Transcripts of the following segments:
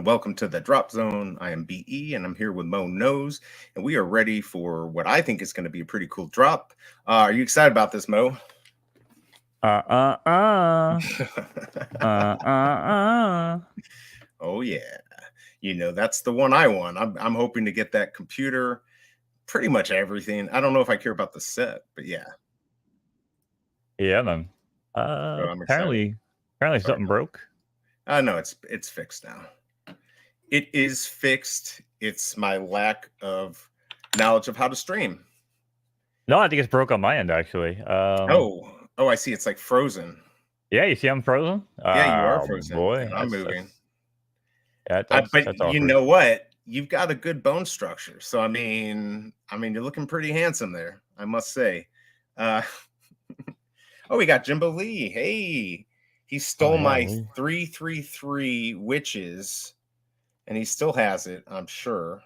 Welcome to the Drop Zone. I am BE and I'm here with Mo Nose, and we are ready for what I think is going to be a pretty cool drop. Are you excited about this, Mo? Uh, uh, uh. Uh. Oh, yeah. That's the one I want. I'm hoping to get that computer, pretty much everything. I don't know if I care about the set, but yeah. Yeah, man. So I'm excited. Apparently Sorry. something broke. No, it's fixed now. It is fixed. It's my lack of knowledge of how to stream. No, I think it's broke on my end, actually. Oh, I see. It's like frozen. Yeah, you see I'm frozen? Yeah, you are Oh, frozen, boy. and I'm moving. But That's you awkward. know what? You've got a good bone structure. So you're looking pretty handsome there, I must say. Uh, oh, we got Jimbo Lee. Hey, he stole yeah, my Lee. 333 witches, and he still has it. I'm sure.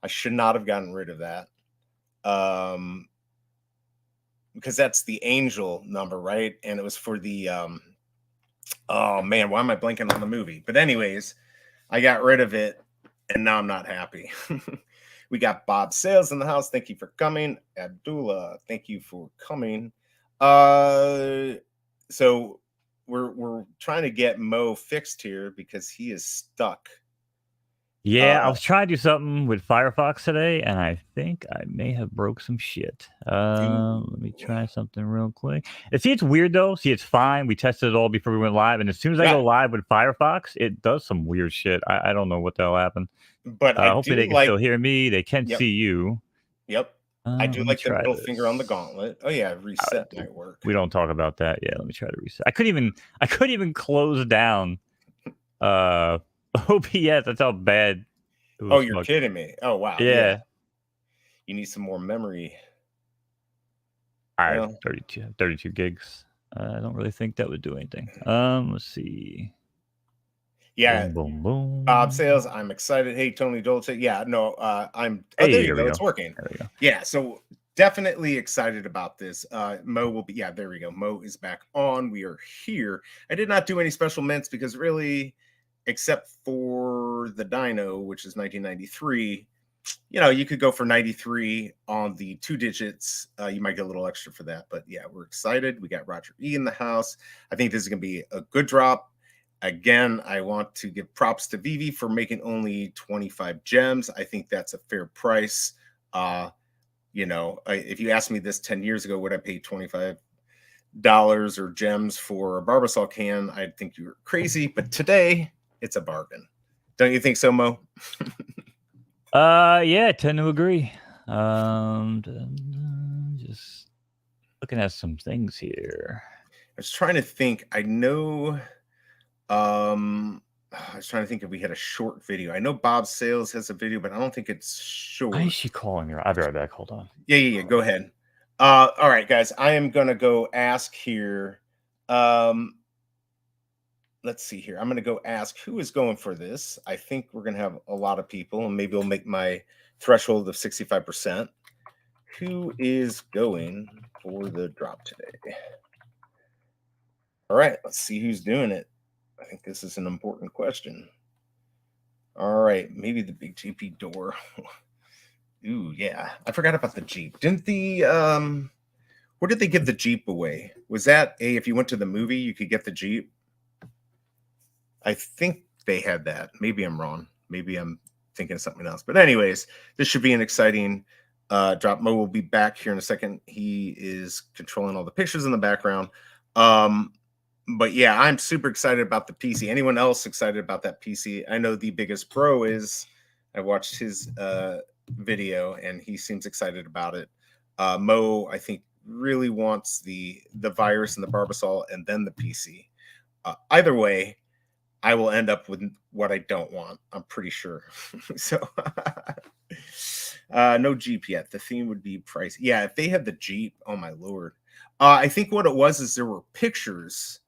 I should not have gotten rid of that. Because that's the angel number, right? And it was for the oh man, why am I blanking on the movie? But anyways, I got rid of it and now I'm not happy. We got Bob Sales in the house. Thank you for coming. Abdullah, thank you for coming. So we're trying to get Mo fixed here because he is stuck. Yeah, I was trying to do something with Firefox today, and I think I may have broke some shit. Let me try something real quick. See, it's weird though. See, it's fine. We tested it all before we went live, and as soon as I go live with Firefox, it does some weird shit. I don't know what the hell happened. But I hopefully do they can still hear me. They can see you. Yep. I do like the middle finger on the this. gauntlet. Oh yeah, reset might work. We don't talk about that. Yeah, let me try to reset. I couldn't even close down OBS. That's how bad. Oh, you're kidding me. Oh wow. Yeah. You need some more memory. I have 32 gigs. I don't really think that would do anything. Let's see. Yeah. Boom, boom, boom. Bob Sales, I'm excited. Hey, Tony Dolce. Yeah, no, I'm. Oh, Hey, there you go. It's working. There we go. Yeah, so definitely excited about this. Mo will be. Yeah, there we go. Mo is back on. We are here. I did not do any special mints because really, except for the Dino, which is 1993. You could go for 93 on the 2 digits. You might get a little extra for that. But yeah, we're excited. We got Roger E in the house. I think this is going to be a good drop. Again, I want to give props to VeVe for making only 25 gems. I think that's a fair price. If you asked me this 10 years ago, would I pay $25 or gems for a Barbasol can? I'd think you were crazy. But today, it's a bargain. Don't you think so, Mo? Yeah, I tend to agree. Just looking at some things here. I was trying to think. I know. I was trying to think if we had a short video. I know Bob Sales has a video, but I don't think it's short. Why is she calling her? I'll be right back. Hold on. Yeah. Go ahead. All right, guys. I am gonna go ask here. Let's see here. I'm gonna go ask who is going for this. I think we're gonna have a lot of people, and maybe we'll make my threshold of 65%. Who is going for the drop today? All right, let's see who's doing it. I think this is an important question. All right, maybe the big GP door. Ooh, yeah. I forgot about the Jeep. Didn't the where did they give the Jeep away? Was that if you went to the movie, you could get the Jeep? I think they had that. Maybe I'm wrong. Maybe I'm thinking of something else. But anyways, this should be an exciting drop. Mo will be back here in a second. He is controlling all the pictures in the background. But yeah, I'm super excited about the PC. Anyone else excited about that PC? I know the biggest pro is. I watched his video and he seems excited about it. Mo, I think, really wants the virus and the Barbasol and then the PC. Either way, I will end up with what I don't want. I'm pretty sure. So no Jeep yet. The theme would be pricey. Yeah, if they had the Jeep, oh my lord. I think what it was is there were pictures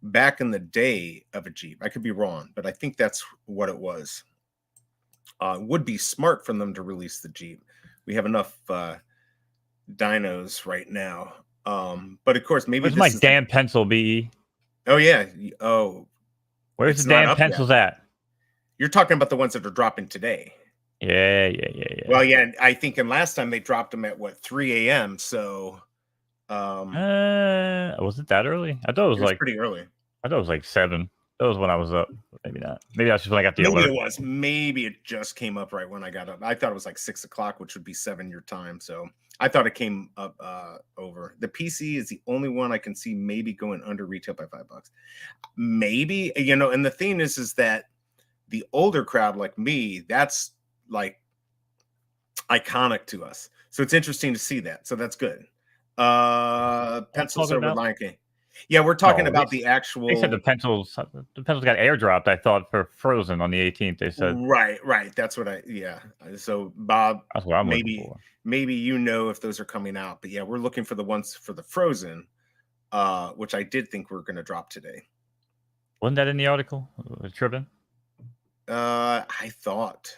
back in the day of a Jeep. I could be wrong, but I think that's what it was. Would be smart for them to release the Jeep. We have enough dynos right now. But of course, maybe where's my damn pencil, BE? Oh yeah. Oh, where's the damn pencils at? You're talking about the ones that are dropping today. Yeah. Well, yeah, I think in last time they dropped them at what 3 a.m. So Was it that early? I thought it was like pretty early. I thought it was like 7. That was when I was up. Maybe not. Maybe that's just when I got the Maybe alert. it was. Maybe it just came up right when I got up. I thought it was like 6 o'clock, which would be 7 your time. So I thought it came up over. The PC is the only one I can see maybe going under retail by $5. Maybe, and the thing is that the older crowd like me, that's like iconic to us. So it's interesting to see that. So that's good. Pencils talking over about? Lion King. Yeah, we're talking No, about they the actual. said the pencils got airdropped, I thought, for Frozen on the 18th. They said. Right. That's what yeah. So Bob, That's what I'm looking maybe for. if those are coming out, but yeah, we're looking for the ones for the Frozen, which I did think we were going to drop today. Wasn't that in the article? Tripping? I thought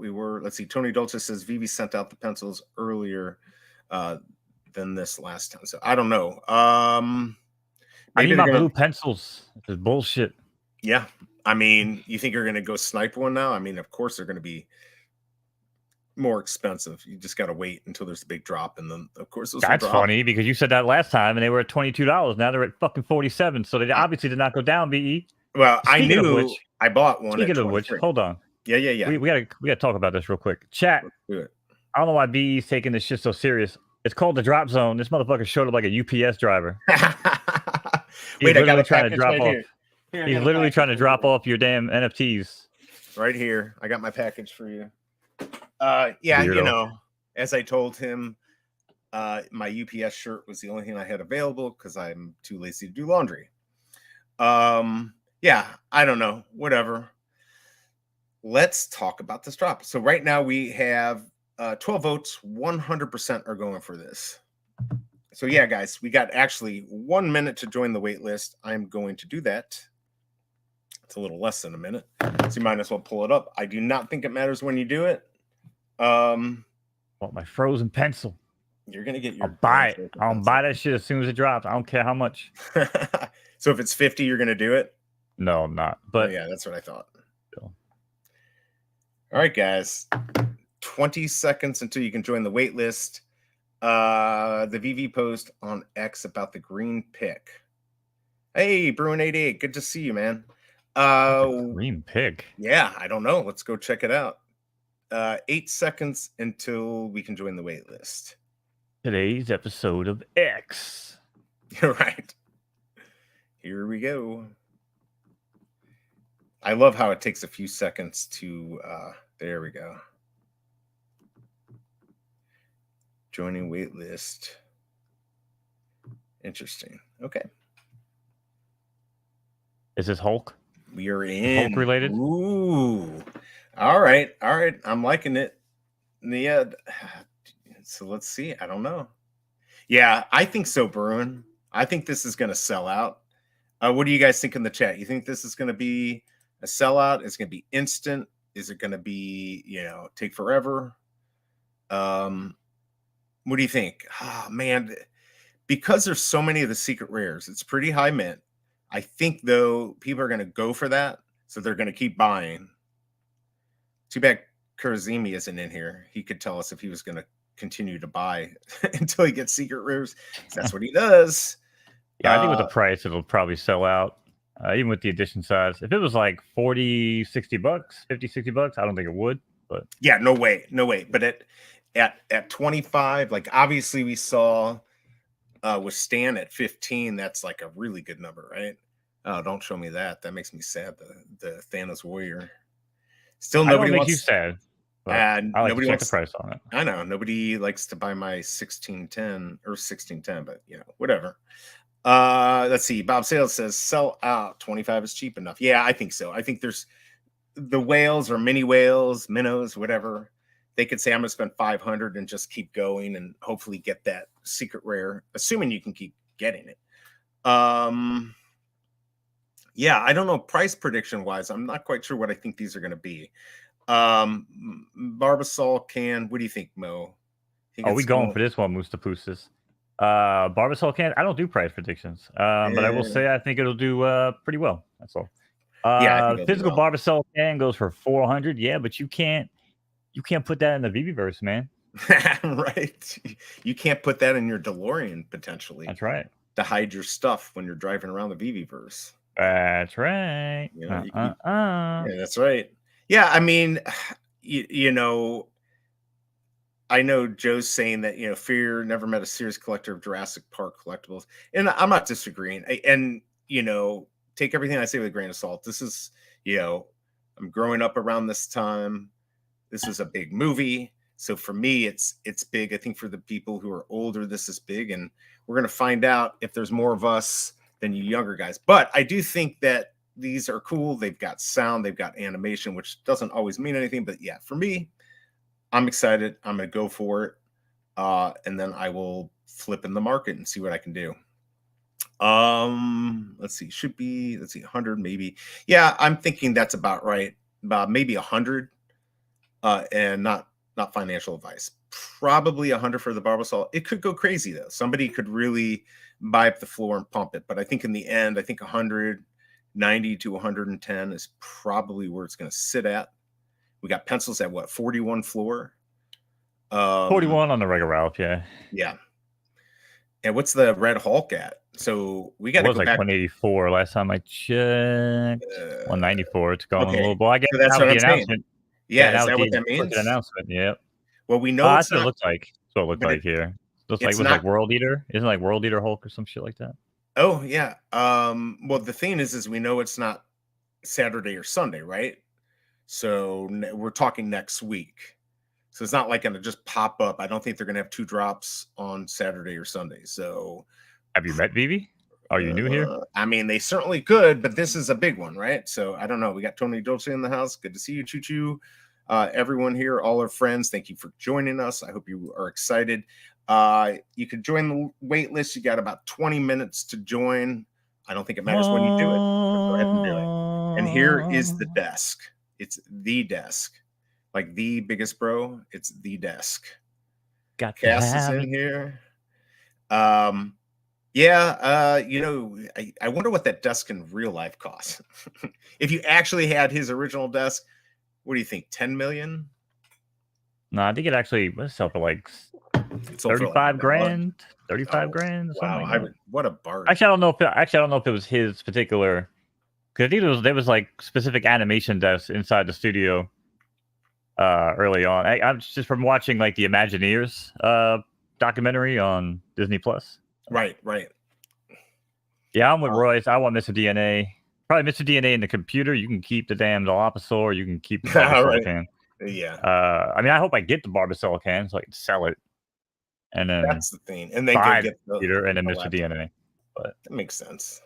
we were. Let's see. Tony Dolce says VeVe sent out the pencils earlier than this last time. So I don't know. I Maybe need they're my gonna. blue pencils. This is bullshit. Yeah, I mean, you think you're going to go snipe one now? I mean, of course they're going to be more expensive. You just got to wait until there's a big drop, and then of course those will That's drop. funny because you said that last time and they were at $22. Now they're at fucking 47. So they obviously did not go down. Be. Well, I Speaking of knew which, I bought one. speaking At of which, 23. hold on. Yeah. We gotta talk about this real quick. Chat. Let's do it. I don't know why BE's taking this shit so serious. It's called the drop zone. This motherfucker showed up like a UPS driver. Wait, I got a trying to package drop right off. here. He's literally trying to drop off your damn NFTs. Right here. I got my package for you. Yeah, Weirdo. as I told him, my UPS shirt was the only thing I had available because I'm too lazy to do laundry. Yeah, I don't know. Whatever. Let's talk about this drop. So right now we have 12 votes. 100% are going for this. So yeah, guys, we got actually 1 minute to join the wait list. I'm going to do that. It's a little less than a minute, so you might as well pull it up. I do not think it matters when you do it. Want my Frozen pencil. You're gonna get your. I'll buy it. I'll buy that shit as soon as it drops. I don't care how much. So if it's 50, you're gonna do it? No, I'm not. But yeah, that's what I thought. Still. All right, guys. 20 seconds until you can join the wait list. The VeVe post on X about the green pick. Hey, Bruin88, good to see you, man. Green pick. Yeah, I don't know. Let's go check it out. 8 seconds until we can join the wait list. Today's episode of X. You're right. Here we go. I love how it takes a few seconds to there we go. Joining wait list. Interesting. Okay. Is this Hulk? We are in Hulk related. Ooh. All right. I'm liking it. Yeah. So let's see. I don't know. Yeah, I think so, Bruin. I think this is going to sell out. What do you guys think in the chat? You think this is going to be a sellout? Is it going to be instant? Is it going to be, take forever? What do you think? Oh, man, because there's so many of the secret rares, it's pretty high mint. I think, though, people are going to go for that, so they're going to keep buying. Too bad Kurazimi isn't in here. He could tell us if he was going to continue to buy until he gets secret rares. That's what he does. Yeah, I think with the price, it'll probably sell out, even with the edition size. If it was like 40, 60 bucks, 50, 60 bucks, I don't think it would. But yeah, no way. But at 25, like obviously we saw with Stan at 15, that's like a really good number, right? Oh, don't show me that. That makes me sad. The Thanos Warrior. Still nobody makes you sad. And I like nobody to check wants the price on it. I know nobody likes to buy my 1610 or 1610, but whatever. Let's see. Bob Sales says sell out. 25 is cheap enough. Yeah, I think so. I think there's the whales or mini whales, minnows, whatever. They could say I'm gonna spend 500 and just keep going and hopefully get that secret rare, assuming you can keep getting it. Yeah, I don't know price prediction wise. I'm not quite sure what I think these are going to be. Barbasol can. What do you think, Mo? Are we going for this one, Mustapoussis? Barbasol can. I don't do price predictions, but I will say I think it'll do pretty well. That's all. Yeah, I think it'll do Physical well. Barbasol can goes for 400. Yeah, but you can't put that in the VeVe-verse, man. Right? You can't put that in your DeLorean potentially That's right. to hide your stuff when you're driving around the VeVe-verse. That's right. You know, yeah, that's right. Yeah, I mean, I know Joe's saying that Fear never met a serious collector of Jurassic Park collectibles, and I'm not disagreeing. And take everything I say with a grain of salt. This is, I'm growing up around this time. This was a big movie, so for me, it's big. I think for the people who are older, this is big, and we're gonna find out if there's more of us than you younger guys. But I do think that these are cool. They've got sound, they've got animation, which doesn't always mean anything, but yeah, for me, I'm excited. I'm going to go for it. And then I will flip in the market and see what I can do. Let's see. Let's see, 100 maybe. Yeah, I'm thinking that's about right. About maybe 100. And not financial advice. Probably 100 for the Barbasol. It could go crazy though. Somebody could really buy up the floor and pump it. But I think in the end, I think 190 to 110 is probably where it's going to sit at. We got pencils at what, 41 floor? 41 on the regular Ralph, yeah. Yeah. And what's the Red Hulk at? So we got It to was go like back. 184 last time I checked. 194. It's going a Okay. little. Well, I guess So that's now what with I'm the saying. announcement. Yeah. Is Now with that what the that freaking means? announcement. Yep. Well, we know That's it's what it not, looks like. That's what it looked but like here. Looks like it's it was not. like World Eater. Isn't it like World Eater Hulk or some shit like that? Oh, yeah. Well, the thing is we know it's not Saturday or Sunday, right? So we're talking next week. So it's not like going to just pop up. I don't think they're going to have 2 drops on Saturday or Sunday. So Have you met VeVe? Are you new here? I mean, they certainly could, but this is a big one, right? So I don't know. We got Tony Dolce in the house. Good to see you, Choo Choo. Everyone here, all our friends, thank you for joining us. I hope you are excited. You could join the wait list. You got about 20 minutes to join. I don't think it matters when you do it. Go ahead and do it. And here is the desk. It's the desk. Like the biggest bro, it's the desk. Got Cass is in here. Yeah, I wonder what that desk in real life costs. If you actually had his original desk, what do you think? 10 million? No, I think it actually was sell for like It's over 35 like grand, 35 Oh, grand, wow. something like that. What a bargain. Actually, I don't know if it was his particular. Because I think there was like specific animation desks inside the studio early on. I'm just from watching like the Imagineers documentary on Disney Plus. Right. Yeah, I'm with Royce. I want Mr. DNA. Probably Mr. DNA in the computer. You can keep the damn Dilophosaur. You can keep the Barbasol Right. can. Yeah. I mean, I hope I get the Barbasol can so I can sell it. And then That's the thing. And then buy go get the computer and then the Mr. laptop. DNA. But That makes sense.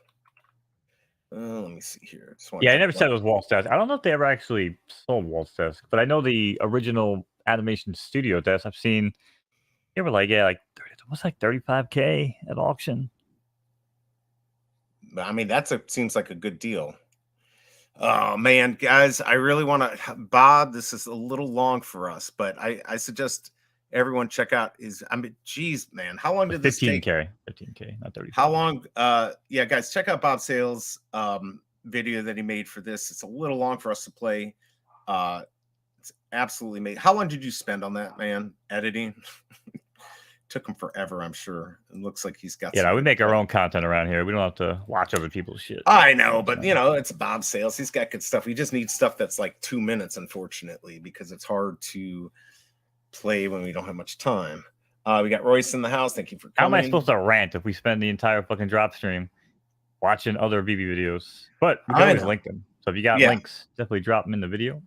Let me see here. yeah, I never said it was Walt's desk. I don't know if they ever actually sold Walt's desk, but I know the original animation studio desk I've seen. They were like, yeah, like what's like 35K at auction. I mean, seems like a good deal. Oh man, guys, I really want to. Bob, this is a little long for us, but I suggest everyone check out his. I mean, geez, man, how long did this take? 15K, not 35. How long? Yeah, guys, check out Bob Sales' video that he made for this. It's a little long for us to play. It's absolutely made. How long did you spend on that, man? Editing took him forever, I'm sure. It looks like he's got. Yeah, we make our own content around here. We don't have to watch other people's shit. I know, but it's Bob Sales. He's got good stuff. We just need stuff that's like 2 minutes, unfortunately, because it's hard to play when we don't have much time. We got Royce in the house. Thank you for coming. How am I supposed to rant if we spend the entire fucking drop stream watching other VeVe videos? But we can always link them. So if you got links, definitely drop them in the video.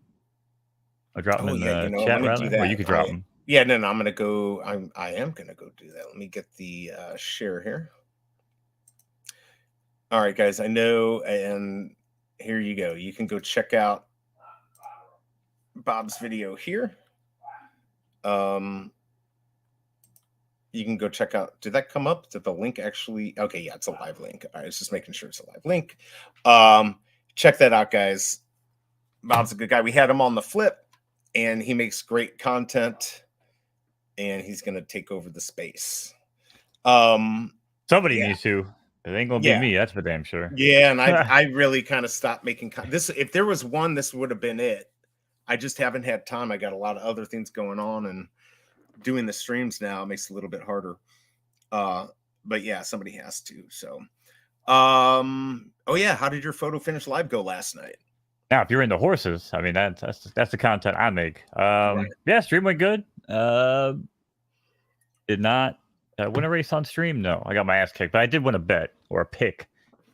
Or drop them in the chat, rather. Or you could drop them. Yeah, no, I'm gonna go. I am gonna go do that. Let me get the share here. All right, guys. I know, and here you go. You can go check out Bob's video here. You can go check out. Did that come up? Did the link actually? Okay, yeah, it's a live link. All right, it's just making sure it's a live link. Check that out, guys. Bob's a good guy. We had him on the flip, and he makes great content. And he's going to take over the space. Somebody needs to. It ain't gonna be Yeah. me. That's for damn sure. Yeah, and I really kind of stopped making this. If there was one, this would have been it. I just haven't had time. I got a lot of other things going on, and doing the streams now makes it a little bit harder. But yeah, somebody has to. So, oh yeah, how did your photo finish live go last night? Now, if you're into horses, I mean that's the content I make. Right. Yeah, stream went good. Did not win a race on stream. No, I got my ass kicked, but I did win a bet or a pick.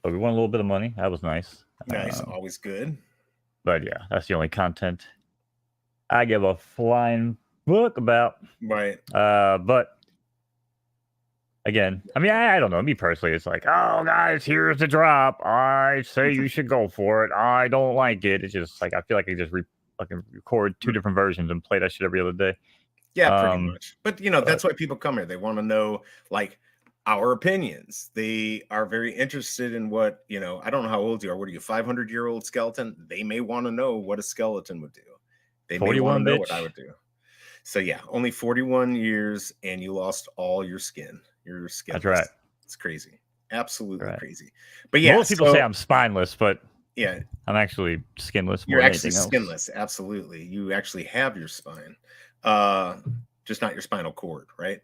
So we won a little bit of money. That was nice. Nice, always good. But yeah, that's the only content I give a flying book about. Right. But again, I mean, I don't know. Me personally, it's like, oh, guys, here's the drop. I say you should go for it. I don't like it. It's just like I feel like I just fucking record two different versions and play that shit every other day. Yeah, pretty much. But that's why people come here. They want to know like our opinions. They are very interested in what, I don't know how old you are. What are you, 500-year-old skeleton? They may want to know what a skeleton would do. They may want to know what I would do. So yeah, only 41 years and you lost all your skin. Your skin. That's right. It's crazy. Absolutely crazy. But yeah, most people say I'm spineless, but yeah, I'm actually skinless. You're actually skinless. Absolutely. You actually have your spine. Just not your spinal cord, right?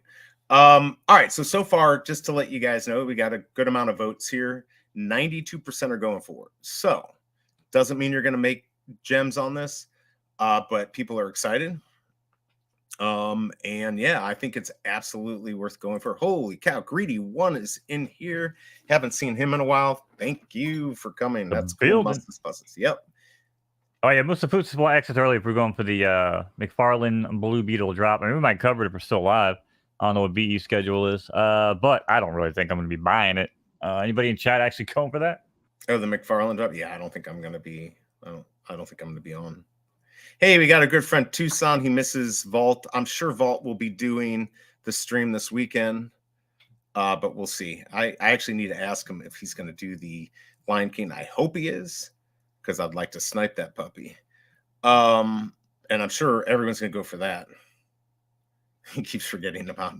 All right. So far, just to let you guys know, we got a good amount of votes here. 92% are going for it. So doesn't mean you're going to make gems on this, but people are excited. And yeah, I think it's absolutely worth going for. Holy cow, Greedy One is in here. Haven't seen him in a while. Thank you for coming. That's cool. Buses. Yep. Oh yeah, most of the food supply access early if we're going for the McFarlane Blue Beetle drop. I mean, we might cover it if we're still live. I don't know what BE schedule is. But I don't really think I'm gonna be buying it. Anybody in chat actually going for that? Oh, the McFarlane drop? Yeah, I don't think I'm gonna be I don't think I'm gonna be on. Hey, we got a good friend, Tucson. He misses Vault. I'm sure Vault will be doing the stream this weekend, but we'll see. I actually need to ask him if he's going to do the Lion King. I hope he is, because I'd like to snipe that puppy. And I'm sure everyone's going to go for that. He keeps forgetting about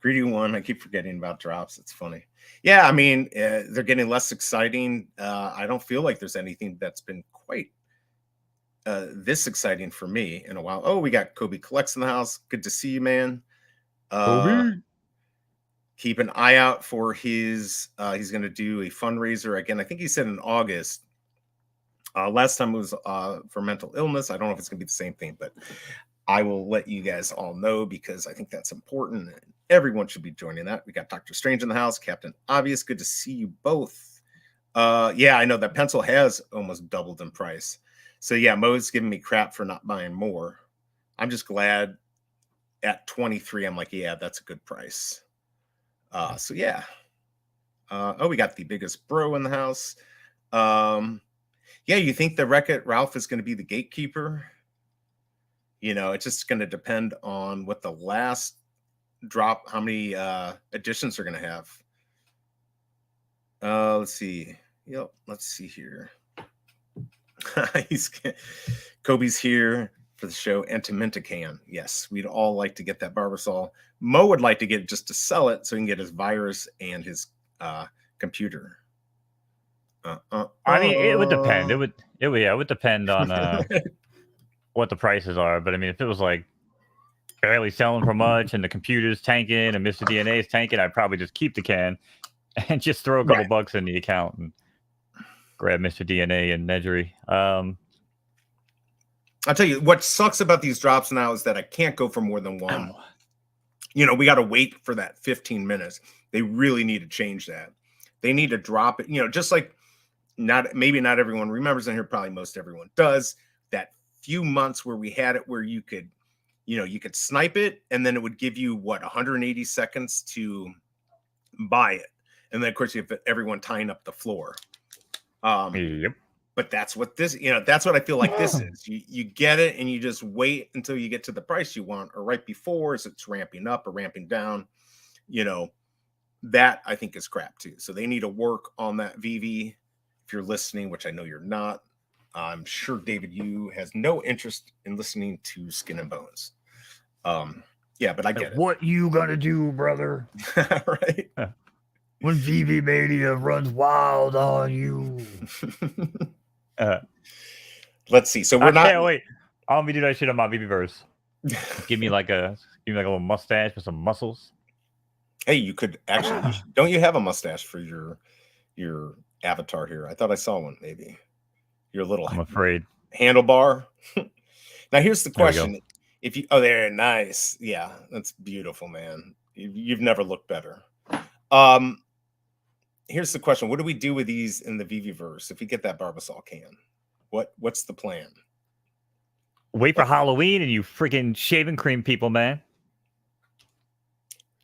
Greedy One. I keep forgetting about drops. It's funny. Yeah, I mean, they're getting less exciting. I don't feel like there's anything that's been quite this exciting for me in a while. Oh, we got Kobe Collects in the house. Good to see you, man. Kobe. Keep an eye out for his he's going to do a fundraiser again. I think he said in August. Last time it was for mental illness. I don't know if it's going to be the same thing, but I will let you guys all know because I think that's important. And everyone should be joining that. We got Dr. Strange in the house. Captain Obvious. Good to see you both. Yeah, I know that pencil has almost doubled in price. So yeah, Mo's giving me crap for not buying more. I'm just glad at 23, I'm like, yeah, that's a good price. So yeah. Oh, we got the biggest bro in the house. Yeah, you think the Wreck-It Ralph is going to be the gatekeeper? It's just going to depend on what the last drop, how many additions are going to have. Let's see. Yep, let's see here. Kobe's here for the show. Antimintican. Yes, we'd all like to get that Barbasol. Mo would like to get it just to sell it so he can get his virus and his computer. I mean, it would depend. It would depend on what the prices are. But I mean, if it was like barely selling for much and the computer's tanking and Mr. DNA is tanking, I'd probably just keep the can and just throw a couple bucks in the account and grab Mr. DNA and Nedgery. I'll tell you what sucks about these drops now is that I can't go for more than one. We got to wait for that 15 minutes. They really need to change that. They need to drop it. Just like maybe not everyone remembers in here. Probably most everyone does. That few months where we had it, where you could snipe it, and then it would give you 180 seconds to buy it, and then of course you have everyone tying up the floor. Yep. But that's what this, that's what I feel like this is. You get it and you just wait until you get to the price you want, or right before as it's ramping up or ramping down. That I think is crap too. So they need to work on that. VeVe, if you're listening, which I know you're not, I'm sure David, you has no interest in listening to Skin and Bones. Yeah, but I get it. What you gonna do, brother? Right. When VeVe Mania runs wild on you. Let's see. So I we're not. can't wait. I want me to do that shit on my VeVe verse. Give me like a little mustache with some muscles. Hey, you could actually. Don't you have a mustache for your avatar here? I thought I saw one. Maybe your little I'm afraid. handlebar. Now here's the There we go. question: if you, oh, there, nice, yeah, that's beautiful, man. You've never looked better. Um, here's the question: what do we do with these in the VeVe verse if we get that Barbasol can? What's the plan? Wait for Halloween and you freaking shaving cream people, man.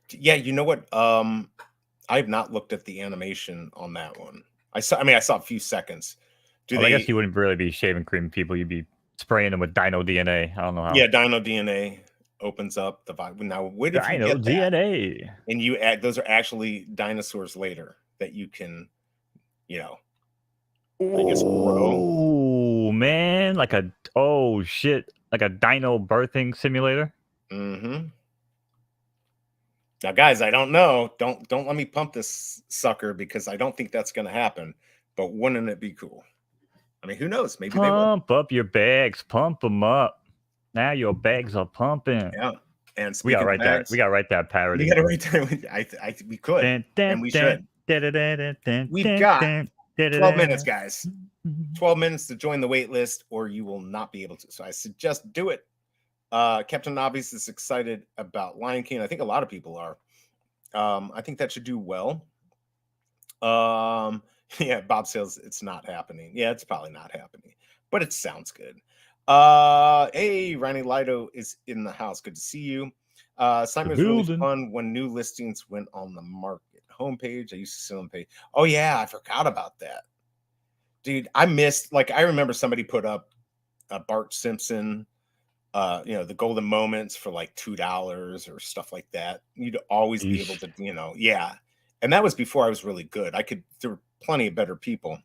Yeah, you know what? I have not looked at the animation on that one. I saw a few seconds. I guess you wouldn't really be shaving cream people. You'd be spraying them with Dino DNA. I don't know how. Yeah, Dino DNA opens up the vibe. Now, what if you Dino get that DNA. and you add those are actually dinosaurs later that you can, I guess grow. Oh man, like a like a dino birthing simulator. Mm-hmm. Now, guys, I don't know. Don't let me pump this sucker because I don't think that's going to happen. But wouldn't it be cool? I mean, who knows? Maybe they will. Pump up your bags, pump them up. Now your bags are pumping. Yeah. And We gotta speaking of write bags, that. We gotta write that parody. you got to write that. We could, and we should. We've got 12 minutes, guys. 12 minutes to join the wait list, or you will not be able to. So I suggest do it. Captain Obvious is excited about Lion King. I think a lot of people are. I think that should do well. Yeah, Bob says it's not happening. Yeah, it's probably not happening, but it sounds good. Hey, Ronnie Lido is in the house. Good to see you. Simon was really fun when new listings went on the market homepage. I used to see them pay. Oh yeah, I forgot about that, dude. I remember somebody put up Bart Simpson, the golden moments for like $2 or stuff like that. You'd always be able to, yeah. And that was before I was really good. There were plenty of better people.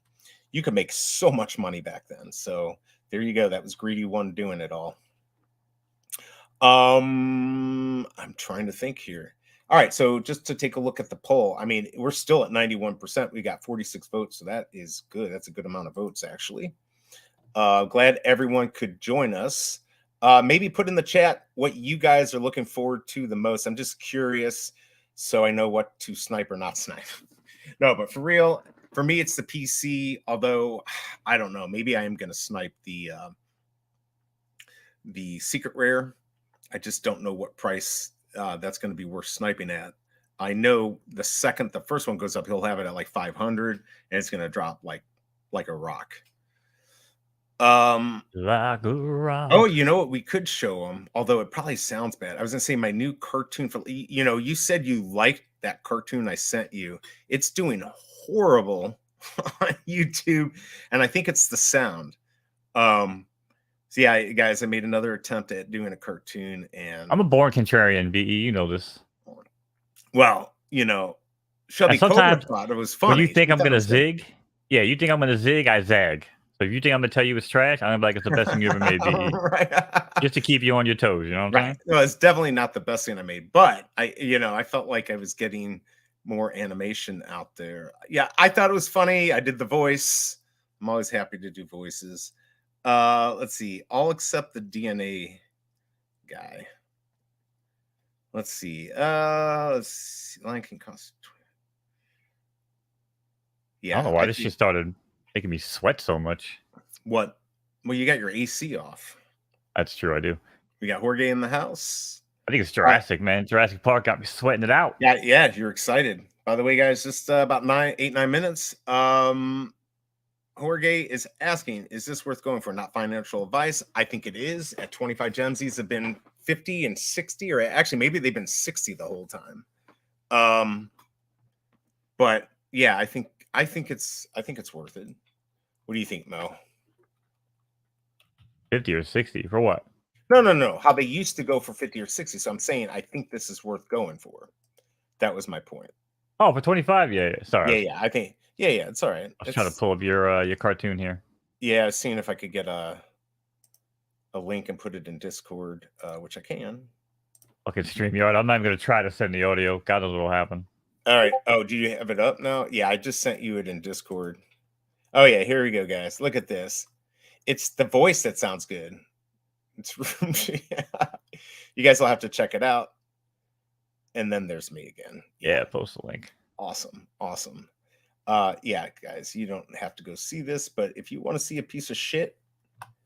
You could make so much money back then. So there you go. That was Greedy One doing it all. I'm trying to think here. All right. So just to take a look at the poll, I mean, we're still at 91%. We got 46 votes. So that is good. That's a good amount of votes, actually. Glad everyone could join us. Maybe put in the chat what you guys are looking forward to the most. I'm just curious so I know what to snipe or not snipe. No, but for real, for me, it's the PC. Although I don't know, maybe I am going to snipe the secret rare. I just don't know what price that's going to be worth sniping at. I know the second the first one goes up, he'll have it at like 500, and it's going to drop like a rock. Like a rock. Oh, you know what? We could show them, although it probably sounds bad. I was gonna say my new cartoon for you said you liked that cartoon I sent you. It's doing horrible on YouTube, and I think it's the sound. So yeah, guys, I made another attempt at doing a cartoon, and I'm a born contrarian, BE. You know this. Well, Shelby Cobra thought it was funny. When you think I'm gonna zig, yeah, you think I'm gonna zig, I zag. So if you think I'm gonna tell you it's trash, I'm gonna be like, it's the best thing you ever made, BE. Right. Just to keep you on your toes, you know what I'm saying? No, it's definitely not the best thing I made, but I felt like I was getting more animation out there. Yeah, I thought it was funny. I did the voice. I'm always happy to do voices. Let's see. All except the DNA guy. Let's see. Lion King cost. Yeah. I don't know why this shit started making me sweat so much. What? Well, you got your AC off. That's true, I do. We got Jorge in the house. I think it's Jurassic, man. Jurassic Park got me sweating it out. Yeah, you're excited. By the way, guys, just about 9 minutes. Jorge is asking, is this worth going for? Not financial advice. I think it is. At 25 gems, these have been 50 and 60, or actually maybe they've been 60 the whole time. But yeah, I think it's worth it. What do you think, Mo? 50 or 60 for what? No. How they used to go for 50 or 60. So I'm saying I think this is worth going for. That was my point. Oh, for 25? Yeah. Sorry. Yeah. I think. Yeah. It's all right. I was trying to pull up your cartoon here. Yeah, I was seeing if I could get a link and put it in Discord, which I can. Okay, StreamYard. I'm not even gonna try to send the audio. God knows what'll happen. All right. Oh, do you have it up now? Yeah, I just sent you it in Discord. Oh yeah, here we go, guys. Look at this. It's the voice that sounds good. It's you guys will have to check it out. And then there's me again. Yeah, post the link. Awesome. Awesome. Yeah, guys, you don't have to go see this, but if you want to see a piece of shit,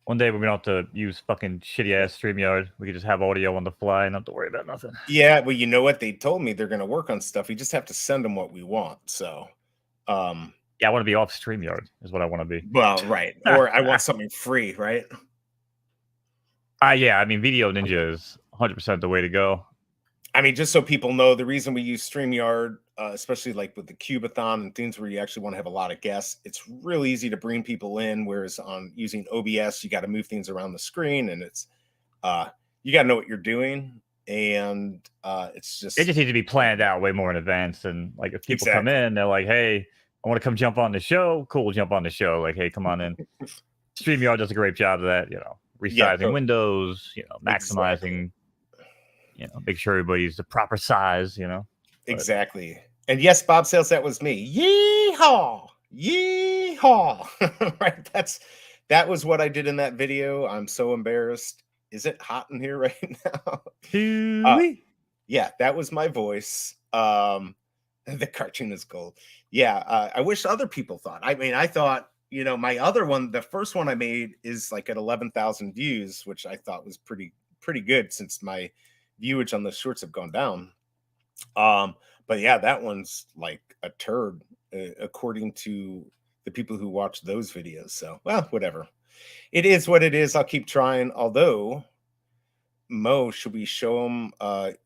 one day we're gonna have to use fucking shitty ass StreamYard. We could just have audio on the fly and not have to worry about nothing. Yeah, well, you know what? They told me they're gonna work on stuff. We just have to send them what we want. So yeah, I want to be off StreamYard is what I want to be. Well, right. Or I want something free, right? Yeah, I mean Video Ninja is 100% the way to go. I mean, just so people know, the reason we use StreamYard, especially like with the Cubathon and things where you actually want to have a lot of guests, it's real easy to bring people in. Whereas on using OBS, you got to move things around the screen, and it's you got to know what you're doing, and it's just it just needs to be planned out way more in advance. And like if people come in, they're like, "Hey, I want to come jump on the show." Cool, jump on the show. Like, hey, come on in. StreamYard does a great job of that. You know, resizing windows. You know, maximizing. You know, make sure everybody's the proper size, you know. Exactly. And yes, Bob Sales, that was me. Yeehaw! Yeehaw! Right. That was what I did in that video. I'm so embarrassed. Is it hot in here right now? Yeah, that was my voice. The cartoon is gold. Yeah, I wish other people thought. I mean, I thought, you know, my other one, the first one I made is like at 11,000 views, which I thought was pretty good since my viewage on the shorts have gone down. But yeah, that one's like a turd according to the people who watch those videos. So, well, whatever. It is what it is. I'll keep trying. Although, Mo, should we show them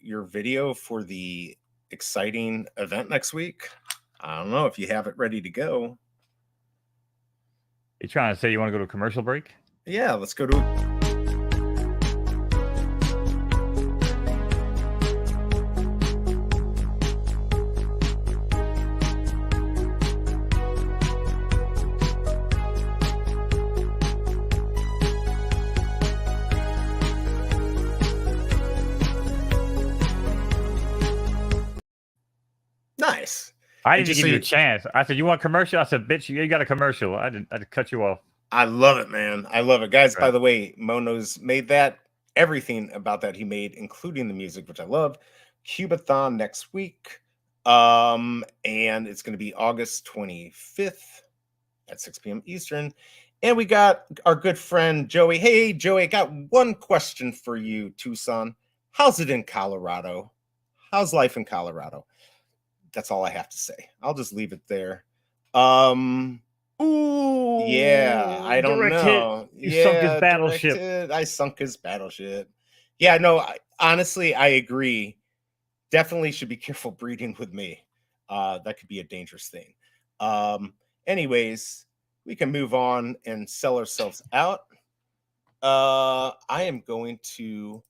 your video for the exciting event next week? I don't know if you have it ready to go. You trying to say you want to go to a commercial break? Yeah, let's go to nice. I didn't give you a chance. I said, "You want a commercial?" I said, "Bitch, you got a commercial." I didn't cut you off. I love it, man. I love it, guys. Right. By the way, Mono's made that. Everything about that he made, including the music, which I love. Cubathon next week, and it's going to be August 25th at 6 p.m. Eastern. And we got our good friend Joey. Hey, Joey, I got one question for you, Tucson. How's it in Colorado? How's life in Colorado? That's all I have to say. I'll just leave it there. Ooh, yeah, I don't know. You sunk his battleship. I sunk his battleship. Yeah, no, honestly, I agree. Definitely should be careful breeding with me. That could be a dangerous thing. Anyways, we can move on and sell ourselves out. I am going to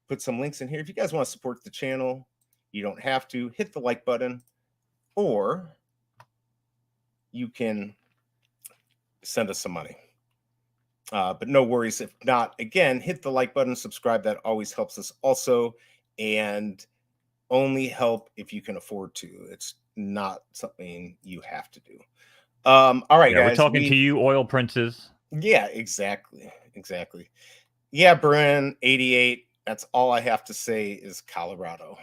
put some links in here. If you guys want to support the channel, you don't have to. Hit the like button, or you can send us some money. But no worries. If not, again, hit the like button, subscribe. That always helps us also. And only help if you can afford to. It's not something you have to do. All right, guys. We're talking to you, oil princes. Yeah, exactly. Yeah, Bryn, 88. That's all I have to say is Colorado.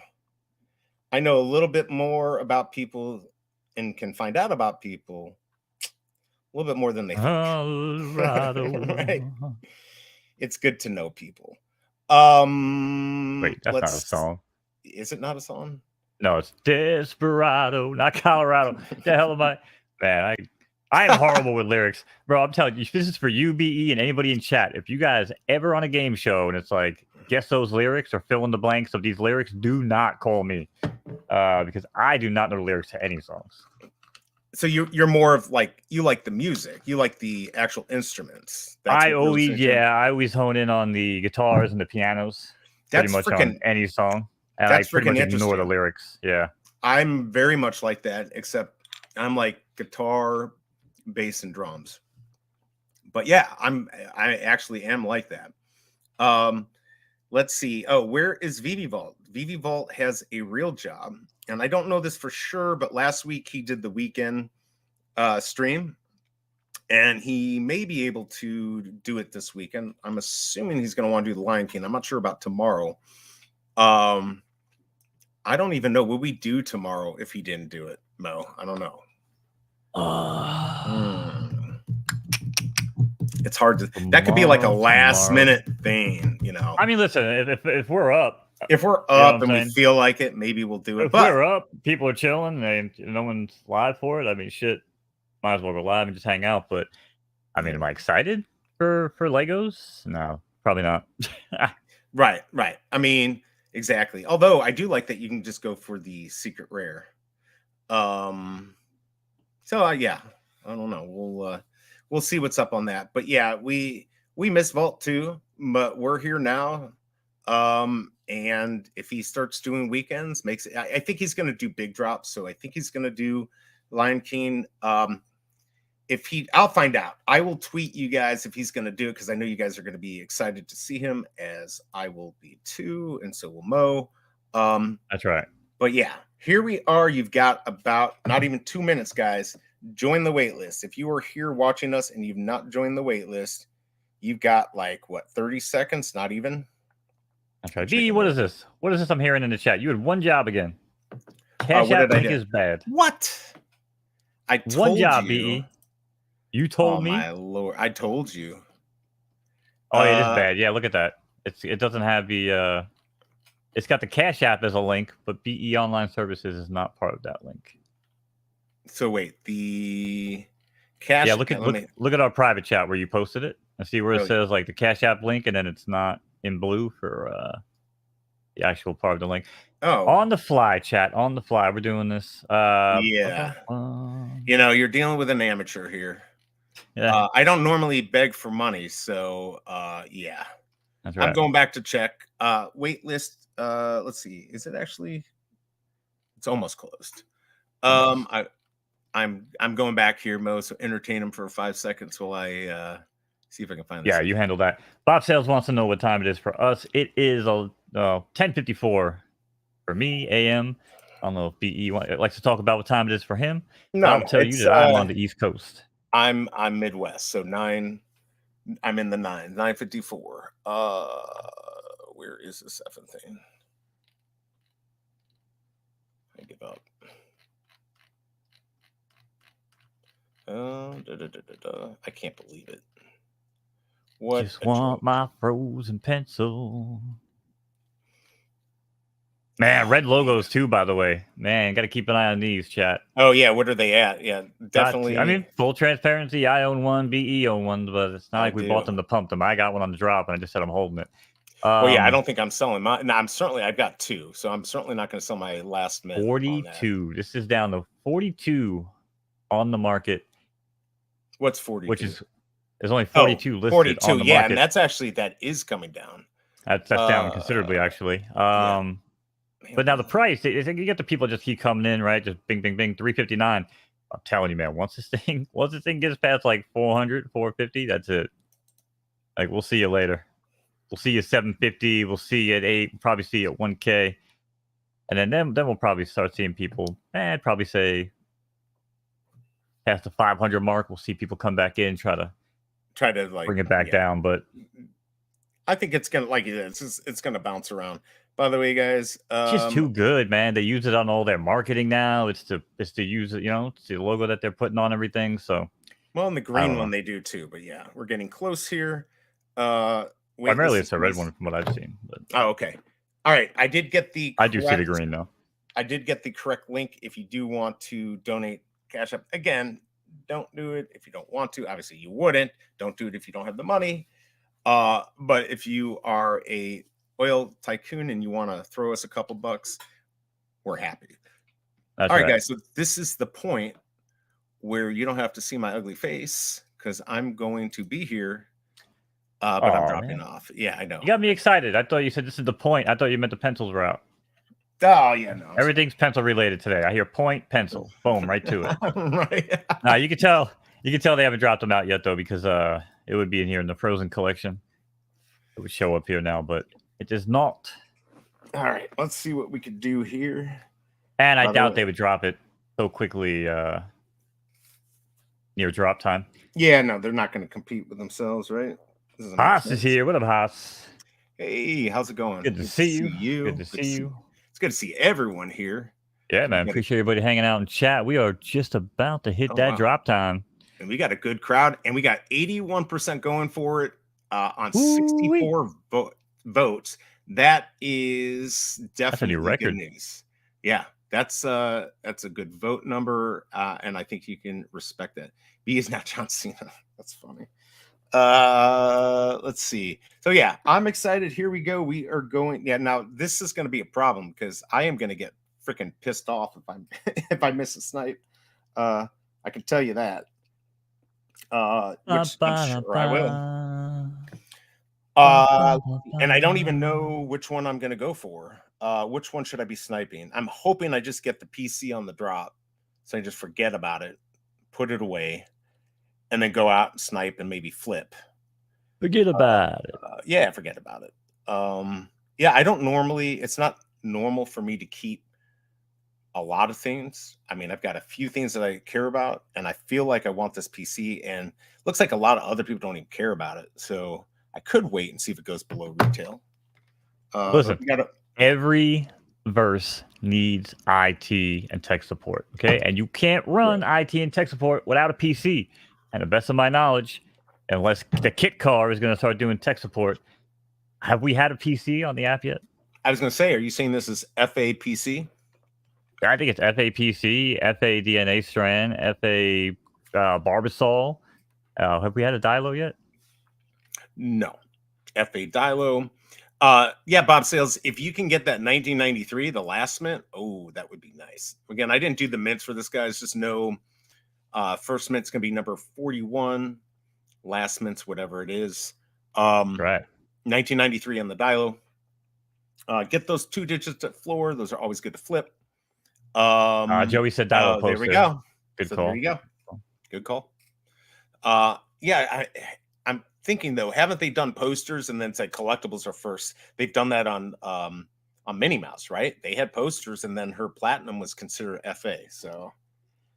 I know a little bit more about people and can find out about people a little bit more than they think. Colorado. Right. It's good to know people. Wait, that's not a song. Is it not a song? No, it's Desperado, not Colorado. The hell am I? Man, I am horrible with lyrics. Bro, I'm telling you, this is for you, BE, and anybody in chat. If you guys ever on a game show and it's like, guess those lyrics or fill in the blanks of these lyrics, do not call me. Because I do not know the lyrics to any songs. So you're more of like, you like the music, you like the actual instruments. I always hone in on the guitars and the pianos. That's pretty much on any song. And that's I pretty much ignore the lyrics. Yeah. I'm very much like that, except I'm like guitar, bass, and drums. But yeah, I actually am like that. Let's see. Oh, where is VeVe Vault? VeVe Vault has a real job, and I don't know this for sure, but last week he did the weekend stream, and he may be able to do it this weekend. I'm assuming he's going to want to do the Lion King. I'm not sure about tomorrow. I don't even know. Will we do tomorrow if he didn't do it, Mo? I don't know. It's hard to. That could be like a last minute thing, you know. I mean, listen, if we're up, and we feel like it, maybe we'll do it. If we're up, people are chilling, and no one's live for it. I mean, shit, might as well go live and just hang out. But I mean, am I excited for Legos? No, probably not. Right. I mean, exactly. Although I do like that you can just go for the secret rare. So yeah, I don't know. We'll see what's up on that. But yeah, we missed Vault 2, but we're here now. And if he starts doing weekends, I think he's going to do big drops. So I think he's going to do Lion King. I'll find out. I will tweet you guys if he's going to do it, because I know you guys are going to be excited to see him, as I will be too, and so will Mo. That's right. But yeah, here we are. You've got about not even 2 minutes, guys. Join the wait list. If you are here watching us and you've not joined the wait list, you've got 30 seconds, not even. That's right. B, what is this? What is this I'm hearing in the chat? You had one job again. Cash App link is bad. What? I told one job, you. BE. You told me. Oh my lord! I told you. Oh, it is bad. Yeah, look at that. It doesn't have the. It's got the Cash App as a link, but BE Online Services is not part of that link. So wait, the Cash. Yeah, look at our private chat where you posted it, and see where it says the Cash App link, and then it's not in blue for the actual part of the link. Oh, on the fly, chat. On the fly, we're doing this. Yeah. You're dealing with an amateur here. Yeah. I don't normally beg for money, so yeah. That's right. I'm going back to check. Wait list. Let's see. Is it actually? It's almost closed. I'm going back here, Mo. So entertain him for 5 seconds while I see if I can find this. Yeah, you handle that. Bob Sales wants to know what time it is for us. It is 10:54 for me a.m. I don't know if BE likes to talk about what time it is for him. No, I'll tell you that I'm on the East Coast. I'm Midwest, so 9. I'm in the 9:54. Where is this effing thing? I give up. I can't believe it. What? Just want my frozen pencil. Man, red logos too, by the way. Man, got to keep an eye on these, chat. Oh, yeah. What are they at? Yeah, definitely. I mean, full transparency. I own one. BE own one, but it's not like we bought them to pump them. I got one on the drop, and I just said I'm holding it. Well, yeah, I don't think I'm selling mine. No, I've got 2, so I'm certainly not going to sell my last minute. 42. This is down to 42 on the market. What's 42? Which is there's only 42 listed 42, on the yeah, market. And that is coming down. That's down considerably, actually. Yeah. But now the price, you get the people just keep coming in, right? Just bing, bing, bing, 359. I'm telling you, man, once this thing gets past 400, 450, that's it. We'll see you later. We'll see you at 750. We'll see you at 8. We'll probably see you at 1K. And then we'll probably start seeing people, I'd probably say past the 500 mark. We'll see people come back in, try to bring it back down. But I think it's going to, it's going to bounce around. By the way, guys, it's just too good, man. They use it on all their marketing now. It's to use it, it's the logo that they're putting on everything. So, well, and the green one they do too. But yeah, we're getting close here. Primarily, it's a red one from what I've seen. But. Oh, okay. All right. I did get I do see the green though. I did get the correct link. If you do want to donate Cash App, again, don't do it if you don't want to. Obviously, you wouldn't. Don't do it if you don't have the money. But if you are a oil tycoon and you want to throw us a couple bucks, we're happy. All right, guys. So this is the point where you don't have to see my ugly face, because I'm going to be here. But I'm dropping off. Yeah, I know. You got me excited. I thought you said this is the point. I thought you meant the pencils were out. Oh, yeah, no. Everything's pencil related today. I hear point, pencil, boom, right to it. Right. Now you can tell they haven't dropped them out yet though, because it would be in here in the Frozen collection. It would show up here now, but it does not. All right, let's see what we could do here. And I By the doubt way. they would drop it so quickly near drop time. Yeah, no, they're not going to compete with themselves, right? This doesn't make Haas is sense. here. What up, Haas? Hey, how's it going? Good to see you. you. Good to see you. It's good to see everyone here. Yeah, man. Appreciate everybody hanging out in chat. We are just about to hit that drop time. And we got a good crowd, and we got 81% going for it on 64 votes. That is definitely good news. Yeah, that's a good vote number, and I think you can respect that. B is now John Cena. That's funny. Let's see. So yeah, I'm excited. Here we go. We are going. Yeah, now this is going to be a problem because I am going to get freaking pissed off if I'm if I miss a snipe. I can tell you that. Which I'm sure I will. And I don't even know which one I'm going to go for. Which one should I be sniping? I'm hoping I just get the PC on the drop, so I just forget about it, put it away, and then go out and snipe and maybe flip. Forget about it. Yeah, forget about it. Yeah, I don't normally. It's not normal for me to keep a lot of things. I mean, I've got a few things that I care about, and I feel like I want this PC, and looks like a lot of other people don't even care about it. So I could wait and see if it goes below retail. Listen, every verse needs IT and tech support, okay? And you can't run IT and tech support without a PC. And the best of my knowledge, unless the kit car is going to start doing tech support, have we had a PC on the app yet? I was going to say, are you saying this is FAPC? I think it's FAPC, FA DNA Strand, FA Barbasol. Have we had a Dilo yet? No. FA Dilo. Yeah, Bob Sales, if you can get that 1993, the last mint, oh, that would be nice. Again, I didn't do the mints for this, guys. Just know first mint's going to be number 41. Last mint's whatever it is. Right. 1993 on the Dilo. Get those 2 digits at floor. Those are always good to flip. Joey said Dilo poster. There we go. Good call. There you go. Good call. Yeah, I'm thinking though, haven't they done posters and then said collectibles are first? They've done that on Minnie Mouse, right? They had posters and then her platinum was considered FA. So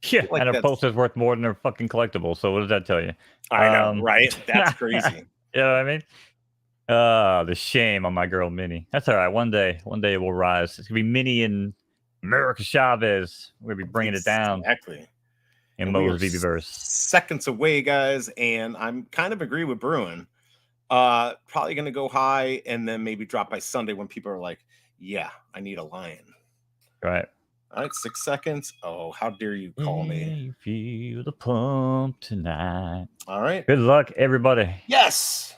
yeah, like and her poster's worth more than her fucking collectible. So what does that tell you? I know, right? That's crazy. You know what I mean? The shame on my girl Minnie. That's all right. One day it will rise. It's gonna be Minnie and America Chavez. We're gonna be bringing it down. Exactly. In Mo's VeVe-verse. Seconds away, guys, and I'm kind of agree with Bruin. Probably gonna go high and then maybe drop by Sunday when people are like, yeah, I need a lion. Right. All right, 6 seconds. Oh, how dare you call me? You feel the pump tonight. All right. Good luck, everybody. Yes.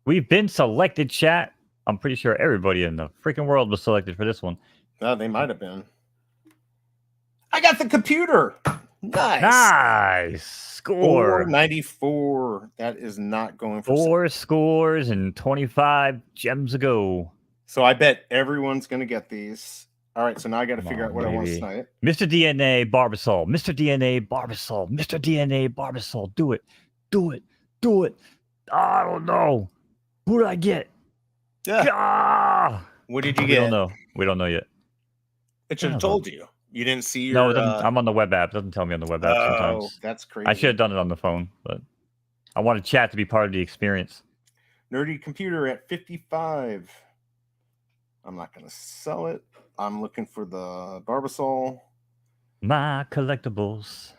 We've been selected, chat. I'm pretty sure everybody in the freaking world was selected for this one. No, they might have been. I got the computer. Nice. Score. 494. That is not going for 4 scores and 25 gems ago. So I bet everyone's going to get these. All right, so now I got to figure out what I want to snipe. Mr. DNA Barbasol. Mr. DNA Barbasol. Mr. DNA Barbasol. Do it. Do it. Do it. I don't know. Who did I get? Yeah. Ah! What did you get? We don't know. We don't know yet. It should have told you. You didn't see your... No, it doesn't, I'm on the web app. It doesn't tell me on the web app sometimes. Oh, that's crazy. I should have done it on the phone, but I wanted chat to be part of the experience. Nerdy computer at 55. I'm not going to sell it. I'm looking for the Barbasol. My collectibles.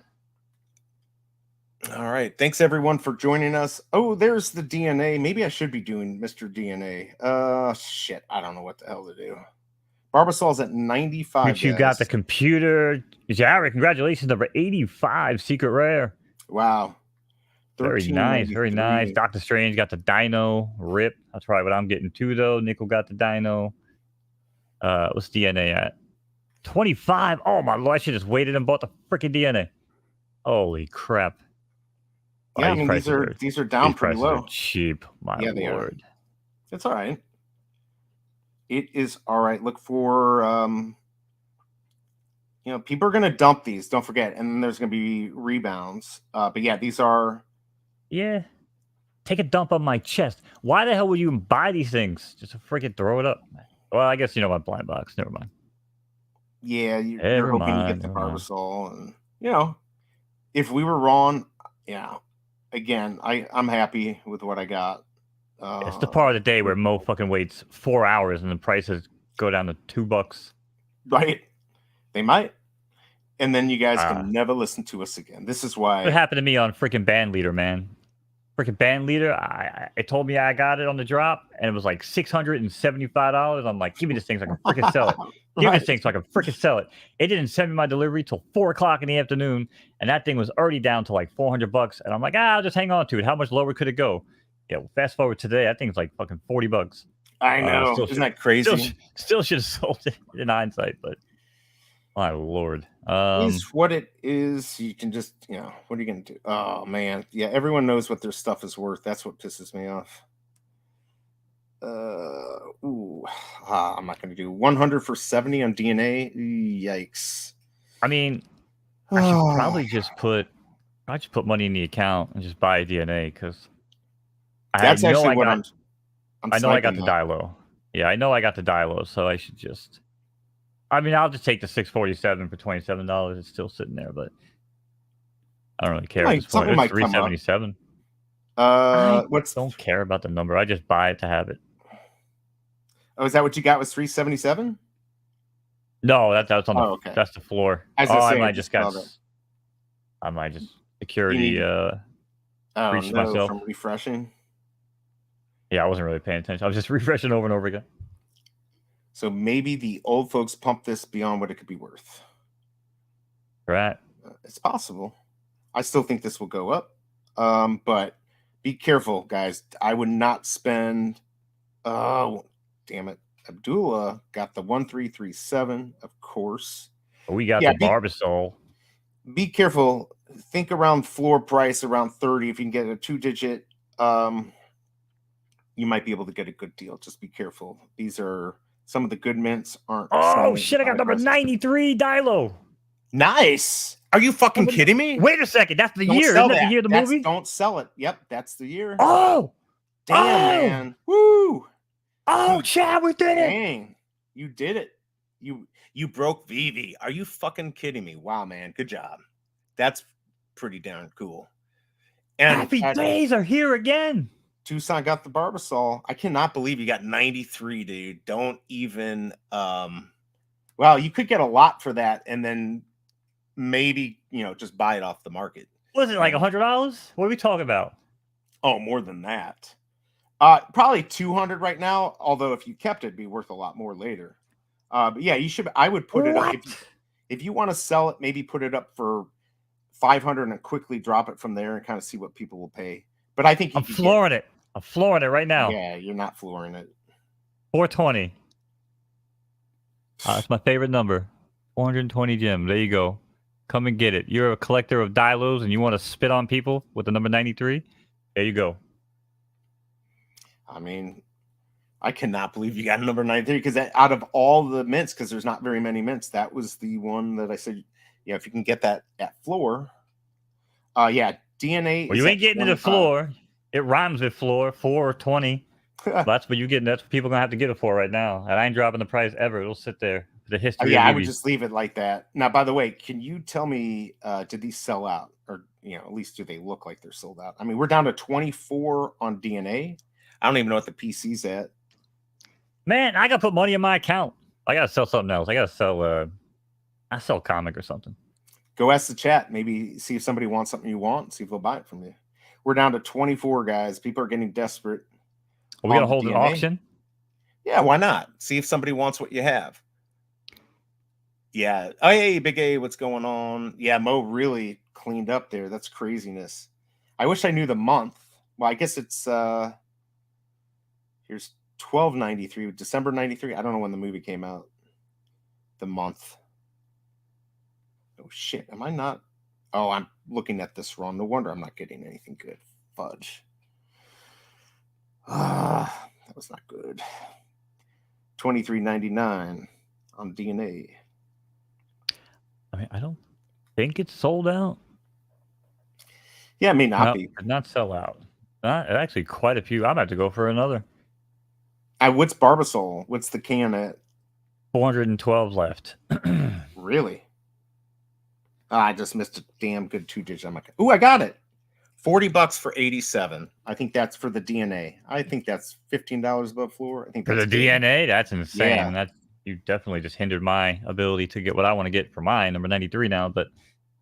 All right. Thanks, everyone, for joining us. Oh, there's the DNA. Maybe I should be doing Mr. DNA. Shit. I don't know what the hell to do. Barbasol's at 95. But you got the computer. Jared, congratulations. Number 85, secret rare. Wow. Very nice. Very nice. Doctor Strange got the dino. Rip. That's probably what I'm getting too, though. Nickel got the dino. What's DNA at? 25. Oh, my Lord. I should have just waited and bought the freaking DNA. Holy crap. Yeah, I mean, these are down pretty low. Are cheap. My Lord. It's all right. It is all right. Look for, people are going to dump these. Don't forget. And then there's going to be rebounds. But yeah, these are. Yeah. Take a dump on my chest. Why the hell would you even buy these things? Just to freaking throw it up. Well, I guess you know what, blind box. Never mind. Yeah, you're Never hoping to get mind. the Never mind. Barbasol, and if we were wrong, yeah. Again, I'm happy with what I got. It's the part of the day where Pretty Mo cool. fucking waits 4 hours and the prices go down to $2. Right? They might, and then you guys Ah, can never listen to us again. This is what why. happened to me on freaking band leader, man? Freaking band leader, it told me I got it on the drop, and it was like $675. I'm like, give me this thing so I can freaking sell it. Give me this Right. thing so I can freaking sell it. It didn't send me my delivery till 4 o'clock in the afternoon, and that thing was already down to like $400. And I'm like, I'll just hang on to it. How much lower could it go? Yeah, well, fast forward today, that thing's like fucking $40. I know. Still Isn't should, that crazy? still should have sold it in hindsight, but my lord. Is what it is. You can just, what are you gonna do? Oh man, yeah. Everyone knows what their stuff is worth. That's what pisses me off. Ooh, I'm not gonna do 100 for 70 on DNA. Yikes. I mean, I should Oh, probably just put money in the account and just buy a DNA because I that's know actually I what got I'm I know I got sniping the that. die low. Yeah, I know I got the die low, so I should just. I mean, I'll just take the 647 for $27. It's still sitting there, but I don't really care at this point. Something It's might come up. 377. I What's don't care about the number. I just buy it to have it. Oh, is that what you got? Was 377? No, that's on the Oh, okay. that's the floor. As Oh, I I say, I might just just got. saw that. I might just You security need. Oh breached no, myself. from refreshing. Yeah, I wasn't really paying attention. I was just refreshing over and over again. So maybe the old folks pumped this beyond what it could be worth. Right. It's possible. I still think this will go up. But be careful, guys. I would not spend. Oh, damn it. Abdullah got the 1337, of course. We got Yeah, the Barbasol. be careful. Think around floor price around 30. If you can get a 2-digit, you might be able to get a good deal. Just be careful. These are some of the good mints aren't Oh selling at shit! I got high number prices. 93 Dilo. Nice. Are you fucking kidding me? Wait a second. That's the Don't year. sell Isn't that the that. year of the That's movie? don't sell it. Yep, that's the year. Oh! Damn, Oh! man. Woo! Oh, Dude, Chad, we did it! dang. You did it. You broke VeVe. Are you fucking kidding me? Wow, man. Good job. That's pretty darn cool. And Happy days are here again. Tucson got the Barbasol. I cannot believe you got 93, dude. Don't even well, you could get a lot for that and then maybe, just buy it off the market. Was it like And $100? What are we talking about? oh, more than that. Probably 200 right now, although if you kept it, it'd be worth a lot more later. But yeah, I would put it up What? if you want to sell it, maybe put it up for 500 and quickly drop it from there and kind of see what people will pay. But I think you I'm could get, flooring it. I'm flooring it right now. yeah, you're not flooring it. 420. That's my favorite number. 420 gem. There you go. Come and get it. You're a collector of Dilos and you want to spit on people with the number 93? There you go. I mean, I cannot believe you got number 93 because out of all the mints, because there's not very many mints, that was the one that I said, yeah, if you can get that at floor. Yeah, DNA. Well, you ain't getting to the floor. It rhymes with floor. 420. That's what you getting. That's what people gonna have to get it for right now. And I ain't dropping the price ever. It'll sit there. The history. Yeah, of I would VeVe. just leave it like that. Now, by the way, can you tell me, did these sell out, or at least do they look like they're sold out? I mean, we're down to 24 on DNA. I don't even know what the PC's at. Man, I gotta put money in my account. I gotta sell something else. I gotta sell. I sell comic or something. Go ask the chat. Maybe see if somebody wants something you want. See if they'll buy it from you. We're down to 24, guys. People are getting desperate. Are we gonna hold an auction? Yeah, why not? See if somebody wants what you have. Yeah. Oh, hey, Big A, what's going on? Yeah, Mo really cleaned up there. That's craziness. I wish I knew the month. Well, I guess it's here's 1293, December 93. I don't know when the movie came out. The month. Oh shit. Am I not? Oh, I'm looking at this wrong. No wonder I'm not getting anything good. Fudge. That was not good. 23.99 on DNA. I mean, I don't think it's sold out. Yeah, it may not be. Did not sell out. Actually, quite a few. I'm about to go for another. What's Barbasol? What's the can at? 412 left. Really? I just missed a damn good 2-digit. Ooh, I got it. $40 for 87. I think that's for the DNA. I think that's $15 above floor. I think For that's the good. DNA, that's insane. Yeah. And that's you definitely just hindered my ability to get what I want to get for mine, number 93 now. But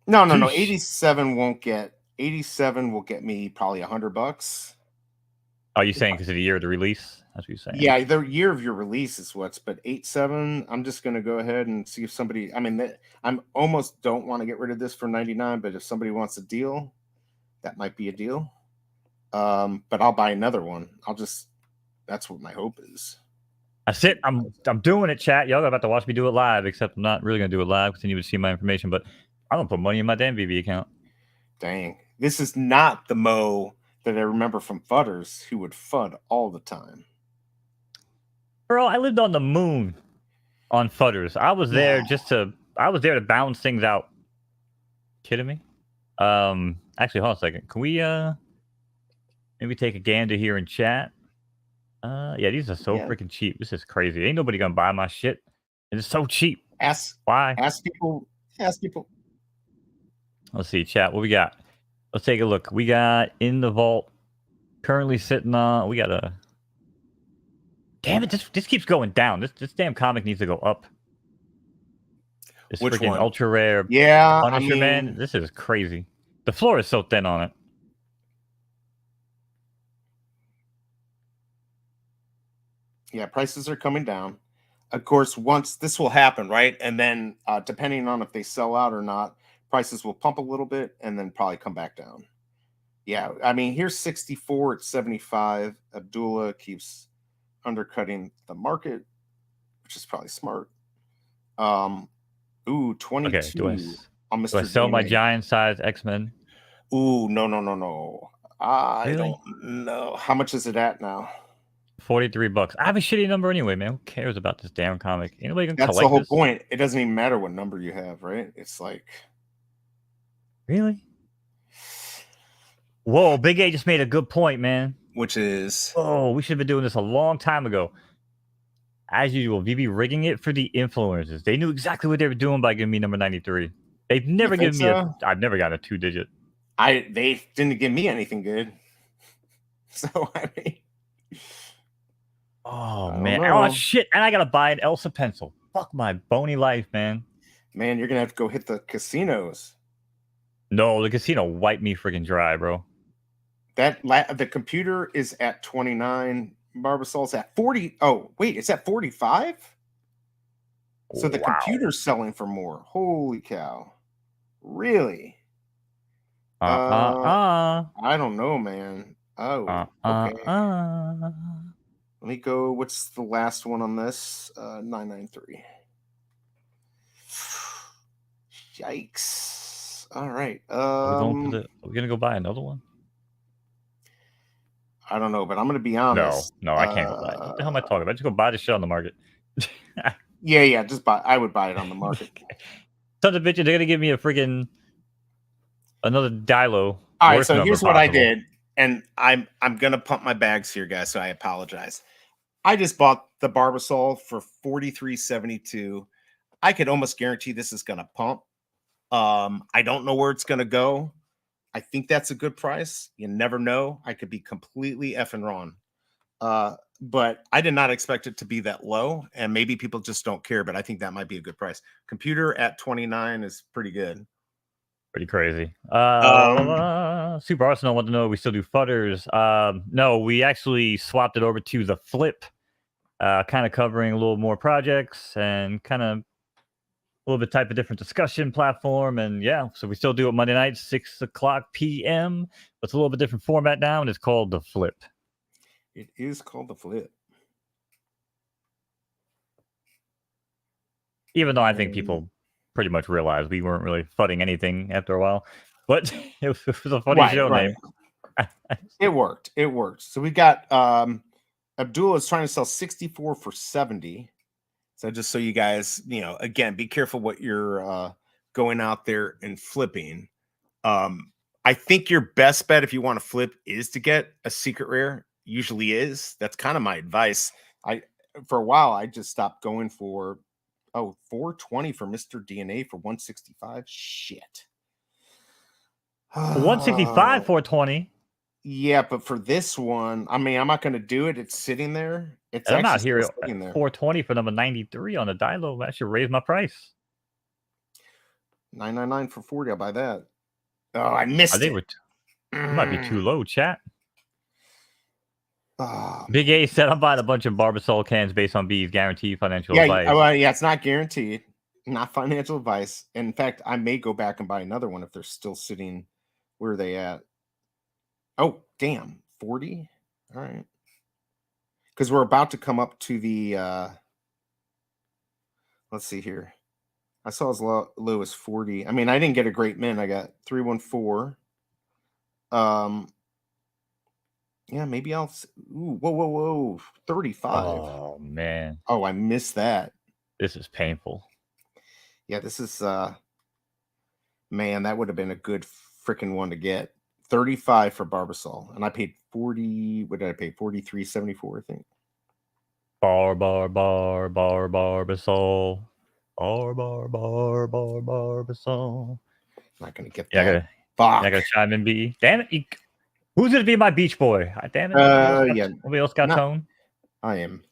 No. sheesh. 87 won't get. 87 will get me probably $100. Are you saying because of the year of the release? That's what you're saying. Yeah, the year of your release is what's, but 87. I'm just gonna go ahead and see if somebody. I mean, I'm almost don't want to get rid of this for 99, but if somebody wants a deal, that might be a deal. But I'll buy another one. That's what my hope is. That's it. I'm doing it, chat. Y'all about to watch me do it live, except I'm not really gonna do it live because you need to see my information. But I'm gonna put money in my damn VeVe account. Dang, this is not the Mo that I remember from Fudders, who would FUD all the time. Bro, I lived on the moon on Fudders. I was there to balance things out. Kidding me? Actually, hold on a second. Can we maybe take a gander here in chat? Yeah, these are so freaking cheap. This is crazy. Ain't nobody gonna buy my shit. It's so cheap. Why? Ask people. Let's see, chat. What we got? Let's take a look. We got in the vault. Currently sitting on. We got a. Damn it! This keeps going down. This damn comic needs to go up. This freaking ultra rare. Yeah, Punisher, man. This is crazy. The floor is so thin on it. Yeah, prices are coming down. Of course, once this will happen, right? And then depending on if they sell out or not, prices will pump a little bit and then probably come back down. Yeah, I mean, here's 64 at 75. Abdullah keeps undercutting the market, which is probably smart. 22. Okay, do I sell my giant size X-Men? Ooh, no. I don't know. How much is it at now? $43. I have a shitty number anyway, man. Who cares about this damn comic? Anybody can collect this? That's the whole point. It doesn't even matter what number you have, right? It's like, really? Whoa, Big A just made a good point, man. Which is? Oh, we should have been doing this a long time ago. As usual, VeVe rigging it for the influencers. They knew exactly what they were doing by giving me number 93. They've never given me I've never got a 2-digit. They didn't give me anything good. So I mean, oh man, oh shit, and I gotta buy an Elsa pencil. Fuck my bony life, man. Man, you're gonna have to go hit the casinos. No, the casino wiped me freaking dry, bro. The computer is at 29. Barbasol's at 40. Oh, wait, it's at 45? So the computer's selling for more. Holy cow. Really? I don't know, man. Oh, okay. Let me go. What's the last one on this? 993. Yikes. All right. Are we gonna go buy another one? I don't know, but I'm gonna be honest. No, I can't go buy it. What the hell am I talking about? Just go buy this shit on the market. Yeah, just buy. I would buy it on the market. Sons of bitches, they're gonna give me another Dilo. All right, so here's what I did, and I'm gonna pump my bags here, guys. So I apologize. I just bought the Barbasol for $43.72. I could almost guarantee this is gonna pump. I don't know where it's gonna go. I think that's a good price. You never know. I could be completely effing wrong. But I did not expect it to be that low, and maybe people just don't care, but I think that might be a good price. Computer at 29 is pretty good. Pretty crazy. Super Arsenal want to know we still do Fudders. No, we actually swapped it over to the Flip, kind of covering a little more projects and kind of a little bit type of different discussion platform. And yeah, so we still do it Monday nights, 6 o'clock p.m. But it's a little bit different format now, and it's called the Flip. It is called the Flip. Even though I think people pretty much realized we weren't really fudding anything after a while. But it was a funny show name. It worked. So we got Abdullah is trying to sell 64 for 70. So just so you guys, again, be careful what you're going out there and flipping. I think your best bet if you want to flip is to get a secret rare. Usually is. That's kind of my advice. For a while, I just stopped going for Oh, 420 for Mr. DNA for 165. Shit. 165, 420. Yeah, but for this one, I mean, I'm not going to do it. It's sitting there. It's And I'm actually out here still at sitting there. 420 for number 93 on the Dilo. That should raise my price. 999 for 40. I'll buy that. Oh, I missed think it. It might be too low, chat. Oh, Big A said I'm buying a bunch of Barbasol cans based on B's guaranteed financial advice. Yeah, it's not guaranteed. Not financial advice. In fact, I may go back and buy another one if they're still sitting. Where are they at? Oh, damn. 40? All right. Because we're about to come up to the let's see here. I saw as low as 40. I mean, I didn't get a great min. I got 314. Yeah, maybe I'll. Ooh, whoa. 35. Oh, man. Oh, I missed that. This is painful. Yeah, this is man, that would have been a good freaking one to get. 35 for Barbasol. And I paid 40. What did I pay? 43.74, I think. Barbasol. Barbasol. Not gonna get that. I gotta chime in, B. Damn it. Who's gonna be my beach boy? Damn it. Nobody else got tone? I'm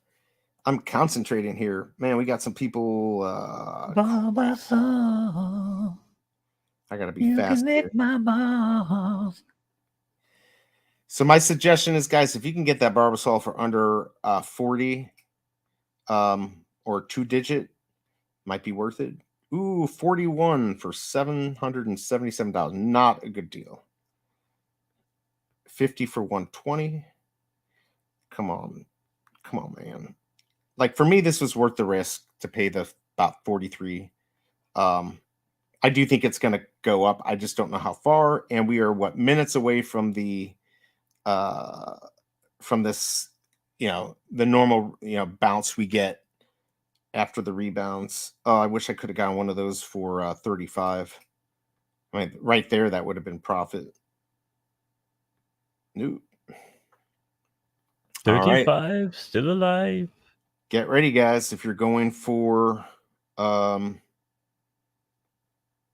concentrating here. Man, we got some people. Barbasol. I gotta be fast. You can lick my balls. So my suggestion is, guys, if you can get that Barbasol for under 40, or 2-digit, might be worth it. Ooh, 41 for $777. Not a good deal. 50 for 120. Come on, man. Like, for me, this was worth the risk to pay the about 43. I do think it's going to go up. I just don't know how far. And we are minutes away from the from this, the normal, bounce we get after the rebounds. Oh, I wish I could have gotten one of those for 35. I mean, right there, that would have been profit. Nope. 35, right. Still alive. Get ready, guys. If you're going for,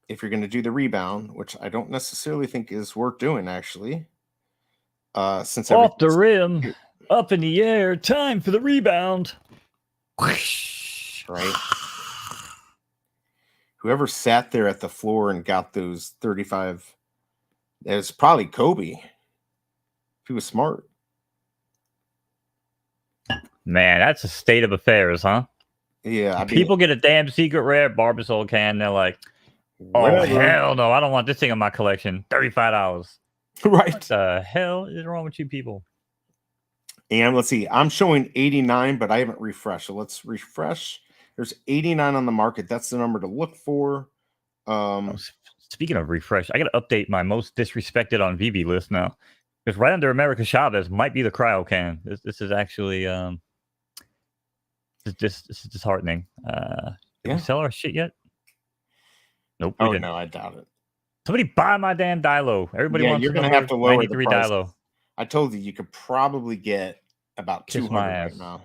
if you're going to do the rebound, which I don't necessarily think is worth doing, actually. Since off the rim, up in the air, time for the rebound. Right. Whoever sat there at the floor and got those 35, it was probably Kobe. He was smart. Man, that's a state of affairs, huh? Yeah. People get a damn secret rare Barbasol can. They're like, oh, hell no. I don't want this thing in my collection. $35. Right. What the hell is wrong with you people? And let's see. I'm showing 89, but I haven't refreshed. So let's refresh. There's 89 on the market. That's the number to look for. Speaking of refresh, I got to update my most disrespected on VeVe list now. Because right under America Chavez might be the cryo can. This is actually this is disheartening. Did we sell our shit yet? Nope. Oh no, I doubt it. Somebody buy my damn Dilo. Everybody wants you're gonna have to lower the price. Dilo. I told you could probably get about 200 right now.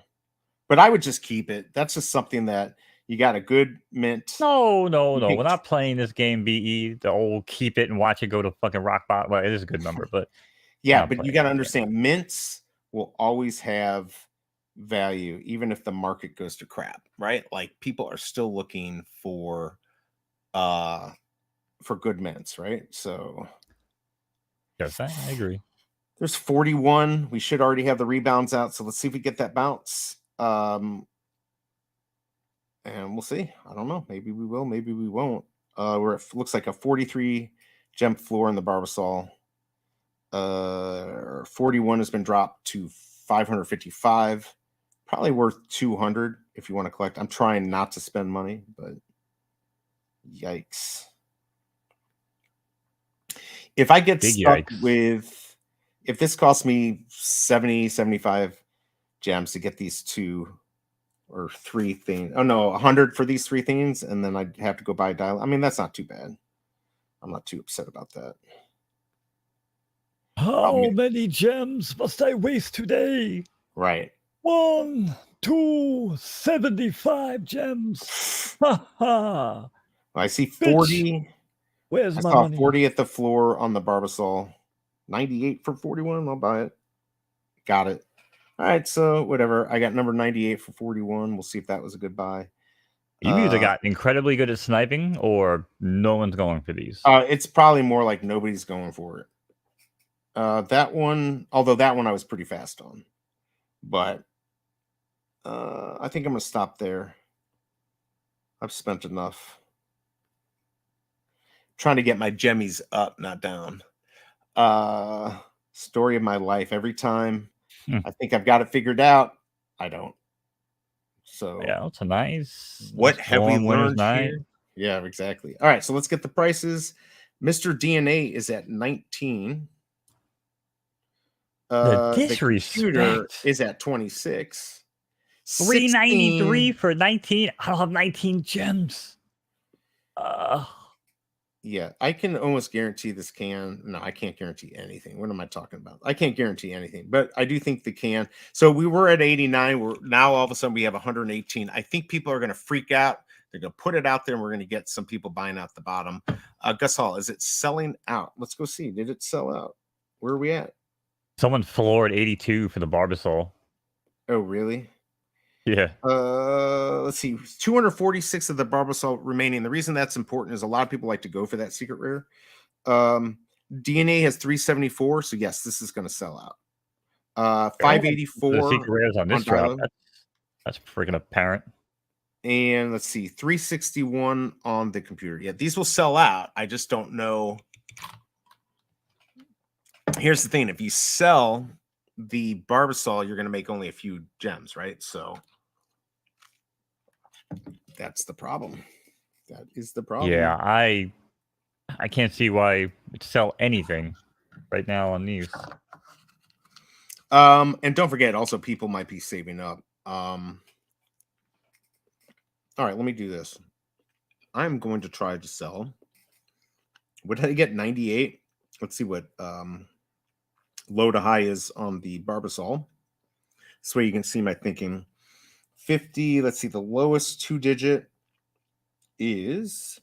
But I would just keep it. That's just something that you got a good mint. No. We're not playing this game, BE. The old keep it and watch it go to fucking rock bottom. Well, it is a good number, but yeah, but you got to understand, mints will always have value, even if the market goes to crap, right? Like, people are still looking for good mints, right? So yes, I agree. There's 41. We should already have the rebounds out. So let's see if we get that bounce. And we'll see. I don't know. Maybe we will. Maybe we won't. Where it looks like a 43 gem floor in the Barbasol. 41 has been dropped to 555. Probably worth 200 if you want to collect. I'm trying not to spend money, but yikes. If I get stuck with, if this costs me 70, 75 gems to get these 2 or 3 things, 100 for these 3 things, and then I'd have to go buy a dial. I mean, that's not too bad. I'm not too upset about that. How many gems must I waste today? Right. 1, 2, 75 gems. I see Bitch, 40. where's I my saw money? 40 at the floor on the Barbasol. 98 for 41. I'll buy it. Got it. All right, so whatever. I got number 98 for 41. We'll see if that was a good buy. You either got incredibly good at sniping, or no one's going for these. It's probably more like nobody's going for it. That one, although that one I was pretty fast on, but I think I'm gonna stop there. I've spent enough. Trying to get my jemmies up, not down. Story of my life. Every time I think I've got it figured out, I don't. So Yeah, it's a nice what have we warm winter's learned night. here? Yeah, exactly. All right, so let's get the prices. Mr. DNA is at 19. The The computer disrespect. is at 26. 393 16. for 19. I don't have 19 gems. Yeah, I can almost guarantee this can. No, I can't guarantee anything. What am I talking about? I can't guarantee anything, but I do think the can. So we were at 89. We're now all of a sudden we have 118. I think people are going to freak out. They're going to put it out there, and we're going to get some people buying out the bottom. Gus Hall, is it selling out? Let's go see. Did it sell out? Where are we at? Someone floored 82 for the Barbasol. Oh, really? Yeah. Let's see. 246 of the Barbasol remaining. The reason that's important is a lot of people like to go for that secret rare. DNA has 374, so yes, this is going to sell out. 584 the secret rares on this drop. Dilo. That's freaking apparent. And let's see, 361 on the computer. Yeah, these will sell out. I just don't know. Here's the thing: if you sell the Barbasol, you're going to make only a few gems, right? So that's the problem. That is the problem. Yeah, I can't see why it'd sell anything right now on these. And don't forget, also people might be saving up. All right, let me do this. I'm going to try to sell. What did I get? 98. Let's see what low to high is on the Barbasol. This way you can see my thinking. 50. Let's see. The lowest two digit is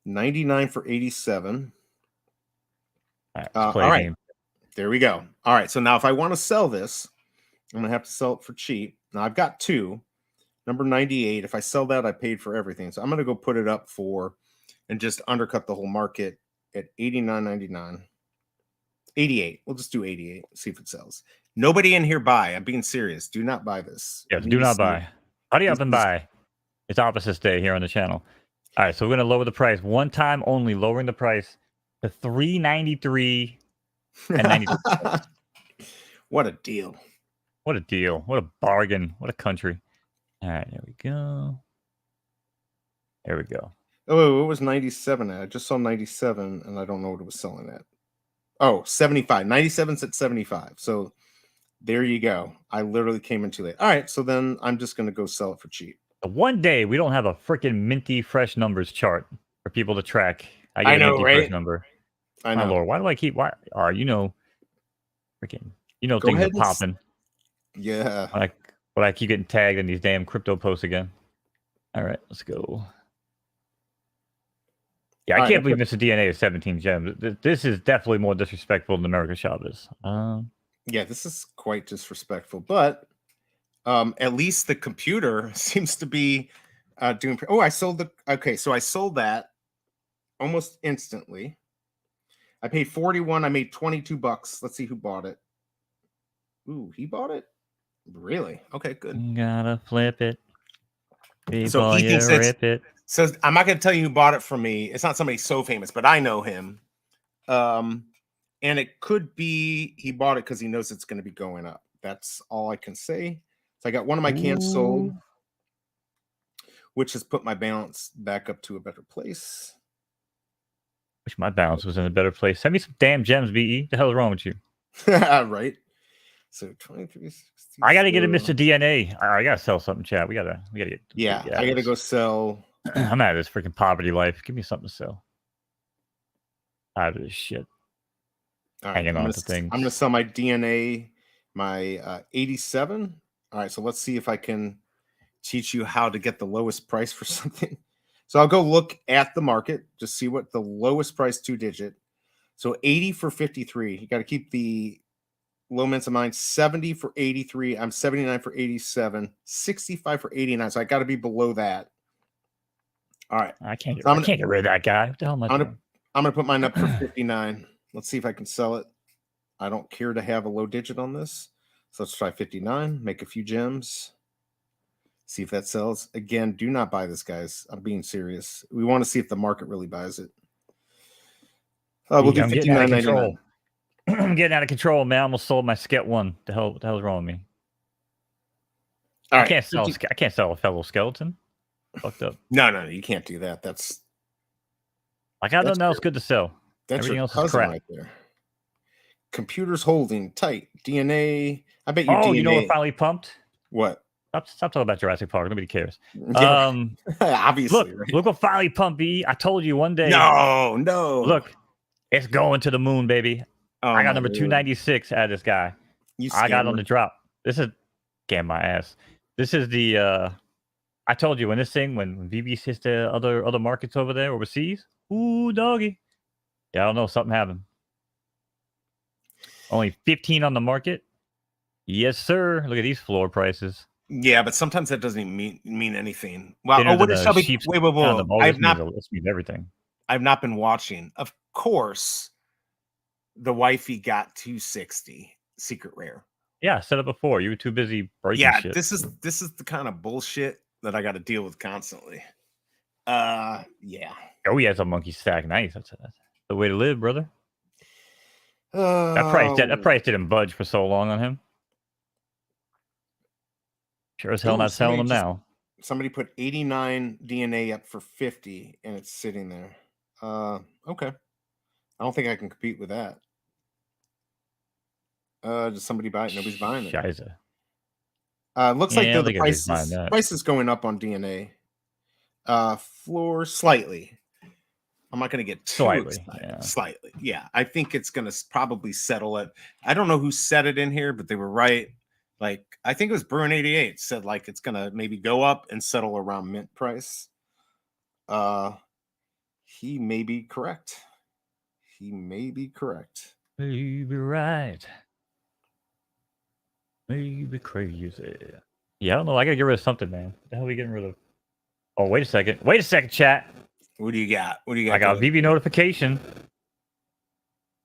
99 for 87. All right. There we go. All right. So now if I want to sell this, I'm going to have to sell it for cheap. Now I've got two. Number 98. If I sell that, I paid for everything. So I'm going to go put it up for and just undercut the whole market at 89.99. 88. We'll just do 88. See if it sells. Nobody in here buy. I'm being serious. Do not buy this. Yeah, do not buy. Hurry up and buy. It's opposites day here on the channel. All right, so we're going to lower the price. One time only, lowering the price to $393 and 92. What a deal. What a deal. What a bargain. What a country. All right, there we go. There we go. Oh, it was 97 at. I just saw 97, and I don't know what it was selling at. Oh, 75. 97's at 75. So there you go. I literally came in too late. All right, so then I'm just going to go sell it for cheap. One day we don't have a freaking minty fresh numbers chart for people to track. I get I know, a minty right? fresh number. I know. My Lord, why do I keep? Why? Freaking. Go things are popping. Yeah. But I keep getting tagged in these damn crypto posts again. All right, let's go. Yeah, I can't believe Mr. DNA is 17 gems. This is definitely more disrespectful than America Chavez. Yeah, this is quite disrespectful, but at least the computer seems to be doing. I sold the. Okay, so I sold that almost instantly. I paid 41. I made $22. Let's see who bought it. Ooh, he bought it? Really? Okay, good. Gotta flip it. So he thinks rip it. So I'm not going to tell you who bought it from me. It's not somebody so famous, but I know him. And it could be he bought it because he knows it's going to be going up. That's all I can say. So I got one of my cans sold, which has put my balance back up to a better place. Wish my balance was in a better place. Send me some damn gems, VE. The hell is wrong with you? Right. So 2360. I gotta get a Mr. DNA. I gotta sell something, chat. We gotta get. Yeah, I gotta go sell. I'm out of this freaking poverty life. Give me something to sell. Out of this shit. All right, hanging on to things. I'm gonna sell my DNA, my 87. All right, so let's see if I can teach you how to get the lowest price for something. So I'll go look at the market to see what the lowest price 2-digit. So 80 for 53. You got to keep the low mints in mind. 70 for 83. I'm 79 for 87. 65 for 89. So I got to be below that. All right. I can't So get rid of that guy. What the hell am I doing? I'm gonna put mine up for 59. Let's see if I can sell it. I don't care to have a low digit on this. So let's try 59, make a few gems. See if that sells. Again, do not buy this, guys. I'm being serious. We want to see if the market really buys it. We'll do I'm getting out of 59.99. control. I'm getting out of control, man. I almost sold my Sket 1. The hell's wrong with me? All right. I can't sell a fellow skeleton. Fucked up. No, you can't do that. That's I got nothing else good to sell. That's everything your else cousin is crap right there. Computers holding tight. DNA. I bet you. Oh, DNA... you know what finally pumped? What? Stop talking about Jurassic Park. Nobody cares. Obviously. Look what finally pumped, B. I told you one day. No. Look, it's going to the moon, baby. Oh, I got number 296 out of this guy. I got on the drop. This is damn my ass. This is the I told you when VeVe hits the other markets over there overseas. Ooh, doggy. Yeah, I don't know. Something happened. Only 15 on the market. Yes, sir. Look at these floor prices. Yeah, but sometimes that doesn't even mean anything. Wow. What is Shelby? Wait. I've not. This means everything. I've not been watching. Of course, the wifey got 260 secret rare. Yeah, I said it before. You were too busy breaking shit. This is the kind of bullshit that I got to deal with constantly. Yeah. Oh, he has a monkey stack. Nice. That's the way to live, brother. That price didn't budge for so long on him. Sure as hell not selling them now. Somebody put 89 DNA up for 50 and it's sitting there. Okay. I don't think I can compete with that. Does somebody buy it? Nobody's buying it. Shiza. Looks like the price is going up on DNA. Floor slightly. I'm not going to get too excited. Slightly. Yeah. I think it's going to probably settle it. I don't know who said it in here, but they were right. Like, I think it was Bruin 88 said like it's going to maybe go up and settle around mint price. He may be correct. Maybe right. Maybe crazy. Yeah, I don't know. I got to get rid of something, man. What the hell are we getting rid of? Oh, wait a second, chat. What do you got? I got VeVe notification.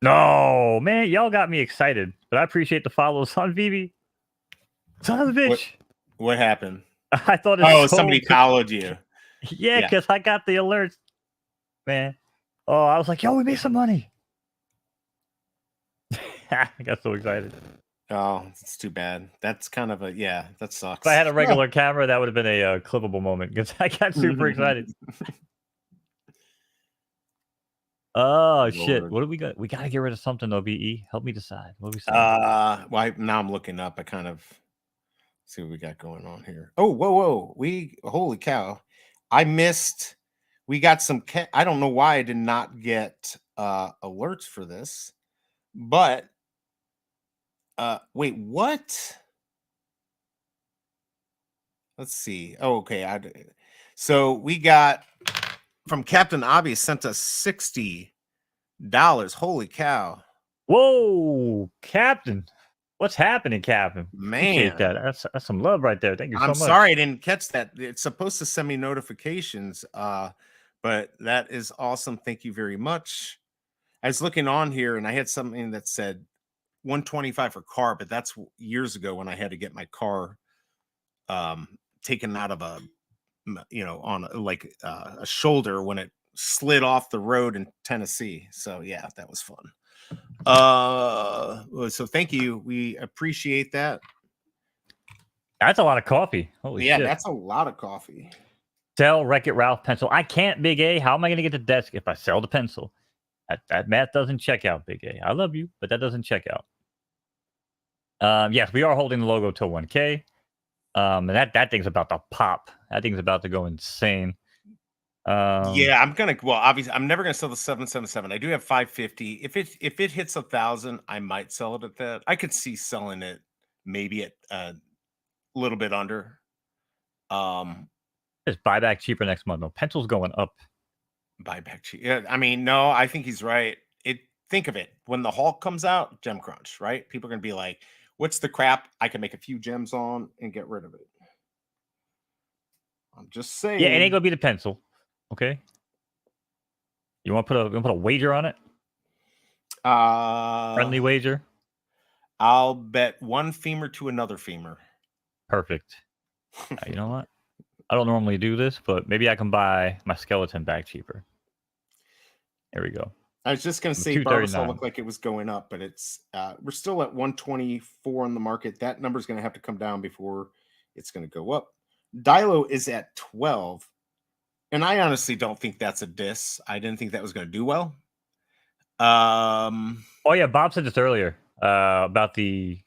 No, man, y'all got me excited, but I appreciate the follows on VeVe. Son of a bitch. What happened? I thought it somebody followed you. Yeah, because I got the alerts, man. Oh, I was like, yo, we made some money. I got so excited. Oh, it's too bad. That's kind of that sucks. If I had a regular camera, that would have been a clippable moment because I got super excited. Oh, shit. What do we got? We got to get rid of something, though, BE. Help me decide. What do we say? Now I'm looking up. I kind of see what we got going on here. Oh, whoa. Holy cow. I missed. We got some. I don't know why I did not get alerts for this, but wait, what? Let's see. Oh, okay. So we got from Captain Obvious sent us $60. Holy cow! Whoa, Captain! What's happening, Captain? Man, appreciate that. That's some love right there. Thank you so much. I'm sorry I didn't catch that. It's supposed to send me notifications, but that is awesome. Thank you very much. I was looking on here and I had something that said 125 for car, but that's years ago when I had to get my car taken out of on a shoulder when it slid off the road in Tennessee. So yeah, that was fun. So thank you. We appreciate that. That's a lot of coffee. Holy shit. That's a lot of coffee. Sell Wreck-It Ralph pencil. I can't, Big A. How am I going to get the desk if I sell the pencil? That math doesn't check out, Big A. I love you, but that doesn't check out. Yes, we are holding the logo till 1K. And that thing's about to pop. That thing's about to go insane. Obviously I'm never gonna sell the 777. I do have 550. If it hits 1,000, I might sell it at that. I could see selling it maybe at a little bit under. Just buy back cheaper next month. No, pencil's going up. Buyback cheap. Yeah, I mean, no, I think he's right. Think of it. When the Hulk comes out, gem crunch, right? People are gonna be like, what's the crap I can make a few gems on and get rid of it? I'm just Yeah, it ain't saying. gonna be the pencil. Okay. You want to put a wager on it? Friendly Uh wager. I'll bet one femur to another femur. Perfect. You know what? I don't normally do this, but maybe I can buy my skeleton back cheaper. There we go. I was just gonna say Barbasol looked like it was going up, but it's we're still at 124 on the market. That number's gonna have to come down before it's gonna go up. Dilo is at 12, and I honestly don't think that's a diss. I didn't think that was gonna do well. Oh yeah, Bob said this earlier about the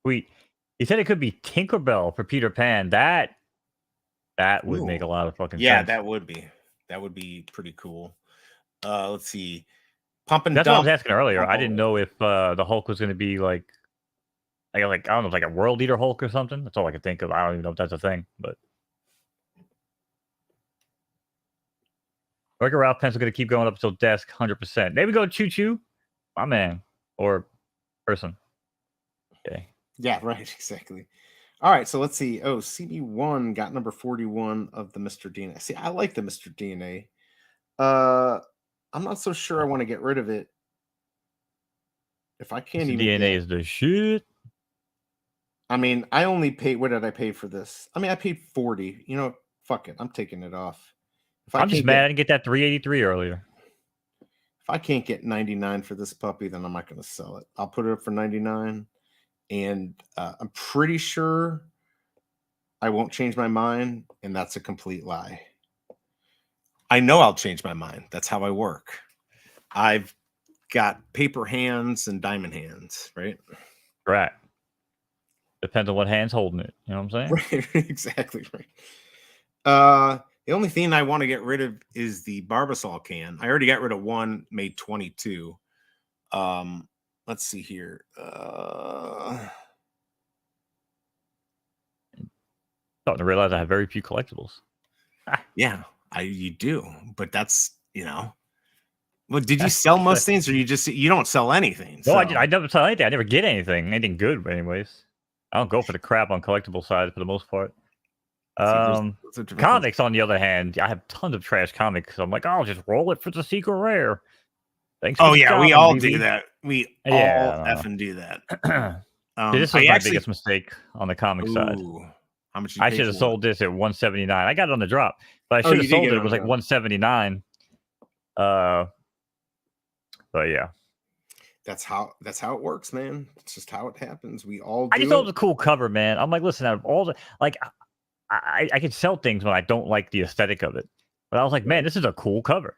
tweet. He said it could be Tinkerbell for Peter Pan. That would make a lot of fucking sense. That would be pretty cool. Let's see. Pump and That's dump. what I was asking earlier. I didn't know if the Hulk was going to be like I don't know, like a World Eater Hulk or something. That's all I could think of. I don't even know if that's a thing, but Wreck-It Ralph pencil going to keep going up until desk 100%. Maybe go Choo Choo, my man, or person. Okay. Yeah, right, exactly. All right, so let's see. Oh, CB1 got number 41 of the Mr. DNA. See, I like the Mr. DNA. I'm not so sure I want to get rid of it. If I can't even DNA is the shit. I mean, I only paid. What did I pay for this? I mean, I paid 40. You know, fuck it. I'm taking it off. I'm just mad I didn't get that 383 earlier. If I can't get 99 for this puppy, then I'm not going to sell it. I'll put it up for 99, and I'm pretty sure I won't change my mind, and that's a complete lie. I know I'll change my mind. That's how I work. I've got paper hands and diamond hands, right? Right. Depends on what hand's holding it. You know what I'm saying? Right, exactly right. The only thing I want to get rid of is the Barbasol can. I already got rid of one, made 22. Let's see here. Starting to realize I have very few collectibles. Yeah, you do, but that's Well, did you sell most things, or you don't sell anything? No, so. I never sell anything. I never get anything good, anyways. I don't go for the crap on collectible side for the most part. Comics, on the other hand, I have tons of trash comics. So I'm like, I'll just roll it for the secret rare. Thanks. Oh yeah, we all do that. We all effing do that. This was my biggest mistake on the comic side. How much? I should have sold this at 179. I got it on the drop, but I should have sold it. It was like 179. But yeah, that's how it works, man. It's just how it happens. We all. I just thought it was a cool cover, man. I'm like, listen, out of all the I can sell things when I don't like the aesthetic of it, but I was like, man, this is a cool cover.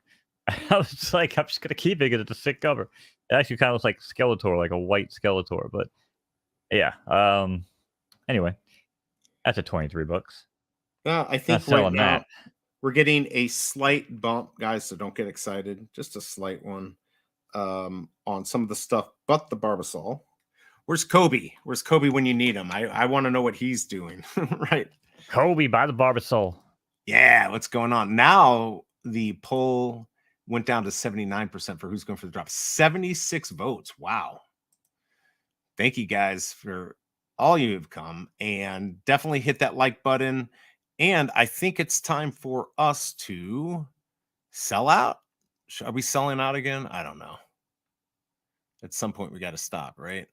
I was just like, I'm just gonna keep it because it's a sick cover. It actually kind of looks like Skeletor, like a white Skeletor. But yeah. Anyway, that's at $23. I think right now we're getting a slight bump, guys. So don't get excited. Just a slight one on some of the stuff, but the Barbasol. Where's Kobe? Where's Kobe when you need him? I want to know what he's doing. Right. Kobe by the Barbasol. Yeah, what's going on? Now the poll went down to 79% for who's going for the drop. 76 votes. Wow. Thank you guys for all you have come, and definitely hit that like button. And I think it's time for us to sell out. Are we selling out again? I don't know. At some point we got to stop, right?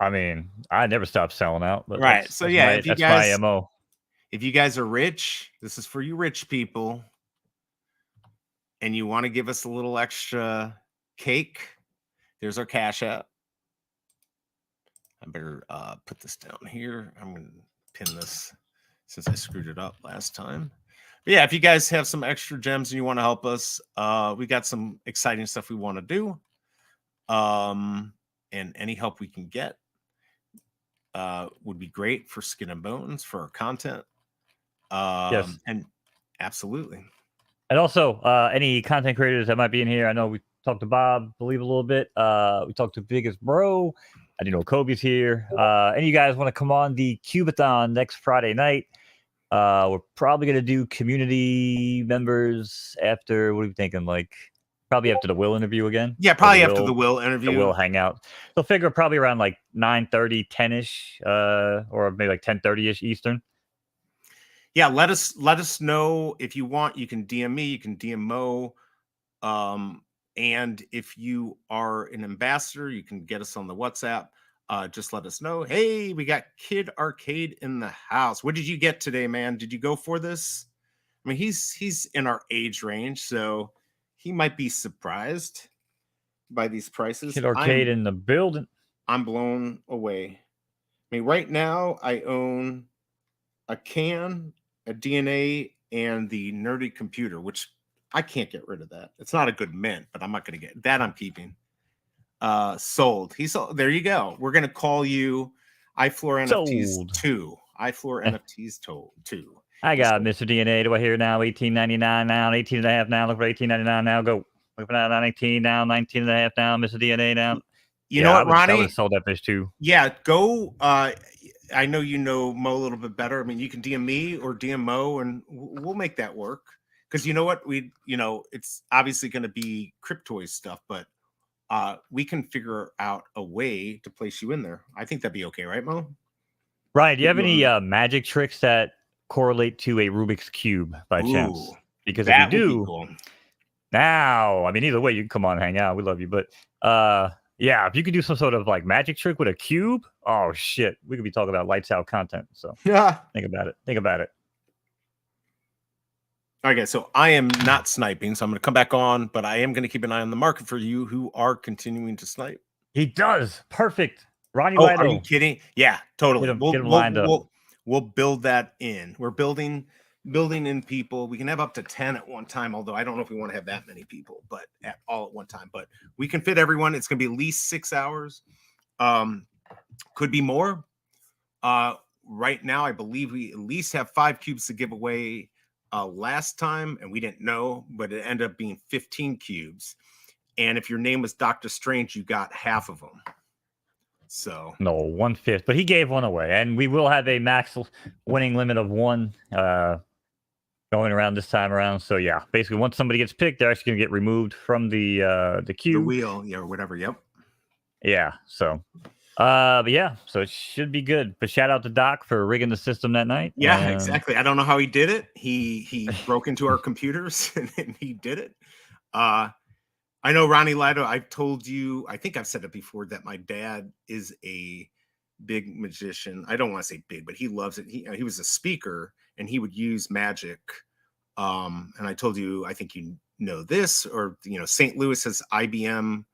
I mean, I never stop selling out. But right. So yeah, that's my MO. If you guys are rich, this is for you rich people, and you want to give us a little extra cake, there's our Cash App. I better put this down here. I'm going to pin this since I screwed it up last time. But yeah, if you guys have some extra gems and you want to help us, we got some exciting stuff we want to do. And any help we can get would be great for Skin and Bones, for our content. Yes. And absolutely. And also, any content creators that might be in here, I know we talked to Bob, believe a little bit. We talked to Biggest Bro. I didn't know Kobe's here. Any of you guys want to come on the Cubathon next Friday night? We're probably gonna do community members after. What are we thinking? Like probably after the Will interview again. Yeah, Or probably after the Will interview. The Will hangout. So figure probably around like 9:30, 10ish, or maybe like 10:30ish Eastern. Yeah, let us know if you want. You can DM me, you can DM Mo. And if you are an ambassador, you can get us on the WhatsApp. Just let us know. Hey, we got Kid Arcade in the house. What did you get today, man? Did you go for this? I mean, he's in our age range, so he might be surprised by these prices. Kid Arcade in the building. I'm blown away. I mean, right now I own a can, a DNA, and the nerdy computer, which I can't get rid of that. It's not a good mint, but I'm not going to get that. I'm keeping. Sold. There you go. We're going to call you iFloor NFTs 2. iFloor NFTs 2. I got Mr. DNA. Do I hear now? 18.99 now, 18 and a half now. Look for 18.99 now. Go. Look for now, 19 now, 19 and a half now. Mr. DNA now. You know what, Ronnie? I would have sold that bitch too. Yeah, go. I know you know Mo a little bit better. I mean, you can DM me or DM Mo, and we'll make that work. Because you know what, it's obviously going to be Cryptoid stuff, but we can figure out a way to place you in there. I think that'd be okay, right, Mo? Ryan, do you have any magic tricks that correlate to a Rubik's Cube by chance? Because if you do, cool. Now, I mean, either way, you can come on and hang out. We love you. But yeah, if you could do some sort of like magic trick with a cube, oh shit, we could be talking about lights out content. So yeah, think about it. Think about it. Okay, so I am not sniping, so I'm going to come back on, but I am going to keep an eye on the market for you who are continuing to snipe. He does. Perfect. Ronnie Are you kidding? Yeah, totally. Get him lined up. We'll build that in. We're building in people. We can have up to 10 at one time, although I don't know if we want to have that many people, but all at one time. But we can fit everyone. It's going to be at least 6 hours. Could be more. Right now, I believe we at least have 5 cubes to give away. Last time, and we didn't know, but it ended up being 15 cubes. And if your name was Dr. Strange, you got half of them. So no, 1/5, but he gave one away, and we will have a max winning limit of 1 going around this time around. So yeah, basically, once somebody gets picked, they're actually gonna get removed from the queue, the wheel, yeah, or whatever. Yep. Yeah. So. But yeah, so it should be good. But shout out to Doc for rigging the system that night. Yeah, exactly. I don't know how he did it. He broke into our computers and he did it. I know Ronnie Lido. I've told you, I think I've said it before, that my dad is a big magician. I don't want to say big, but he loves it. He was a speaker and he would use magic. And I told you, I think you know this, or St. Louis has IBM.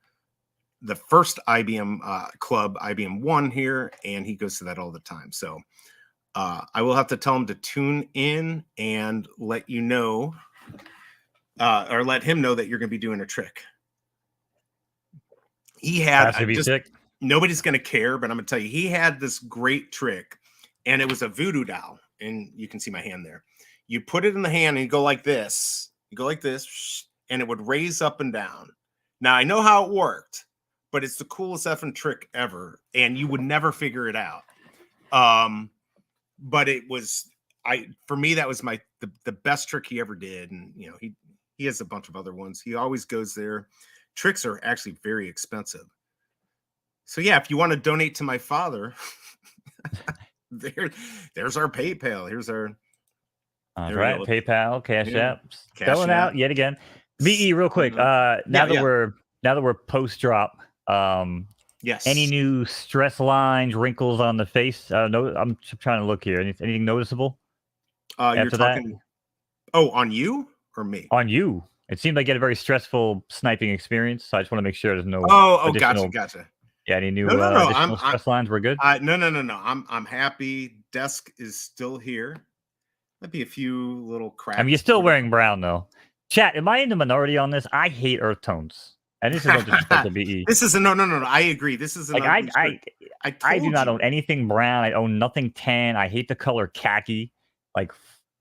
The first IBM club, IBM 1 here, and he goes to that all the time. So I will have to tell him to tune in and let you know, or let him know that you're going to be doing a trick. He had, nobody's going to care, but I'm going to tell you, he had this great trick, and it was a voodoo doll, and you can see my hand there. You put it in the hand and you go like this. You go like this, and it would raise up and down. Now, I know how it worked, but it's the coolest effing trick ever, and you would never figure it out. But it was, for me, that was the best trick he ever did. And he has a bunch of other ones. He always goes there. Tricks are actually very expensive. So yeah, if you want to donate to my father, there's our PayPal. Here's our PayPal, Cash App, spelling out yet again. VE, real quick. Now that we're post drop. Yes. Any new stress lines, wrinkles on the face? No, I'm trying to look here. Anything noticeable? You're talking. Oh, on you or me? On you. It seemed like you had a very stressful sniping experience, so I just want to make sure there's no. Gotcha. Yeah, any new additional stress lines? We're good. No. I'm happy. Desk is still here. Might be a few little cracks. I mean, you're still wearing brown though. Chat, am I in the minority on this? I hate earth tones. And this is no disrespect to BE. This is no. I agree. This is like I do not own anything brown. I own nothing tan. I hate the color khaki. Like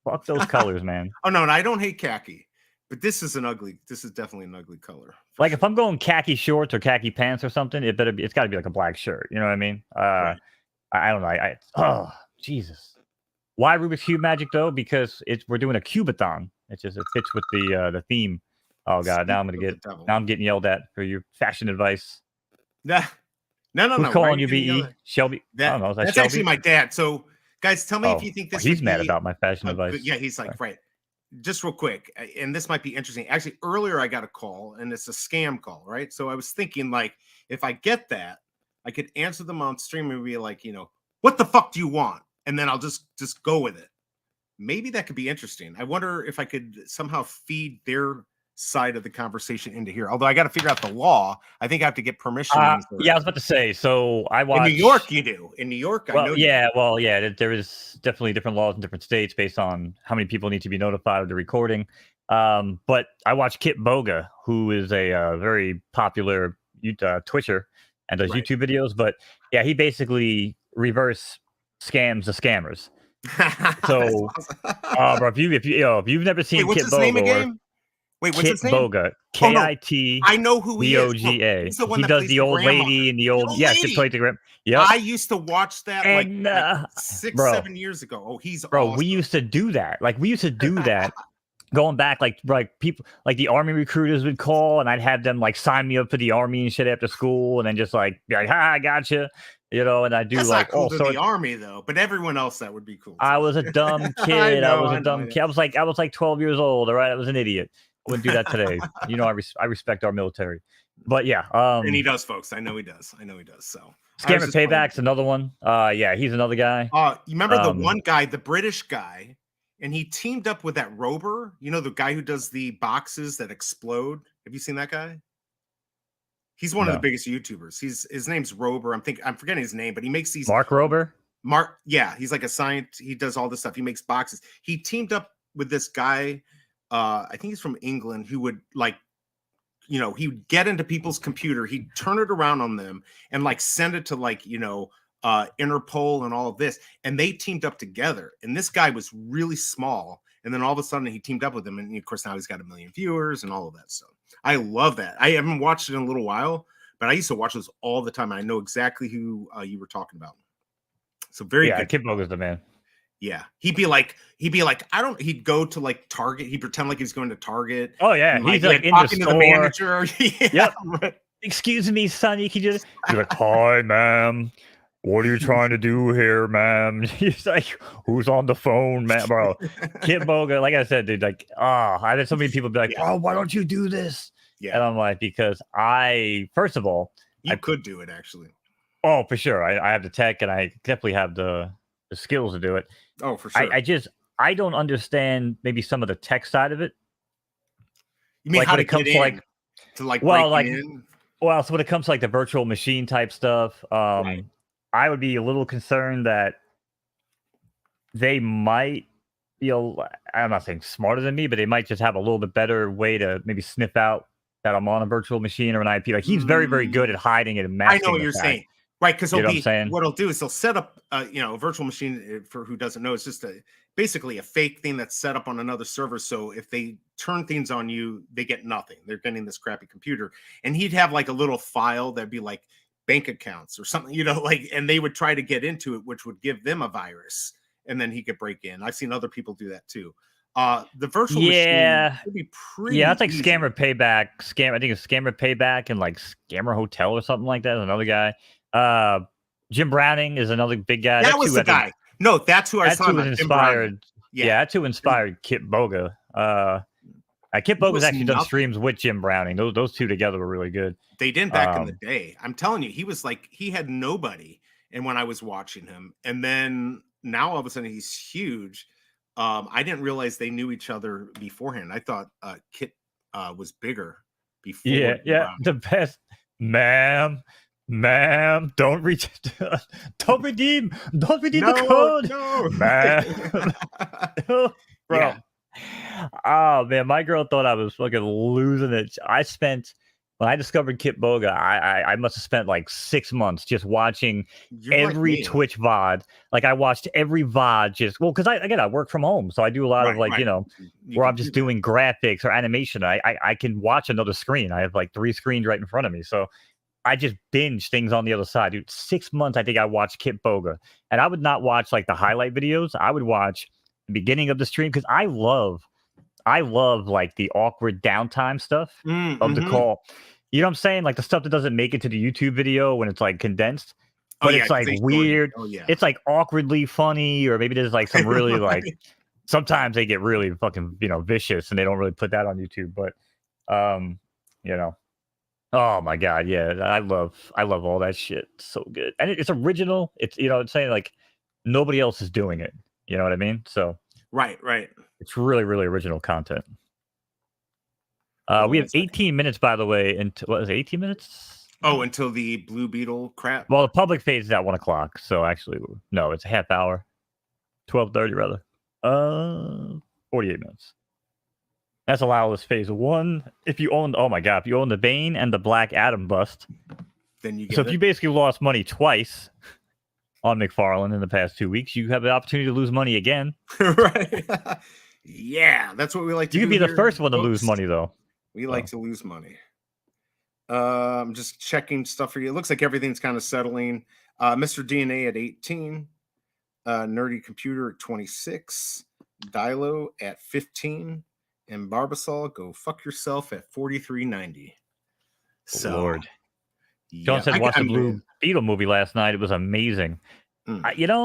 fuck those colors, man. Oh no, I don't hate khaki, but this is definitely an ugly color. Like if I'm going khaki shorts or khaki pants or something, it's got to be like a black shirt. You know what I mean? Right. I don't know. Oh Jesus. Why Rubik's Cube magic though? Because we're doing a cubathon. It fits with the theme. Oh god, now I'm getting yelled at for your fashion advice. Nah, no. Who's Why are calling you you getting yelled BE? at? Shelby? I don't know. Is that That's Shelby? actually my dad. So, guys, tell me if Oh, you think well, this he's would mad be about my fashion a good. advice. Yeah, he's like, right. Just real quick, and this might be interesting. Actually, earlier I got a call, and it's a scam call, right? So I was thinking, like, if I get that, I could answer them on stream and be like, what the fuck do you want? And then I'll just go with it. Maybe that could be interesting. I wonder if I could somehow feed their side of the conversation into here. Although I got to figure out the law. I think I have to get permission. Yeah, I was about to say. So I watch in New York. You do in New York. I know. Yeah. There is definitely different laws in different states based on how many people need to be notified of the recording. But I watch Kit Boga, who is a very popular Twitcher and does YouTube videos. But yeah, he basically reverse scams the scammers. So, awesome. Bro, if you've never seen what's Kit his Boga, name again? What's Kit his name? Boga, KIT. I know who he is. Boga. He's the one he that does plays the old lady and the old Yeah, I used to watch that like 6-7 years ago. Oh, he's awesome. We used to do that. Going back, like people, like the army recruiters would call, and I'd have them like sign me up for the army and shit after school, and then just like be like, "Ha, I gotcha," And I do That's like not cool to the army though, but everyone else that would be cool. I was a dumb kid. I was a dumb kid. I was like 12 years old. All right, I was an idiot. I wouldn't do that today. I respect our military. But yeah, and he does, folks. I know he does. So Scammer Payback's another one. Yeah, he's another guy. You remember the one guy, the British guy, and he teamed up with that Rober, the guy who does the boxes that explode. Have you seen that guy? He's one of the biggest YouTubers. His name's Rober. I'm forgetting his name, but he makes these Mark Rober. Yeah, he's like a scientist. He does all this stuff. He makes boxes. He teamed up with this guy. I think he's from England, who would he would get into people's computer, he'd turn it around on them and like send it to Interpol and all of this. And they teamed up together. And this guy was really small. And then all of a sudden he teamed up with them. And of course, now he's got 1 million viewers and all of that stuff. I love that. I haven't watched it in a little while, but I used to watch those all the time. I know exactly who you were talking about. So very good. Kid Boga's the man. Yeah, he'd be like, he'd go to like Target. He'd pretend like he's going to Target. Oh yeah, and, he's like in talking the to store. the manager. Yep. Excuse me, son. You can just. He's like, hi, ma'am. What are you trying to do here, ma'am? He's like, who's on the phone, man, bro? Kid Boga, like I said, dude, like, I had so many people be like, oh, why don't you do this? Yeah, and I'm like, because first of all, I could do it actually. Oh, for sure. I have the tech, and I definitely have the skills to do it. Oh, for sure. I don't understand maybe some of the tech side of it. You mean how to get in? So when it comes to like the virtual machine type stuff, right. I would be a little concerned that they might be, I'm not saying smarter than me, but they might just have a little bit better way to maybe sniff out that I'm on a virtual machine or an IP. Like he's very, very good at hiding it and masking. I know what you're saying. Right, because what he'll do is he'll set up, a virtual machine. For who doesn't know, it's just basically a fake thing that's set up on another server. So if they turn things on you, they get nothing. They're getting this crappy computer, and he'd have like a little file that'd be like bank accounts or something, and they would try to get into it, which would give them a virus, and then he could break in. I've seen other people do that too. The virtual machine would be pretty. Yeah, that's like easy. Scammer Payback. I think it's Scammer Payback and like Scammer Hotel or something like that. Another guy. Jim Browning is another big guy. That was the guy. No, that's who I was talking about. Inspired. Yeah, that's who inspired Kit Boga. Kit Boga's actually done streams with Jim Browning. Those two together were really good. They did back in the day. I'm telling you, he was like, he had nobody. And when I was watching him, and then now all of a sudden he's huge. I didn't realize they knew each other beforehand. I thought Kit was bigger before. Yeah, the best, ma'am, don't redeem the code, ma'am. Bro. Yeah. Oh man, my girl thought I was fucking losing it. When I discovered Kit Boga, I must have spent like 6 months just watching every Twitch VOD. Like I watched every VOD because I work from home, so I do a lot of where I'm just doing graphics or animation. I can watch another screen. I have like 3 screens right in front of me, so I just binge things on the other side, dude. 6 months, I think I watched Kit Boga, and I would not watch like the highlight videos. I would watch the beginning of the stream because I love like the awkward downtime stuff of the Mm-hmm. call. You know what I'm saying? Like the stuff that doesn't make it to the YouTube video when it's like condensed, Oh but yeah, it's 'cause like they short it. weird. Oh yeah. It's like awkwardly funny, or maybe there's like some really like sometimes they get really fucking, vicious and they don't really put that on YouTube. But um, you know, oh my god, yeah, I love all that shit. It's so good. And it's original. It's it's saying like nobody else is doing it. You know what I mean? So Right, right. it's really, really original content. Hold on We one have second. 18 minutes, by the way. Until what is it, 18 minutes? Oh, until the Blue Beetle crap. Well, the public phase is at 1 o'clock. So actually, no, it's a half hour. 12:30 rather. 48 minutes. That's allowless phase one. If you own, oh my god, if you own the Bane and the Black Adam bust, Then you so get if you it. basically lost money twice on McFarlane in the past 2 weeks, you have the opportunity to lose money again. Right. Yeah, that's what we like to You do could be the here, first one to lose folks. money, though. We like to lose money. I'm just checking stuff for you. It looks like everything's kind of settling. Mr. DNA at 18, Nerdy Computer at 26, Dilo at 15, and Barbasol, go fuck yourself at 43.90. So, Lord. yeah, John said, watch the Blue Beetle movie last night. It was amazing. Mm.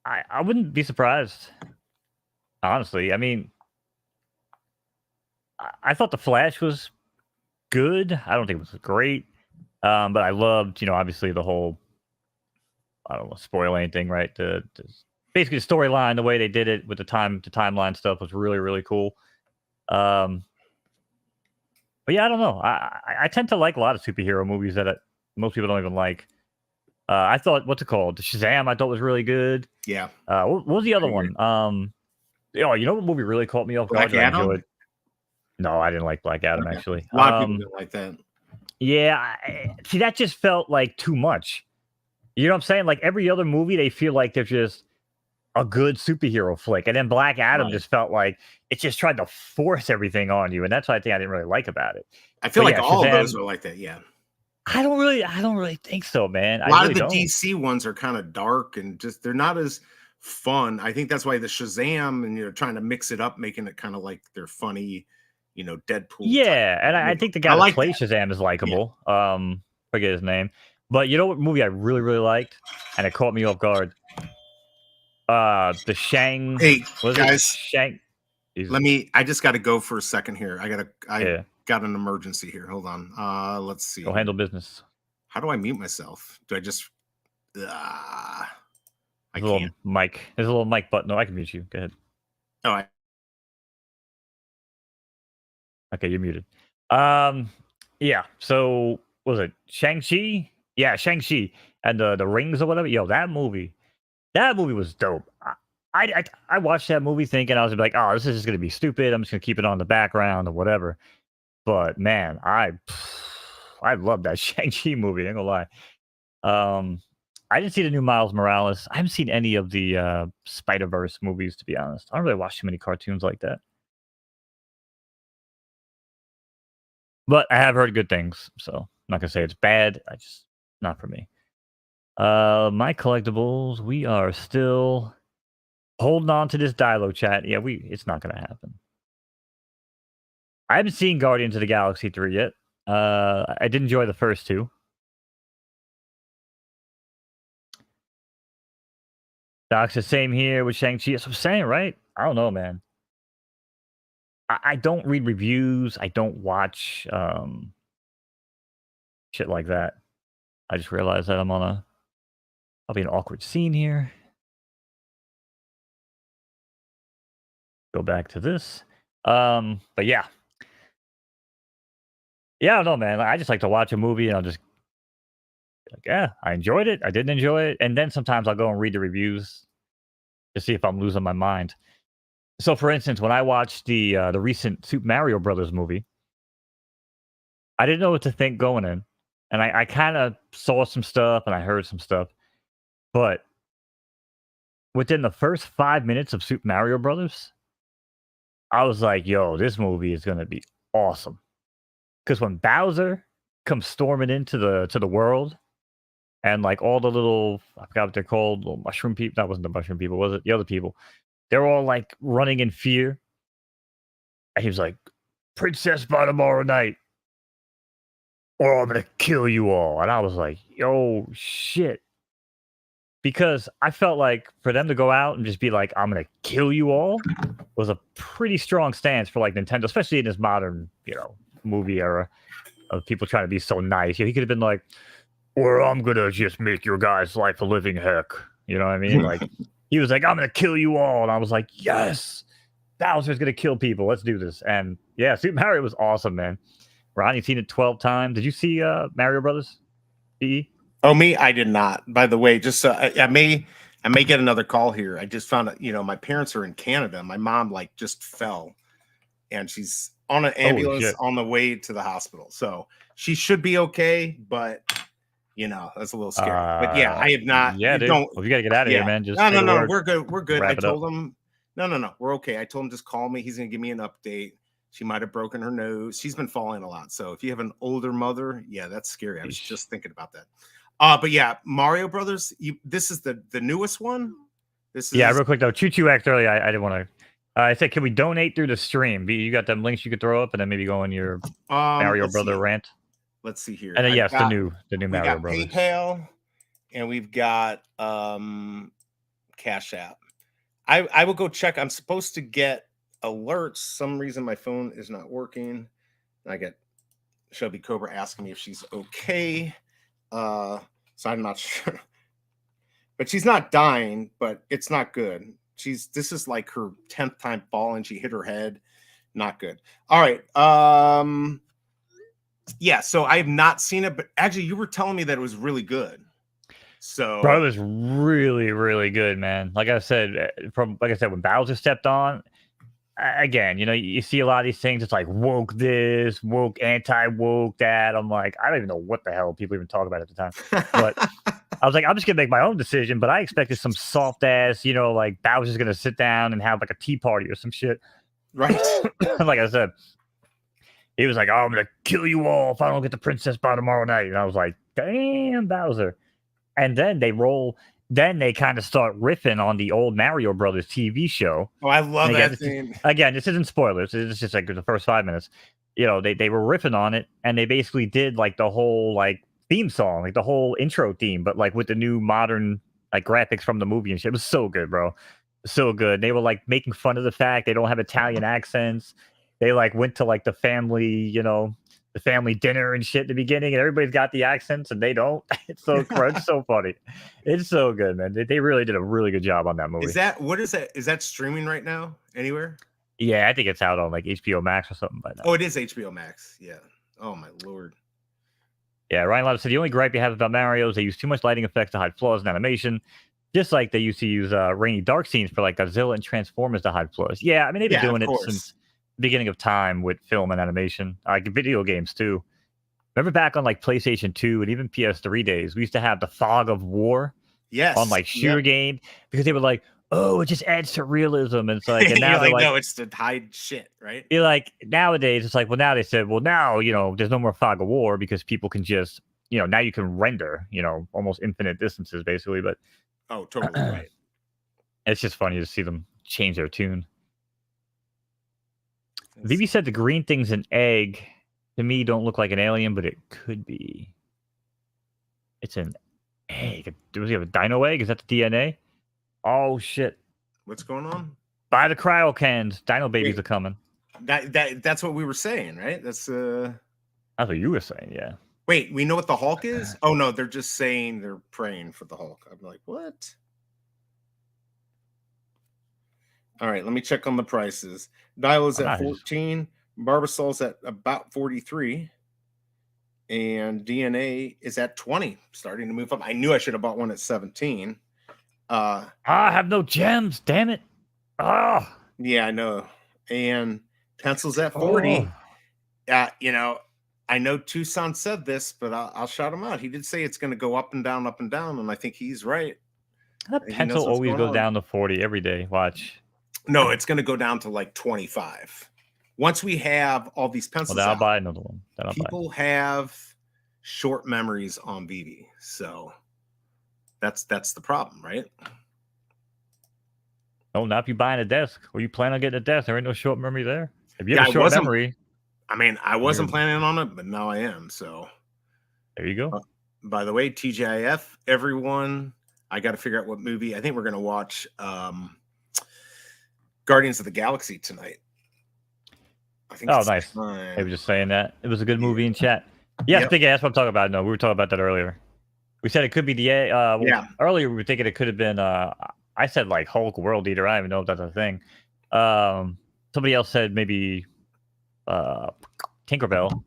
I wouldn't be surprised. Honestly, I mean, I thought The Flash was good. I don't think it was great. But I loved, obviously the whole, I don't want to spoil anything, right? Basically the storyline, the way they did it with the timeline stuff was really, really cool. But yeah, I don't know. I tend to like a lot of superhero movies that most people don't even like. I thought, what's it called? Shazam, I thought was really good. Yeah. What was the other one? You know what movie really caught me off guard that I enjoyed? No, I didn't like Black Adam, actually. A lot of people didn't like that. Yeah, see, that just felt like too much. You know what I'm saying? Like every other movie, they feel like they're just a good superhero flick, and then Black Adam just felt like it just tried to force everything on you, and that's what I think I didn't really like about it. I feel like all of those are like that. Yeah. I don't really think so, man. A lot of the DC ones are kind of dark and just they're not as fun. I think that's why the Shazam and trying to mix it up, making it kind of like they're funny, Deadpool. Yeah, and I think the guy that plays Shazam is likable. Yeah. Forget his name, but you know what movie I really, really liked, and it caught me off guard. The Shang. Hey was guys, Shang. I just got to go for a second here. I got an emergency here. Hold on. Let's see. Go handle business. How do I mute myself? Do I just? I can't. There's a little mic button. No, I can mute you. Go ahead. Oh, okay, you're muted. Yeah. So what was it Shang-Chi? Yeah, Shang-Chi and the rings or whatever. Yo, that movie was dope. I watched that movie thinking I was like, oh, this is just gonna be stupid. I'm just gonna keep it on the background or whatever. But man, I love that Shang-Chi movie. I ain't gonna lie. I didn't see the new Miles Morales. I haven't seen any of the Spider-Verse movies, to be honest. I don't really watch too many cartoons like that. But I have heard good things, so I'm not gonna say it's bad. Not for me. My collectibles, we are still holding on to this Dilo chat. Yeah, it's not gonna happen. I haven't seen Guardians of the Galaxy 3 yet. I did enjoy the first two. Doc's the same here with Shang-Chi. That's what I'm saying, right? I don't know, man. I don't read reviews. I don't watch shit like that. I just realized that I'll be an awkward scene here. Go back to this. But yeah. Yeah, I don't know, man. I just like to watch a movie and I'll just like, yeah, I enjoyed it. I didn't enjoy it. And then sometimes I'll go and read the reviews to see if I'm losing my mind. So, for instance, when I watched the recent Super Mario Brothers movie, I didn't know what to think going in. And I kind of saw some stuff and I heard some stuff. But within the first 5 minutes of Super Mario Brothers, I was like, yo, this movie is going to be awesome. Because when Bowser come storming into the world, and like all the little, I forgot what they're called, little mushroom people. That wasn't the mushroom people, was it? The other people. They're all like running in fear. And he was like, "Princess by tomorrow night, or I'm gonna kill you all." And I was like, "Yo, shit." Because I felt like for them to go out and just be like, "I'm gonna kill you all," was a pretty strong stance for like Nintendo, especially in this modern, movie era of people trying to be so nice. He could have been like, "Or I'm gonna just make your guys' life a living heck." You know what I mean? Like he was like, "I'm gonna kill you all," and I was like, "Yes, Bowser's gonna kill people. Let's do this." And yeah, Super Mario was awesome, man. Ron, you've seen it 12 times. Did you see Mario Brothers? E? Oh, me? I did not. By the way, just I may get another call here. I just found out, my parents are in Canada. My mom like just fell, and she's on an Holy ambulance shit. on the way to the hospital. So she should be okay, but that's a little scary. But yeah, I have not. Yeah, dude. Don't. Well, you got to get out of here, Yeah. man. Just No, say no, the no. word. We're good. We're good. I Wrap it up. told him, no, we're okay. I told him just call me. He's gonna give me an update. She might have broken her nose. She's been falling a lot. So if you have an older mother, yeah, that's scary. I was just thinking about that. But yeah, Mario Brothers. This is the newest one. This is Yeah, real quick though. Choo Choo asked earlier. I didn't want to. I said, can we donate through the stream? You got them links you could throw up, and then maybe go on your Mario Brother rant. Let's see here. And then yes, the new Mario got Brothers. PayPal, and we've got Cash App. I will go check. I'm supposed to get alerts. Some reason my phone is not working. I get Shelby Cobra asking me if she's okay. So I'm not sure. But she's not dying, but it's not good. This is like her 10th time falling. She hit her head. Not good. All right. Yeah, so I have not seen it, but actually you were telling me that it was really good. So Bro, it was really, really good, man. Like I said, when Bowser stepped on, again, you see a lot of these things. It's like woke this, woke anti-woke that. I'm like, I don't even know what the hell people even talk about at the time. But I was like, I'm just gonna make my own decision. But I expected some soft ass, like Bowser's gonna sit down and have like a tea party or some shit. Right. Like I said, he was like, "Oh, I'm gonna kill you all if I don't get the princess by tomorrow night." And I was like, "Damn, Bowser." And then they kind of start riffing on the old Mario Brothers TV show. Oh, I love again, that thing. Again, this isn't spoilers. It's just like the first 5 minutes. They were riffing on it, and they basically did like the whole like theme song, like the whole intro theme, but like with the new modern like graphics from the movie and shit. It was so good, bro. So good. They were like making fun of the fact they don't have Italian accents. They like went to like the family, the family dinner and shit at the beginning, and everybody's got the accents and they don't. It's so funny. It's so good, man. They really did a really good job on that movie. Is that streaming right now anywhere? Yeah, I think it's out on like HBO Max or something by now. Oh, it is HBO Max. Yeah. Oh my lord. Yeah, Ryan Love said the only gripe you have about Mario is they use too much lighting effects to hide flaws in animation. Just like they used to use rainy dark scenes for like Godzilla and Transformers to hide flaws. Yeah, I mean they've been doing it since beginning of time with film and animation, like video games too. Remember back on like PlayStation 2 and even PS3 days, we used to have the fog of war on like shooter game because they were like, "Oh, it just adds to realism." And it's like, and now they're like, no, it's to hide shit, right? You're like, nowadays it's like, well, now they said, well, now there's no more fog of war because people can just, now you can render, almost infinite distances basically. But oh, totally right. It's just funny to see them change their tune. VeVe said the green thing's an egg. To me, don't look like an alien, but it could be. It's an egg. Does he have a dino egg? Is that the DNA? Oh, shit. What's going on? Buy the cryo cans. Dino babies are coming. That's what we were saying, right? That's what you were saying, yeah. Wait, we know what the Hulk is? Oh, no, they're just saying they're praying for the Hulk. I'm like, what? All right, let me check on the prices. Dial is at 14. Barbasol's at about 43. And DNA is at 20, starting to move up. I knew I should have bought one at 17. I have no gems, damn it. Oh. Yeah, I know. And pencil's at 40. I know Tucson said this, but I'll shout him out. He did say it's going to go up and down, and I think he's right. That pencil always goes down to 40 every day. Watch. No, it's going to go down to like 25. Once we have all these pencils, I'll buy another one. People have short memories on VeVe. So that's the problem, right? Oh, not if you buying a desk or you plan on getting a desk. There ain't no short memory there. If you Yeah, have I a short wasn't. memory, I mean, I wasn't you're planning on it, but now I am. So, there you go. by the way, TGIF, everyone, I got to figure out what movie. I think we're gonna watch Guardians of the Galaxy tonight. I think Oh, it's nice. time. They were just saying that. It was a good Yeah. movie in chat. Yes, Yep. Big Ass, what I'm talking about. No, we were talking about that earlier. We said it could be the Yeah. earlier we were thinking it could have been I said like Hulk World Eater. I don't even know if that's a thing. Somebody else said maybe Tinkerbell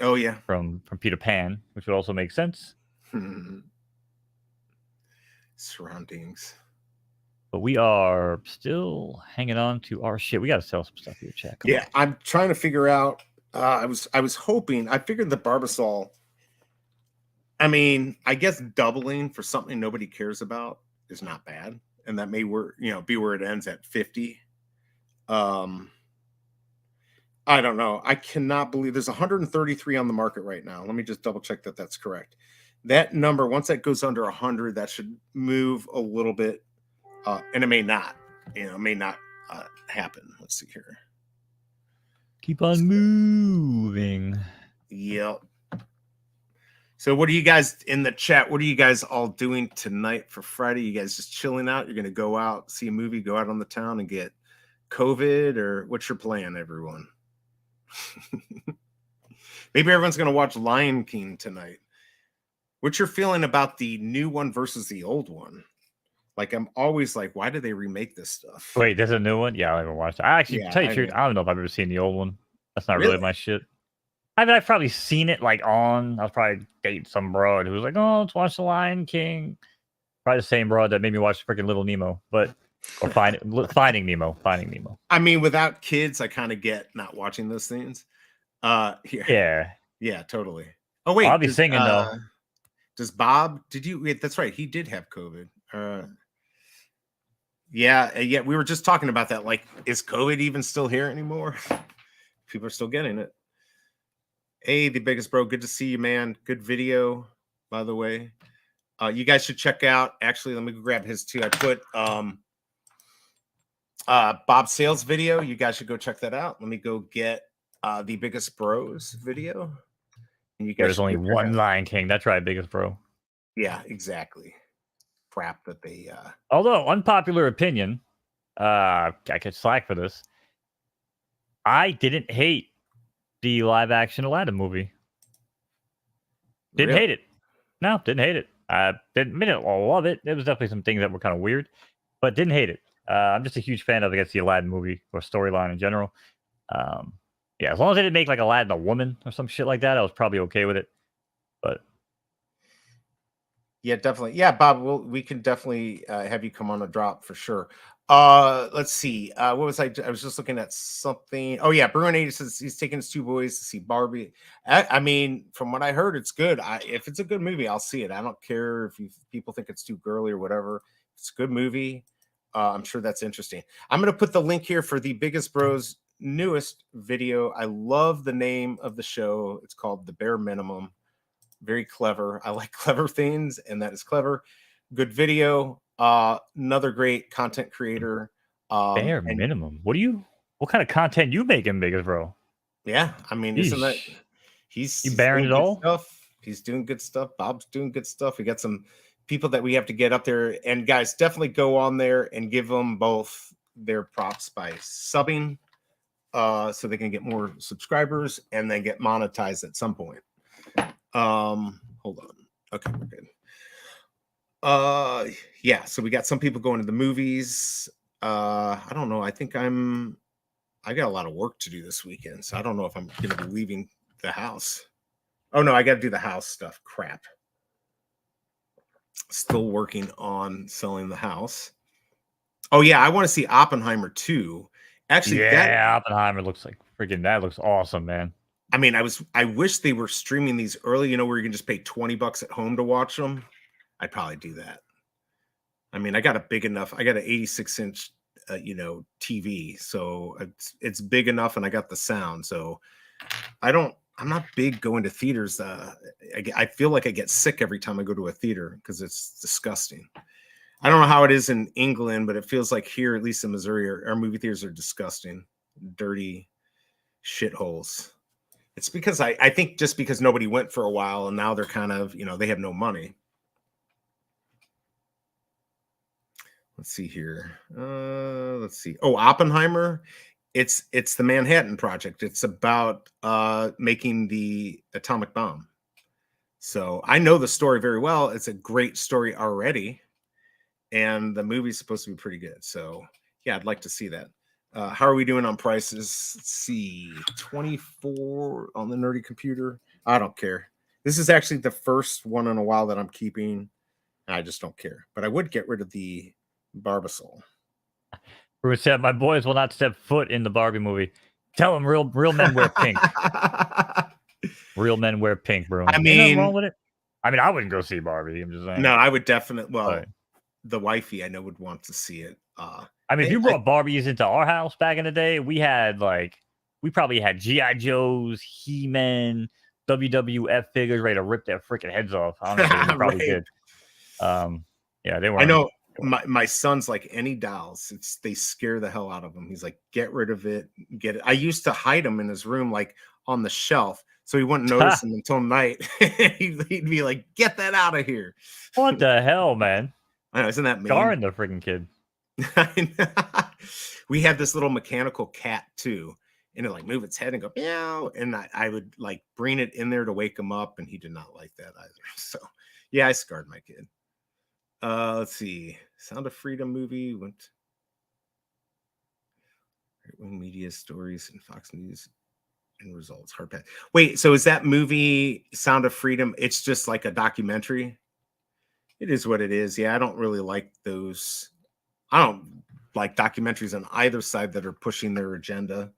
Oh yeah. from Peter Pan, which would also make sense. Surroundings. But we are still hanging on to our shit. We got to sell some stuff here, chat. Come on. I'm trying to figure out. I was hoping. I figured the Barbasol. I mean, I guess doubling for something nobody cares about is not bad, and that may be where it ends at 50. I don't know. I cannot believe there's 133 on the market right now. Let me just double check that that's correct. That number, once that goes under 100, that should move a little bit, and it may not. It may not happen. Let's see here. Keep on moving. Yep. So what are you guys in the chat? What are you guys all doing tonight for Friday? You guys just chilling out? You're going to go out, see a movie, go out on the town and get COVID, or what's your plan, everyone? Maybe everyone's going to watch Lion King tonight. What's your feeling about the new one versus the old one? Like, I'm always like, why do they remake this stuff? Wait, there's a new one? Yeah, I haven't watched it. I actually, tell you the truth, I don't know if I've ever seen the old one. That's not really my shit. I mean, I've probably seen it like on. I was probably dating some broad who was like, "Oh, let's watch The Lion King." Probably the same broad that made me watch freaking Little Nemo, or Finding Nemo. Finding Nemo. I mean, without kids, I kind of get not watching those things. Yeah, totally. Oh wait, I'll be singing though. Does Bob? Did you? Wait, that's right. He did have COVID. Yeah. We were just talking about that. Like, is COVID even still here anymore? People are still getting it. Hey, the biggest bro. Good to see you, man. Good video, by the way. You guys should check out. Actually, let me go grab his too. I put Bob Sales video. You guys should go check that out. Let me go get the biggest bros video. And you guys There's only one Lion King. That's right, biggest bro. Yeah, exactly. Crap that they. Although unpopular opinion, I get slack for this. I didn't hate the live action Aladdin movie. Didn't hate it. No, didn't hate it. Didn't love it. There was definitely some things that were kind of weird, but didn't hate it. I'm just a huge fan of, I guess, the Aladdin movie or storyline in general. Yeah, as long as they didn't make like Aladdin a woman or some shit like that, I was probably okay with it. But yeah, definitely. Yeah, Bob, we can definitely have you come on a drop for sure. Let's see. What was I was just looking at something. Oh yeah, Bruin 80 says he's taking his two boys to see Barbie. I mean, from what I heard, it's good. If it's a good movie, I'll see it. I don't care if people think it's too girly or whatever. It's a good movie. I'm sure that's interesting. I'm going to put the link here for the Biggest Bros newest video. I love the name of the show. It's called The Bare Minimum. Very clever. I like clever things, and that is clever. Good video. Another great content creator. Bare Minimum. What kind of content you making, Biggest Bro? Yeah, I mean, isn't that he's bearing it all? Stuff. He's doing good stuff. Bob's doing good stuff. We got some people that we have to get up there, and guys, definitely go on there and give them both their props by subbing, so they can get more subscribers and then get monetized at some point. Hold on. Okay, we're good. Yeah, so we got some people going to the movies. I don't know. I think I got a lot of work to do this weekend, so I don't know if I'm gonna be leaving the house. Oh no, I gotta do the house stuff. Crap. Still working on selling the house. Oh yeah, I want to see Oppenheimer 2. Actually, Oppenheimer looks like freaking, that looks awesome, man. I mean, I wish they were streaming these early, where you can just pay $20 at home to watch them. I'd probably do that. I mean, I got an 86-inch, TV, so it's big enough, and I got the sound. So I don't I'm not big going to theaters. I feel like I get sick every time I go to a theater because it's disgusting. I don't know how it is in England, but it feels like here, at least in Missouri, our movie theaters are disgusting, dirty shitholes. It's because I think just because nobody went for a while and now they're kind of, they have no money. Let's see here. Let's see. Oh, Oppenheimer. It's the Manhattan Project. It's about making the atomic bomb. So I know the story very well. It's a great story already, and the movie's supposed to be pretty good. So yeah, I'd like to see that. How are we doing on prices? Let's see, 24 on the nerdy computer. I don't care. This is actually the first one in a while that I'm keeping. I just don't care. But I would get rid of the Barbasol. Bruce said, "My boys will not step foot in the Barbie movie. Tell them real men wear pink. Real men wear pink, bro. I Ain't nothing wrong mean, with it. I mean, I wouldn't go see Barbie. I'm just saying. no, I would definitely. Well, But, the wifey I know would want to see it. I mean, if you brought Barbies into our house back in the day, we probably had GI Joes, He-Man, WWF figures ready to rip their freaking heads off. Honestly, we probably right. did. Yeah, they were. I know my son's like any dolls. They scare the hell out of him. He's like, get rid of it, get it. I used to hide him in his room, like on the shelf, so he wouldn't notice him until night. he'd be like, get that out of here. What the hell, man? I know, isn't that mean? Scarring the freaking kid. We had this little mechanical cat too, and it like move its head and go meow, and I would like bring it in there to wake him up, and he did not like that either. So yeah, I scarred my kid. Let's see. Sound of Freedom movie went right-wing media stories and Fox News and results. Hard pass. Wait, so is that movie Sound of Freedom? It's just like a documentary. It is what it is. Yeah, I don't really like those. I don't like documentaries on either side that are pushing their agenda.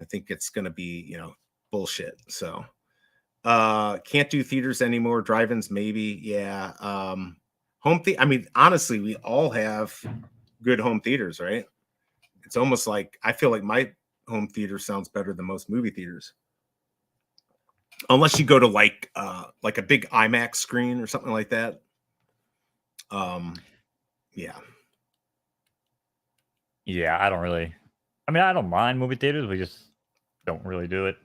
I think it's going to be, bullshit. So, can't do theaters anymore. Drive-ins, maybe. Yeah. I mean, honestly, we all have good home theaters, right? It's almost like I feel like my home theater sounds better than most movie theaters. Unless you go to like a big IMAX screen or something like that. Yeah. Yeah, I don't mind movie theaters. We just don't really do it.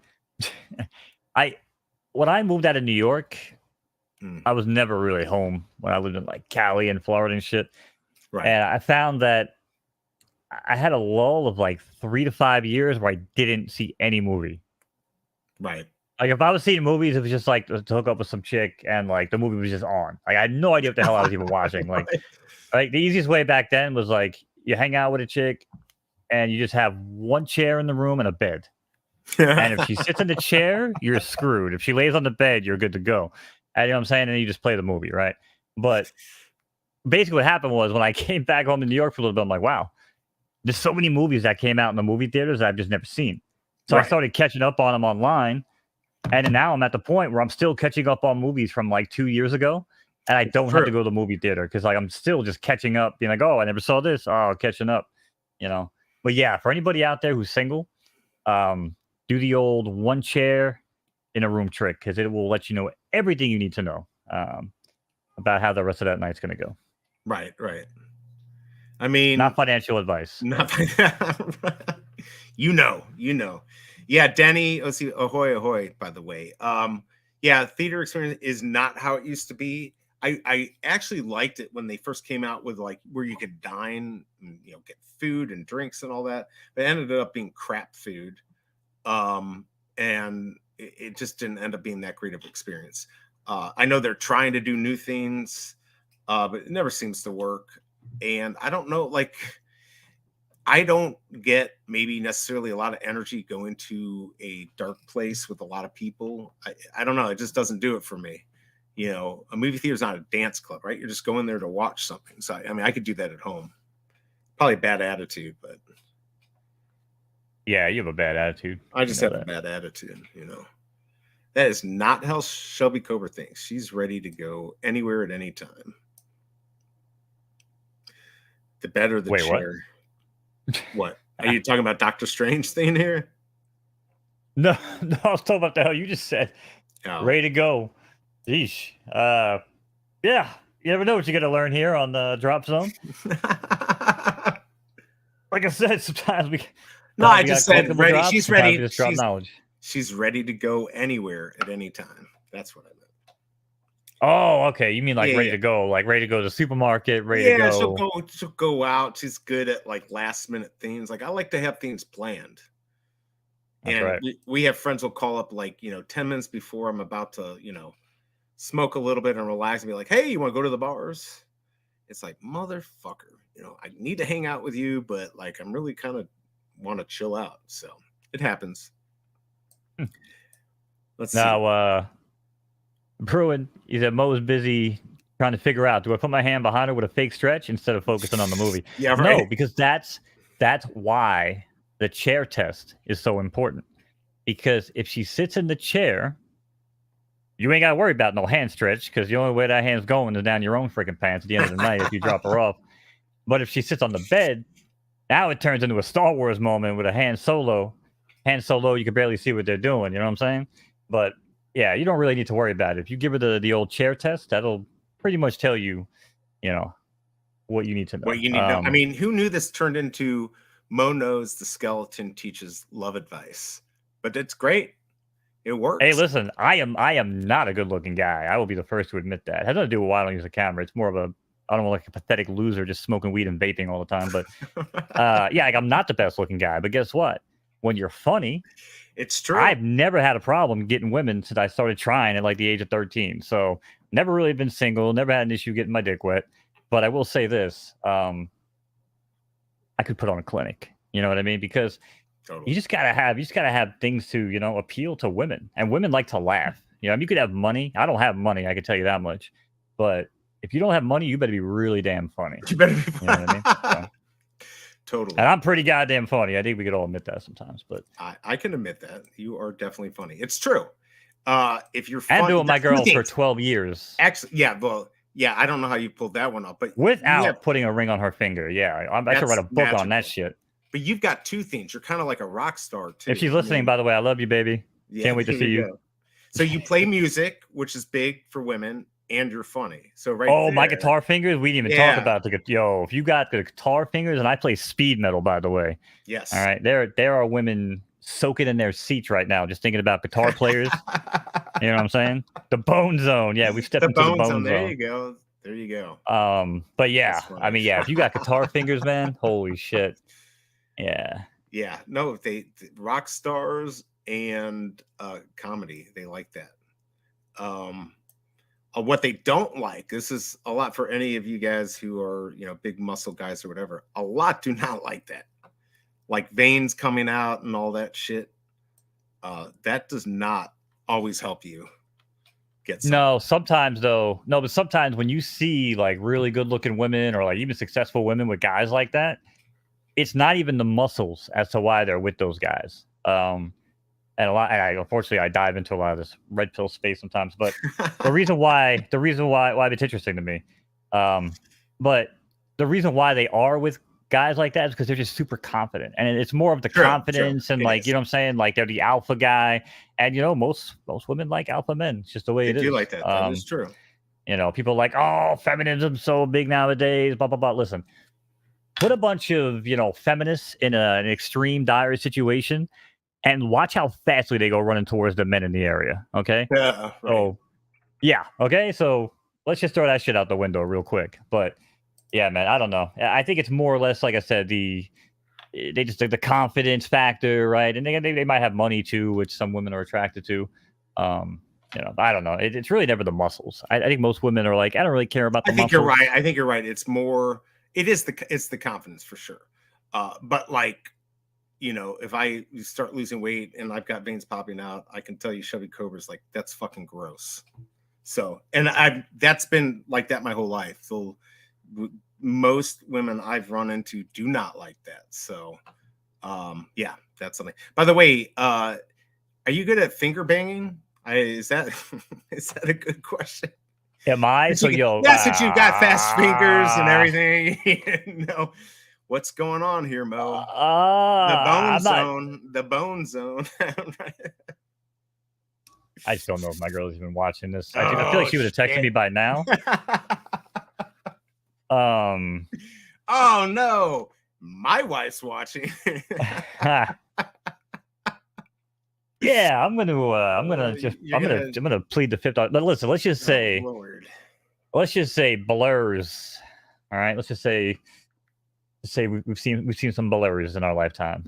When I moved out of New York, I was never really home when I lived in like Cali and Florida and shit. Right. And I found that I had a lull of like 3 to 5 years where I didn't see any movie. Right. Like if I was seeing movies, it was just like to hook up with some chick and like the movie was just on. Like I had no idea what the hell I was even watching. Like, like the easiest way back then was like you hang out with a chick and you just have one chair in the room and a bed. And if she sits in the chair, you're screwed. If she lays on the bed, you're good to go. And you know what I'm saying? And you just play the movie, right? But basically what happened was when I came back home to New York for a little bit, I'm like, wow, there's so many movies that came out in the movie theaters that I've just never seen. So I started catching up on them online. And now I'm at the point where I'm still catching up on movies from like 2 years ago. And I don't have to go to the movie theater because like I'm still just catching up, being like, oh, I never saw this. Oh, catching up, But yeah, for anybody out there who's single, do the old one chair in a room trick because it will let you know everything you need to know about how the rest of that night's going to go. Right. I mean, not financial advice. you know. Yeah, Denny. Let's see. Ahoy, ahoy. By the way, yeah, theater experience is not how it used to be. I actually liked it when they first came out with like where you could dine, and, get food and drinks and all that. But it ended up being crap food, and it just didn't end up being that great of an experience. I know they're trying to do new things, but it never seems to work. And I don't know, like, I don't get maybe necessarily a lot of energy going to a dark place with a lot of people. I don't know. It just doesn't do it for me. A movie theater is not a dance club, right? You're just going there to watch something. So, I mean, I could do that at home. Probably a bad attitude, but. Yeah, you have a bad attitude. I just have a bad attitude, That is not how Shelby Cobra thinks. She's ready to go anywhere at any time. The better the chair. What? Are you talking about Doctor Strange thing here? No, no, I was talking about the hell you just said. Oh. Ready to go. Yeesh. Yeah. You never know what you're gonna learn here on the Drop Zone. Like I said, sometimes No, I we got just said collectible ready. drops. She's Sometimes we ready. just drop knowledge. She's ready to go anywhere at any time. That's what I meant. Oh, okay. You mean like Yeah, ready yeah. to go, like ready to go to the supermarket, ready to Yeah, go. she'll go out. She's good at like last minute things. Like I like to have things planned. That's And right. we have friends will call up like, 10 minutes before I'm about to, smoke a little bit and relax and be like, hey, you want to go to the bars? It's like, motherfucker, I need to hang out with you, but like I'm really kind of want to chill out. So it happens. Hmm. Let's see. Now, Bruin, he said Mo is busy trying to figure out, do I put my hand behind her with a fake stretch instead of focusing on the movie? Yeah, right. No, because that's why the chair test is so important. Because if she sits in the chair, you ain't got to worry about no hand stretch because the only way that hand's going is down your own freaking pants at the end of the night if you drop her off. But if she sits on the bed, now it turns into a Star Wars moment with a Han Solo. Han Solo, you can barely see what they're doing. You know what I'm saying? But yeah, you don't really need to worry about it. If you give her the old chair test, that'll pretty much tell you, you know, what you need to What know. you need to know. I mean, who knew this turned into Mo Knows the Skeleton Teaches Love Advice? But it's great. It works. Hey, listen, I am not a good looking guy. I will be the first to admit that. It has nothing to do with why I don't use a camera. It's more of a I don't know, like a pathetic loser just smoking weed and vaping all the time. But yeah, like I'm not the best looking guy. But guess what? When you're funny, It's true. I've never had a problem getting women since I started trying at like the age of 13. So never really been single, never had an issue getting my dick wet. But I will say this: I could put on a clinic. You know what I mean? Because Totally. you just gotta have things to appeal to women, and women like to laugh. I mean, you could have money. I don't have money. I can tell you that much. But if you don't have money, you better be really damn funny. You better be. You know what I mean? So, totally. and I'm pretty goddamn funny. I think we could all admit that sometimes. But I can admit that you are definitely funny. It's true. If you're and funny, doing my girl for 12 years. Actually, yeah, well, yeah, I don't know how you pulled that one up, but Without putting a ring on her finger. Yeah, I should write a book on that shit. But you've got two things. You're kind of like a rock star too. If she's listening, by the way, I love you, baby. Yeah, can't wait to see you. So you play music, which is big for women, and you're funny. So my guitar fingers. We didn't even talk about if you got the guitar fingers, and I play speed metal, by the way. Yes. All right. There are women soaking in their seats right now, just thinking about guitar players. You know what I'm saying? The bone zone. Yeah, we stepped into the bone zone. There you go. There you go. But yeah, I mean, yeah, if you got guitar fingers, man, holy shit. Yeah. Yeah. No, they rock stars and comedy, they like that. What they don't like, this is a lot for any of you guys who are, big muscle guys or whatever. A lot do not like that. Like veins coming out and all that shit. That does not always help you get something. No, sometimes though. No, but sometimes when you see like really good looking women or like even successful women with guys like that, it's not even the muscles as to why they're with those guys. And unfortunately I dive into a lot of this red pill space sometimes, but the reason why it's interesting to me. But the reason why they are with guys like that is because they're just super confident, and it's more of the confidence and like, you know what I'm saying? Like they're the alpha guy, and most women like alpha men. It's just the way it is. They do like that. That is true. People are like, oh, feminism's so big nowadays, blah, blah, blah. Listen, put a bunch of, feminists in an extreme dire situation and watch how fastly they go running towards the men in the area. Okay. Yeah. Right. So, yeah. Okay. So let's just throw that shit out the window real quick. But yeah, man, I don't know. I think it's more or less, like I said, they just the confidence factor, right? And they might have money too, which some women are attracted to. I don't know. It's really never the muscles. I think most women are like, I don't really care about the muscles. I think you're right. It's more, it's the confidence for sure. But like, if I start losing weight and I've got veins popping out, I can tell you Chevy Cobra's like, that's fucking gross. So, and that's been like that my whole life. So most women I've run into do not like that. So, yeah, that's something. By the way, are you good at finger banging? Is that a good question? Am I? So, since you've got fast fingers and everything, no. What's going on here, Mo? The bone I'm not. zone. The bone zone. I just don't know if my girl's even watching this. I feel like she would have texted me shit. by now. Oh no, my wife's watching. Yeah, I'm gonna plead the fifth. But listen, let's just say, Lord. blurs. All right, let's just say we've seen some blurs in our lifetime.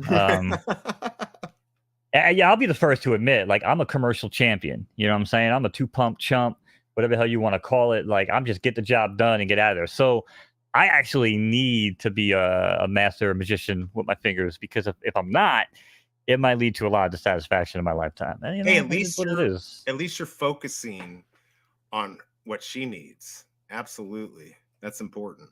Yeah, I'll be the first to admit, like, I'm a commercial champion. You know what I'm saying? I'm a 2-pump chump, whatever the hell you want to call it. Like, I'm just get the job done and get out of there. So I actually need to be a master magician with my fingers, because if I'm not, it might lead to a lot of dissatisfaction in my lifetime. And, Hey, at least you're focusing on what she needs. Absolutely, that's important.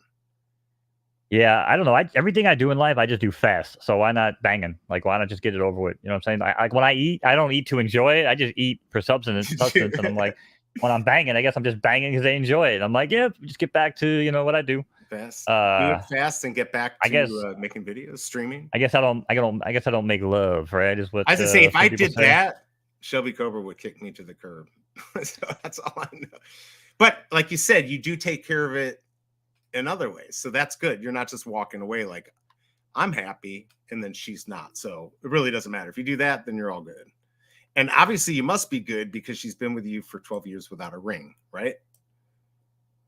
Yeah, I don't know. Everything I do in life, I just do fast. So why not banging? Like, why not just get it over with? You know what I'm saying? Like, when I eat, I don't eat to enjoy it. I just eat for substance. And I'm like, when I'm banging, I guess I'm just banging because they enjoy it. I'm like, yeah, just get back to what I do. Fast. Do it fast and get back to I guess, making videos, streaming. I guess I don't make love, right? Is what I was to say, if I did say. that, Shelby Cobra would kick me to the curb. So that's all I know. But like you said, you do take care of it in other ways, so that's good. You're not just walking away like, I'm happy and then she's not. So it really doesn't matter. If you do that, then you're all good. And obviously you must be good because she's been with you for 12 years without a ring, right?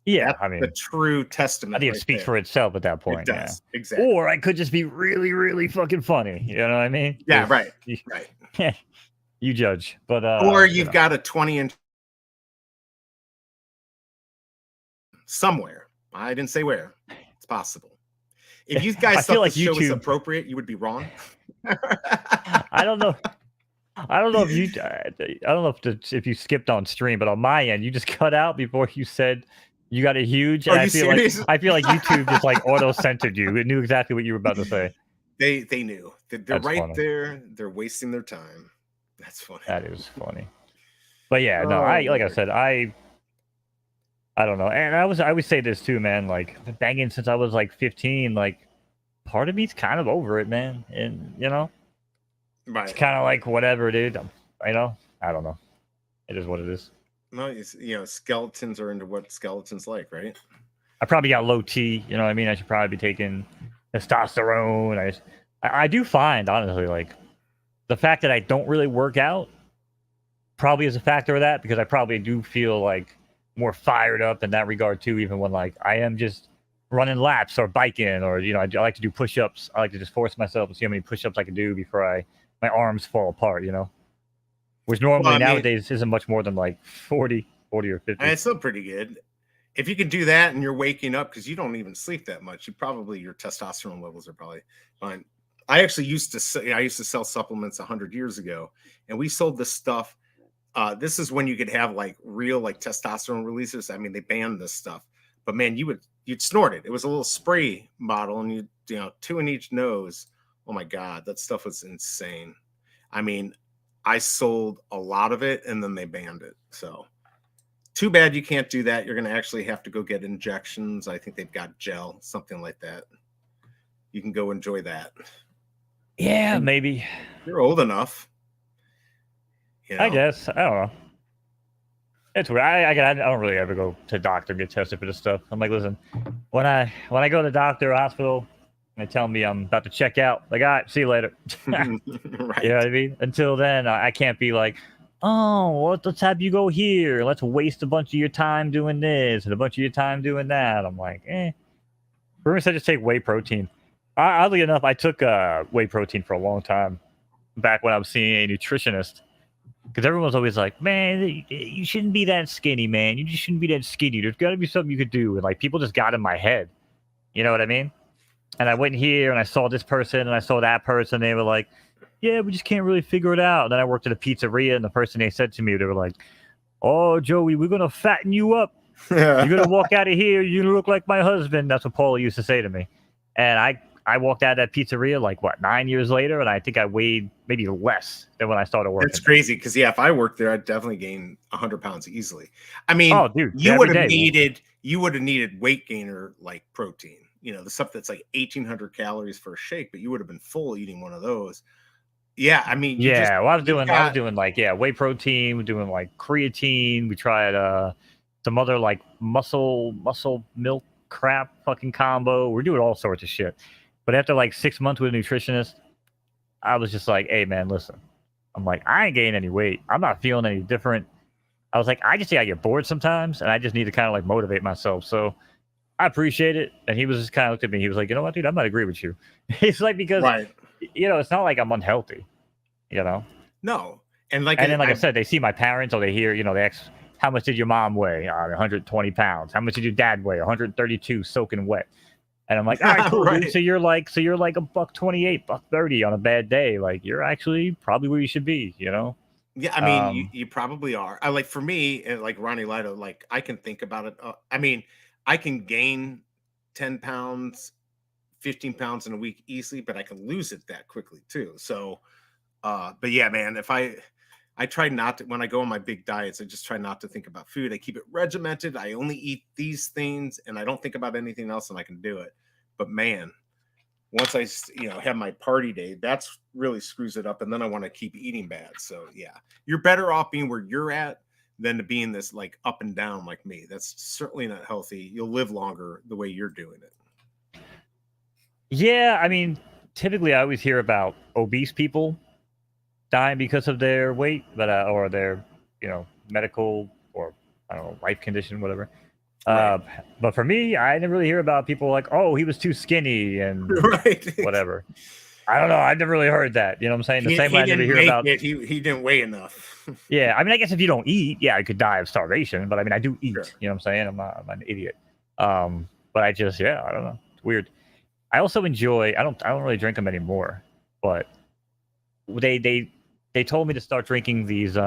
Yeah, that's, I mean, the true testament. I think it speaks for itself at that point. It does, exactly. Or I could just be really, really fucking funny. You know what I mean? Yeah, right. Right. You judge, but or you've got a 20-inch somewhere. I didn't say where. It's possible. If you guys thought this show was appropriate, you would be wrong. I don't know. I don't know if you skipped on stream, but on my end, you just cut out before you said you got a huge. Are you serious? I feel like YouTube just like auto-centered you. It knew exactly what you were about to say. They knew. They're right funny. There. They're wasting their time. That's funny. That is funny. But yeah, no, like I said, I don't know. And I would say this too, man. Like, I've been banging since I was like 15. Like, part of me's kind of over it, man. And right. It's kind of like whatever, dude. I don't know. It is what it is. No, skeletons are into what skeletons like, right? I probably got low T. You know what I mean? I should probably be taking testosterone. I do find, honestly, like, the fact that I don't really work out probably is a factor of that, because I probably do feel like more fired up in that regard too, even when like I am just running laps or biking, or I like to do push-ups. I like to just force myself to see how many push-ups I can do before my arms fall apart, which normally nowadays isn't much more than like 40 or 50. And it's still pretty good if you can do that and you're waking up, because you don't even sleep that much. Your testosterone levels are probably fine. I used to sell supplements 100 years ago, and we sold this stuff. This is when you could have like real like testosterone releases. I mean, they banned this stuff, but man, you'd snort it. It was a little spray bottle, and 2 in each nose. Oh my God, that stuff was insane. I mean, I sold a lot of it, and then they banned it. So too bad you can't do that. You're going to actually have to go get injections. I think they've got gel, something like that. You can go enjoy that. Yeah, maybe. You're old enough. I guess. I don't know. It's weird. I don't really ever go to the doctor and get tested for this stuff. I'm like, listen, when I go to the doctor or hospital and they tell me I'm about to check out, like, all right, see you later. Right. You know what I mean? Until then, I can't be like, oh, let's have you go here. Let's waste a bunch of your time doing this and a bunch of your time doing that. I'm like, For instance, I just take whey protein. Oddly enough, I took whey protein for a long time back when I was seeing a nutritionist. Because everyone's always like, man, you shouldn't be that skinny, man. You just shouldn't be that skinny. There's got to be something you could do. And like, people just got in my head. You know what I mean? And I went here and I saw this person and I saw that person. They were like, yeah, we just can't really figure it out. And then I worked at a pizzeria, and the person they said to me, they were like, oh, Joey, we're going to fatten you up. You're going to walk out of here. You're going to look like my husband. That's what Paula used to say to me. And I walked out of that pizzeria like 9 years later, and I think I weighed maybe less than when I started working. That's crazy, because if I worked there, I'd definitely gain 100 pounds easily. I mean, oh, dude, you would have needed weight gainer like protein. the stuff that's like 1,800 calories for a shake, but you would have been full eating one of those. Yeah, I mean, Yeah, well, you've I was got doing like whey protein, we're doing like creatine. We tried some other like muscle milk crap fucking combo. We're doing all sorts of shit. But after like 6 months with a nutritionist, I was just like, hey man, listen. I'm like, I ain't gaining any weight. I'm not feeling any different. I was like, I just think I get bored sometimes, and I just need to kind of like motivate myself. So I appreciate it. And he was just kind of looked at me. He was like, you know what, dude, I might agree with you. He's like, because right. it's not like I'm unhealthy, you know. No, and like And then, like I I said, they see my parents, or they hear, they ask, how much did your mom weigh? 120 pounds. How much did your dad weigh? 132, soaking wet. And I'm like, all right, cool, dude. right. So you're like a $128, $130 on a bad day. Like you're actually probably where you should be, Yeah, I mean, you Um, you probably are. I like for me, and like Ronnie Lido, like I can think about it. I mean, I can gain 10 pounds, 15 pounds in a week easily, but I can lose it that quickly too. So, but yeah, man, if I try not to when I go on my big diets, I just try not to think about food. I keep it regimented. I only eat these things, and I don't think about anything else, and I can do it. But man, once I have my party day, that's really screws it up, and then I want to keep eating bad. So yeah, you're better off being where you're at than to being this like up and down like me. That's certainly not healthy. You'll live longer the way you're doing it. yeah, I mean, typically I always hear about obese people dying because of their weight, but or their, medical or I don't know, life condition, whatever. Right. Uh, but for me, I didn't really hear about people like, oh, he was too skinny and Right. whatever. I don't know. I never really heard that. You know what I'm saying? The he same way he I never didn't hear make about. it. He didn't weigh enough. Yeah, I mean, I guess if you don't eat, yeah, I could die of starvation. But I mean, I do eat. Sure. You know what I'm saying? I'm an idiot. But I just, yeah, I don't know. It's weird. I also enjoy. I don't really drink them anymore. But they told me to start drinking these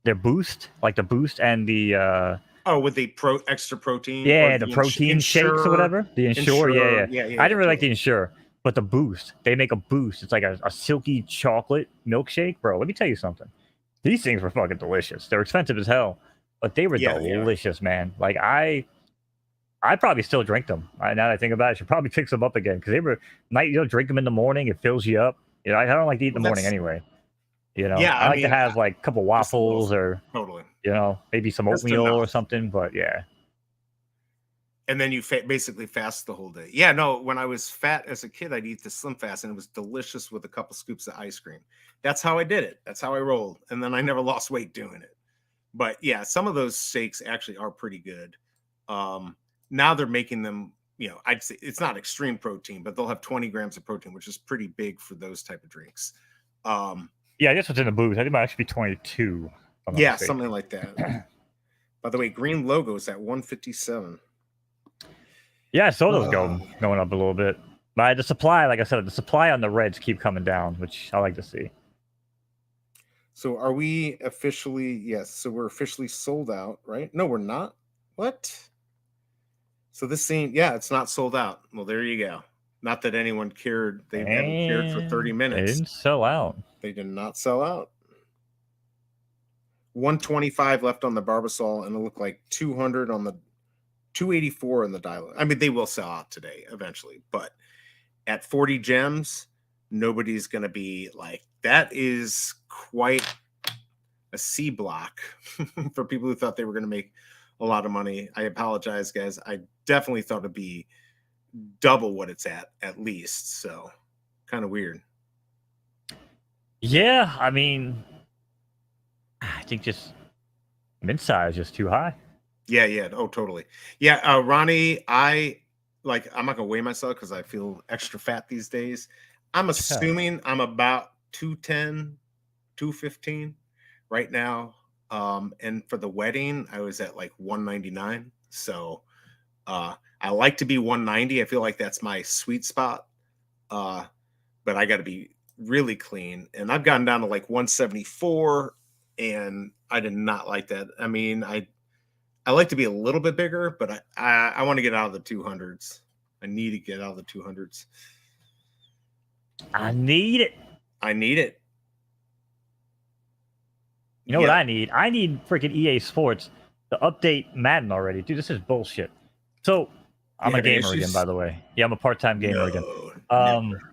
their boost, like the boost and the Oh, with the extra protein or yeah, the the protein shakes or ensure, whatever. The Ensure, yeah, ensure. yeah. Yeah, yeah, I yeah, didn't really like totally. the Ensure, but the boost. They make a boost. It's like a silky chocolate milkshake, bro. Let me tell you something. These things were fucking delicious. They're expensive as hell, but they were Yeah, they are. delicious, man. Like I probably still drink them. Now that I think about it, I should probably pick some up again because they were night. Drink them in the morning. It fills you up. I don't like to eat in the Well, morning that's anyway. yeah. I I like to mean, have like a couple just a little waffles or totally maybe some just oatmeal or enough. something. But yeah, And then you basically fast the whole day. Yeah, no, when I was fat as a kid, I'd eat the Slim Fast and it was delicious with a couple scoops of ice cream. That's how I did it. That's how I rolled. And then I never lost weight doing it. But yeah, some of those shakes actually are pretty good. Um, Now they're making them, I'd say it's not extreme protein, but they'll have 20 grams of protein, which is pretty big for those type of drinks. Um, yeah. I guess what's in the booze? I think it might actually be 22. If I'm not yeah, something mistaken. like that. By the way, green logo is at 157. Yeah, I saw those Oh. going up a little bit. But the supply, like I said, the supply on the Reds keep coming down, which I like to see. So are we officially? Yes. So we're officially sold out, right? No, we're not. What? So this scene, yeah, it's not sold out. Well, there you go. Not that anyone cared. They haven't cared for 30 And they minutes. didn't sell out. They did not sell out. 125 left on the Barbasol, and it looked like 200 on the 284 in the dial. I mean, they will sell out today eventually, but at 40 gems, nobody's going to be like, that is quite a C block for people who thought they were going to make a lot of money. I apologize, guys. I definitely thought it'd be double what it's at least. So kind of weird. Yeah, I mean, I think just mid-size just too high. Yeah, yeah. Oh, totally. Yeah, Ronnie, I'm not gonna weigh myself because I feel extra fat these days. I'm assuming I'm about 210, 215 right now. And for the wedding, I was at like 199. So I like to be 190. I feel like that's my sweet spot. Uh, but I got to be really clean. And I've gotten down to like 174, and I did not like that. I mean, I like to be a little bit bigger, but I want to get out of the 200s. I need to get out of the 200s. I need it. I need it. You know what I need? I need freaking EA Sports to update Madden already. Dude, this is bullshit. So I'm a gamer again, by the way. Yeah, I'm a part-time gamer again. Never.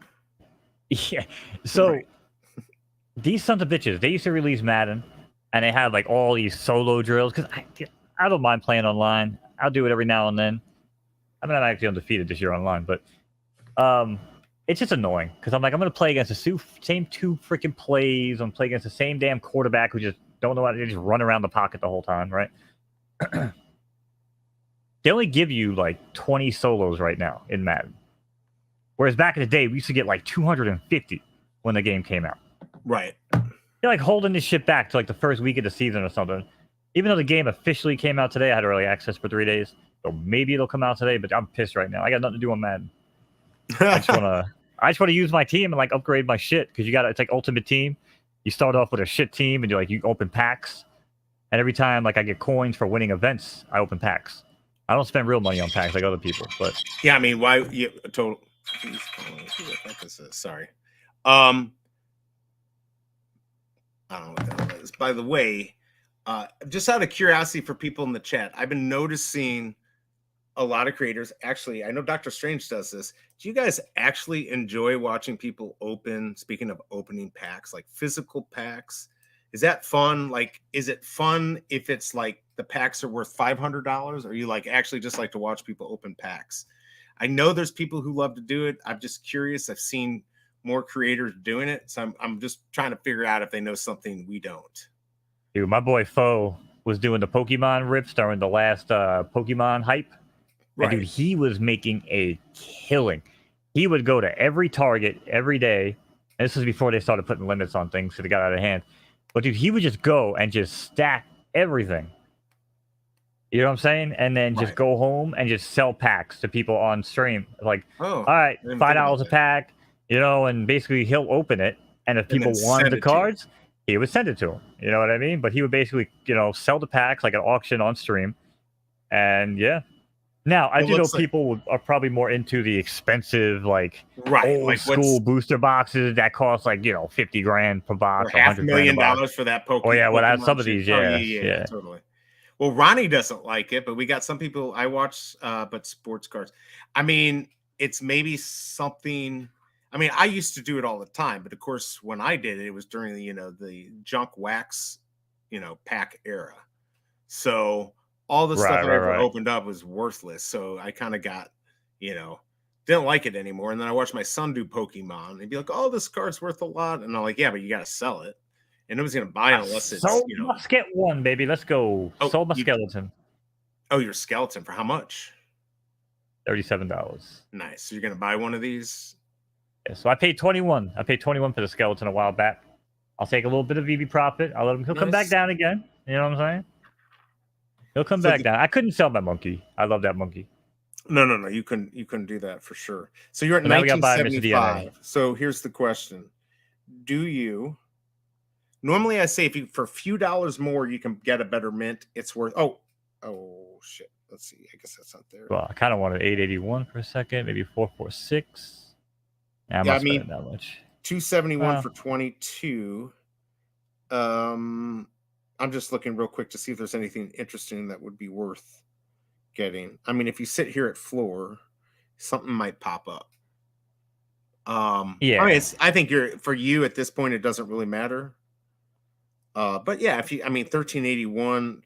Yeah. So Right. these sons of bitches, they used to release Madden, and they had like all these solo drills. Because I don't mind playing online. I'll do it every now and then. I'm not actually undefeated this year online, but it's just annoying because I'm gonna play against the same two freaking plays. I'm playing against the same damn quarterback who just don't know how to just run around the pocket the whole time, right? They only give you like 20 solos right now in Madden. Whereas back in the day, we used to get like 250 when the game came out. Right. They're like holding this shit back to like the first week of the season or something. Even though the game officially came out today, I had early access for 3 days. So maybe it'll come out today, but I'm pissed right now. I got nothing to do on Madden. I just wanna use my team and like upgrade my shit because it's like Ultimate Team. You start off with a shit team and you open packs. And every time like I get coins for winning events, I open packs. I don't spend real money on packs like other people, but yeah, I mean, why? Yeah, total. Geez, sorry. I don't know what that is. By the way, just out of curiosity for people in the chat, I've been noticing a lot of creators. Actually, I know Dr. Strange does this. Do you guys actually enjoy watching people open? Speaking of opening packs, like physical packs, is that fun? Like, is it fun if it's like the packs are worth $500, or you like actually just like to watch people open packs? I know there's people who love to do it. I'm just curious. I've seen more creators doing it, so I'm just trying to figure out if they know something we don't. dude, my boy Foe was doing the Pokemon rips during the last Pokemon hype. Right. And dude, he was making a killing. He would go to every target every day. And this was before they started putting limits on things, so they got out of hand. But dude, he would just go and just stack everything. You know what I'm saying? And then just go home and just sell packs to people on stream. Like, all right, $5 a pack, and basically he'll open it. And if people wanted the cards, he would send it to them. You know what I mean? But he would basically, sell the packs like an auction on stream. And yeah. Now, I do know people are probably more into the expensive, like old school booster boxes that cost like, $50,000 per box, or $500,000 for that Pokemon. Oh yeah, well, some of these, yeah, totally. Well, Ronnie doesn't like it, but we got some people I watch, but sports cards. I mean, it's maybe something. I mean, I used to do it all the time, but of course, when I did it, it was during the junk wax, pack era. So all the stuff I ever opened up was worthless. So I kind of got, didn't like it anymore. And then I watched my son do Pokemon. He'd be like, "Oh, this card's worth a lot," and I'm like, "Yeah, but you got to sell it." And nobody's gonna buy it unless it's Let's get one, baby. Let's go. Sold my skeleton. Oh, your skeleton for how much? $37. Nice. So you're gonna buy one of these? Yeah, so I paid 21. I paid 21 for the skeleton a while back. I'll take a little bit of VeVe profit. I'll let him. He'll come back down again. You know what I'm saying? He'll come back down. I couldn't sell my monkey. I love that monkey. No. You couldn't do that for sure. So you're at 1975. So here's the question: do you? Normally, I say if for a few dollars more, you can get a better mint. It's worth. Oh shit. Let's see. I guess that's not there. Well, I kind of wanted 881 for a second, maybe 446. Yeah, I mean that much. 271 for 22. I'm just looking real quick to see if there's anything interesting that would be worth getting. I mean, if you sit here at floor, something might pop up. Yeah. I mean, I think for you at this point, it doesn't really matter. But yeah, 1381,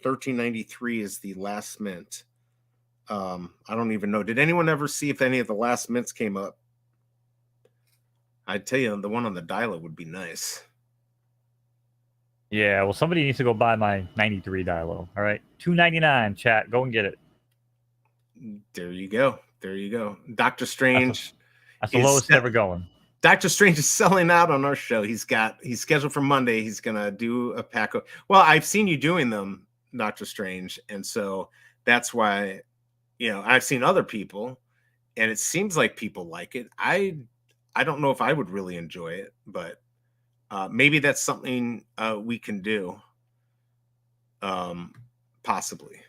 1393 is the last mint. I don't even know. Did anyone ever see if any of the last mints came up? I'd tell you the one on the dial would be nice. Yeah, well, somebody needs to go buy my 93 Dilo. All right, $2.99. Chat, go and get it. There you go. Doctor Strange. That's the lowest ever going. Doctor Strange is selling out on our show. He's scheduled for Monday. He's gonna do a pack of. Well, I've seen you doing them, Doctor Strange, and so that's why, I've seen other people, and it seems like people like it. I don't know if I would really enjoy it, but maybe that's something we can do, possibly.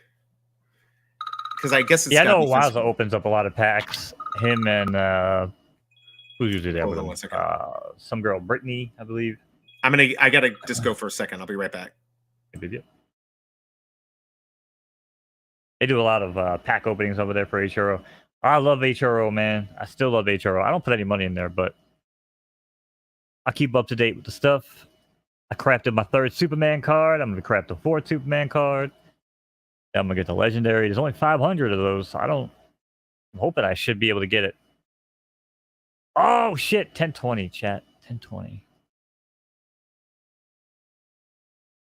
Because I guess it's I know Wowza opens up a lot of packs. Him and who's usually there with him? Some girl, Brittany, I believe. I gotta just go for a second. I'll be right back. They do a lot of pack openings over there for H-Hero. I love HRO, man. I still love HRO. I don't put any money in there, but I keep up to date with the stuff. I crafted my 3rd Superman card. I'm going to craft the 4th Superman card. I'm going to get the legendary. There's only 500 of those. I'm hoping I should be able to get it. Oh, shit. 1020, chat. 1020.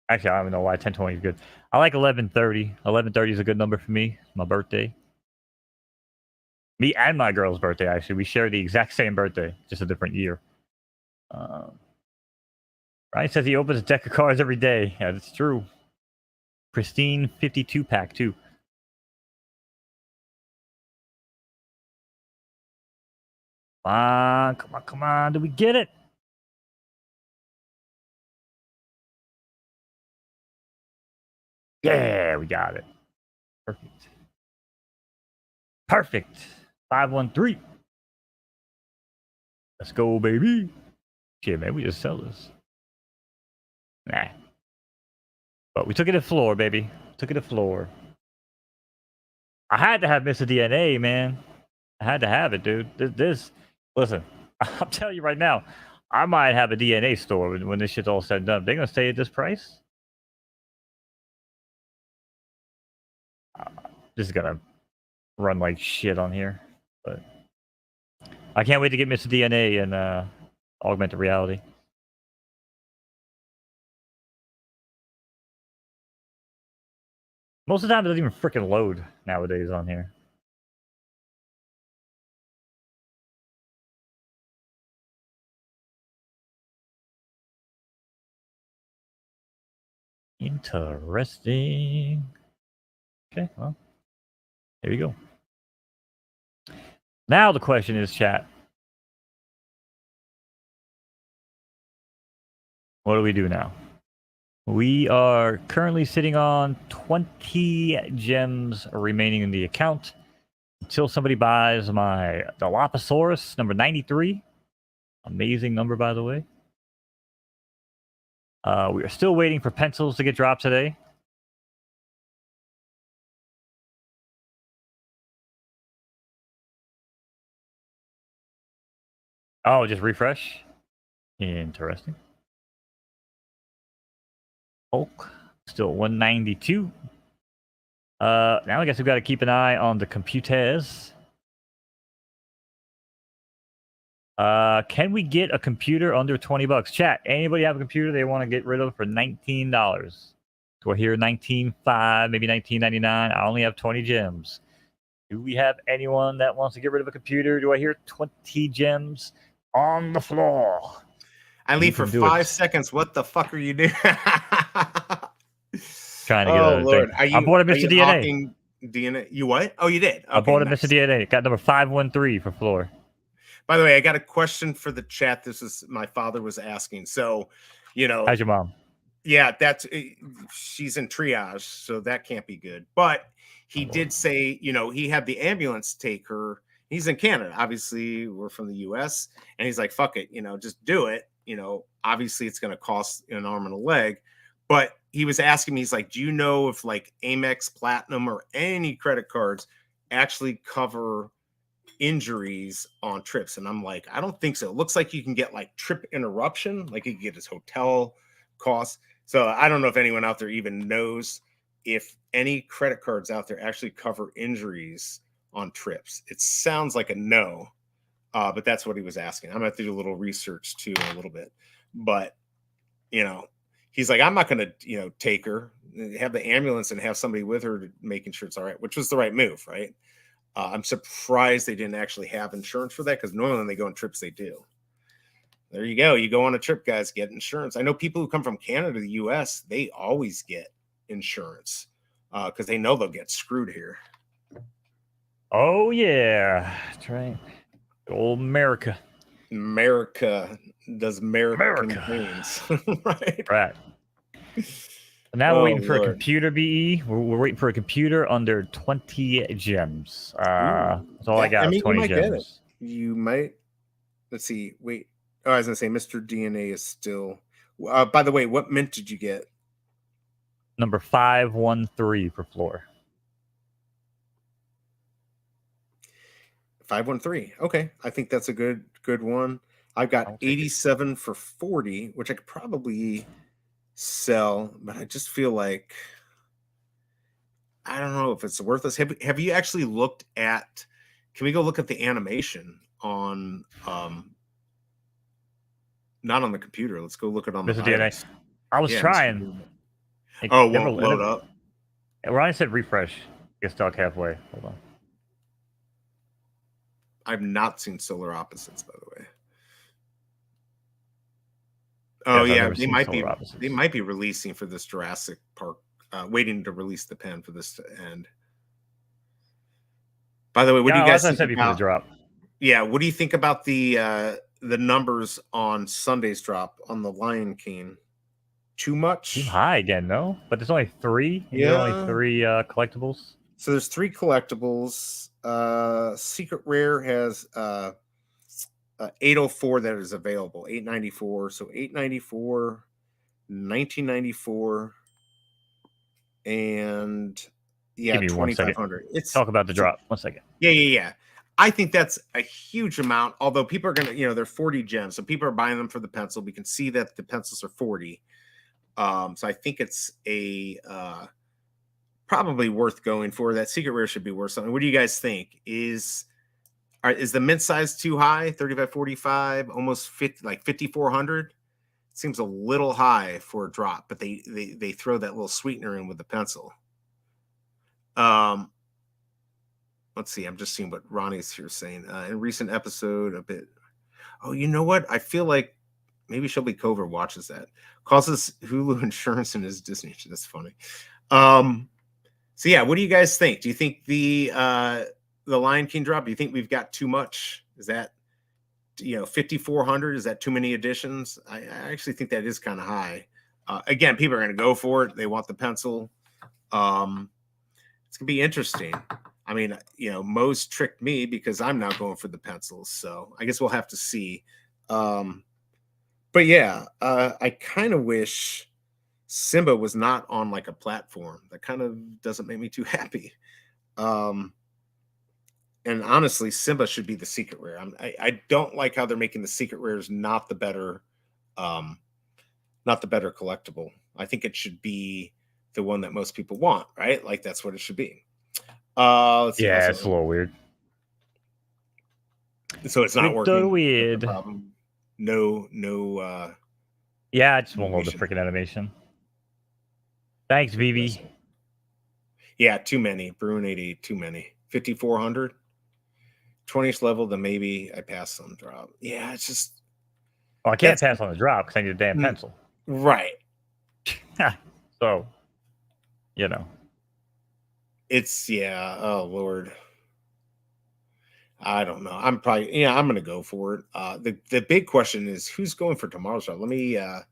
Actually, I don't even know why 1020 is good. I like 1130. 1130 is a good number for me. It's my birthday. Me and my girl's birthday, actually. We share the exact same birthday, just a different year. Ryan says he opens a deck of cards every day. Yeah, that's true. Pristine 52 pack, too. Come on, come on, come on. Did we get it? Yeah, we got it. Perfect. Perfect. 513. Let's go, baby. Shit, man, we just sell this. Nah. But we took it to floor, baby. Took it to floor. I had to have Mr. DNA, man. I had to have it, dude. Listen, I'll tell you right now, I might have a DNA store when this shit's all said and done. They're going to stay at this price? This is going to run like shit on here. But I can't wait to get Mr. DNA and augmented reality. Most of the time, it doesn't even freaking load nowadays on here. Interesting. Okay, well, there you go. Now the question is, chat. What do we do now? We are currently sitting on 20 gems remaining in the account until somebody buys my Dilophosaurus number 93. Amazing number, by the way. We are still waiting for pencils to get dropped today. Oh, just refresh. Interesting. Hulk, still 192. Now I guess we've got to keep an eye on the computers. Can we get a computer under $20? Chat, anybody have a computer they want to get rid of for $19? Do I hear 19.5, maybe 19.99? I only have 20 gems. Do we have anyone that wants to get rid of a computer? Do I hear 20 gems on the floor? I leave for 5 seconds. What the fuck are you doing? Trying to get a Lord. thing. I bought a Mr. DNA. DNA. You what? Oh, you did? Okay, I bought a Mr. DNA. Got number 513 for floor. By the way, I got a question for the chat. This is my father was asking. So, how's your mom? Yeah, she's in triage, so that can't be good. But he did say, he had the ambulance take her. He's in Canada. Obviously, we're from the US. And he's like, fuck it, just do it. Obviously it's going to cost an arm and a leg. But he was asking me, he's like, do you know if like Amex Platinum or any credit cards actually cover injuries on trips? And I'm like, I don't think so. It looks like you can get like trip interruption, like you can get his hotel costs. So I don't know if anyone out there even knows if any credit cards out there actually cover injuries on trips. It sounds like a no, but that's what he was asking. I'm gonna have to do a little research too in a little bit. But he's like, I'm not gonna take her, have the ambulance and have somebody with her making sure it's all right, which was the right move, right? I'm surprised they didn't actually have insurance for that, because normally when they go on trips they do. There you go. You go on a trip, guys, get insurance. I know people who come from Canada to the US, they always get insurance because they know they'll get screwed here. Oh, yeah. That's right. Old America. America does American things. Right. Right. Now we're waiting for a computer, BE. We're waiting for a computer under 20 gems. That's all I got. 20 gems. You might. Let's see. Wait. Oh, I was going to say, Mr. DNA is still... by the way, what mint did you get? Number 513 for floor. 513. Okay, I think that's a good one. I've got I'll take it. 87 for 40, which I could probably sell, but I just feel like I don't know if it's worthless. Have you actually looked at? Can we go look at the animation on not on the computer? Let's go look at on the Mr. DNA. virus. I was Yeah, Mr. trying. DNA. It Oh, never won't load up. Ryan said refresh. Get stuck halfway. Hold on. I've not seen Solar Opposites, by the way. Oh Yes, I've yeah, never seen Solar Opposites. they might be releasing for this Jurassic Park. Waiting to release the pen for this to end. By the way, what do you guys think about? The drop? Yeah, what do you think about the numbers on Sunday's drop on the Lion King? Too much? Too high again, no? But there's only 3. Yeah, there are only 3 collectibles. So there's 3 collectibles. Secret Rare has 804 that is available. 894. So 894, 1994, and yeah, 2500. It's talk about the drop. 1 second. Yeah. I think that's a huge amount. Although people are gonna, they're 40 gems, so people are buying them for the pencil. We can see that the pencils are 40. So I think it's a probably worth going for. That Secret Rare should be worth something. What do you guys think? Is the mint size too high? 3545, almost 50, like 5400. Seems a little high for a drop, but they throw that little sweetener in with the pencil. Let's see. I'm just seeing what Ronnie's here saying. In recent episode, a bit. Oh, you know what? I feel like maybe Shelby Cover watches that. Causes Hulu insurance in his Disney. That's funny. So yeah, what do you guys think? Do you think the Lion King drop? Do you think we've got too much? Is that 5,400? Is that too many editions? I actually think that is kind of high. Again, people are going to go for it. They want the pencil. It's going to be interesting. I mean, Mo's tricked me because I'm not going for the pencils. So I guess we'll have to see. But yeah, I kind of wish Simba was not on like a platform. That kind of doesn't make me too happy. And honestly, Simba should be the secret rare. I don't like how they're making the secret rares not the better collectible. I think it should be the one that most people want, right? Like that's what it should be. Let's see. Yeah, it's a little weird. So it's not working. Weird. No. Yeah, I just won't load the freaking animation. Thanks, VeVe. Yeah, too many. Bruin 88, too many. 5,400. 20th level, then maybe I pass on the drop. Yeah, it's just. Well, I can't pass on the drop because I need a damn pencil. Right. So, It's, yeah. Oh, Lord. I don't know. I'm probably, I'm going to go for it. The big question is who's going for tomorrow's drop? Let me, all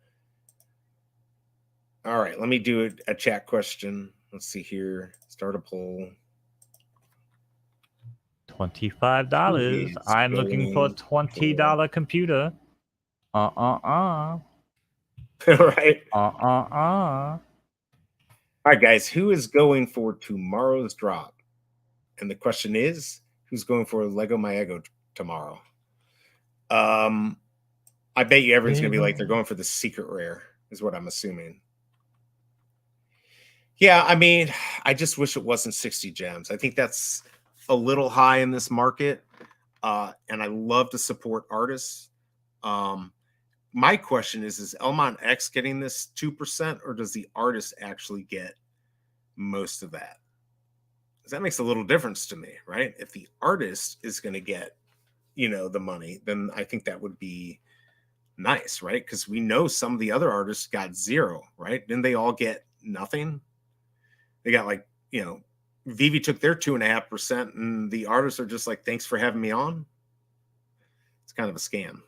right, let me do a chat question. Let's see here. Start a poll. $25. I'm looking for a $20 computer. Right. All right, guys. Who is going for tomorrow's drop? And the question is, who's going for Lego My Ego tomorrow? I bet you everyone's gonna be like they're going for the secret rare, is what I'm assuming. Yeah, I mean, I just wish it wasn't 60 gems. I think that's a little high in this market. And I love to support artists. My question is Elmont X getting this 2%, or does the artist actually get most of that? Because that makes a little difference to me, right? If the artist is going to get, the money, then I think that would be nice, right? Because we know some of the other artists got 0, right? Didn't they all get nothing? They got like, VeVe took their 2.5%, and the artists are just like, thanks for having me on. It's kind of a scam.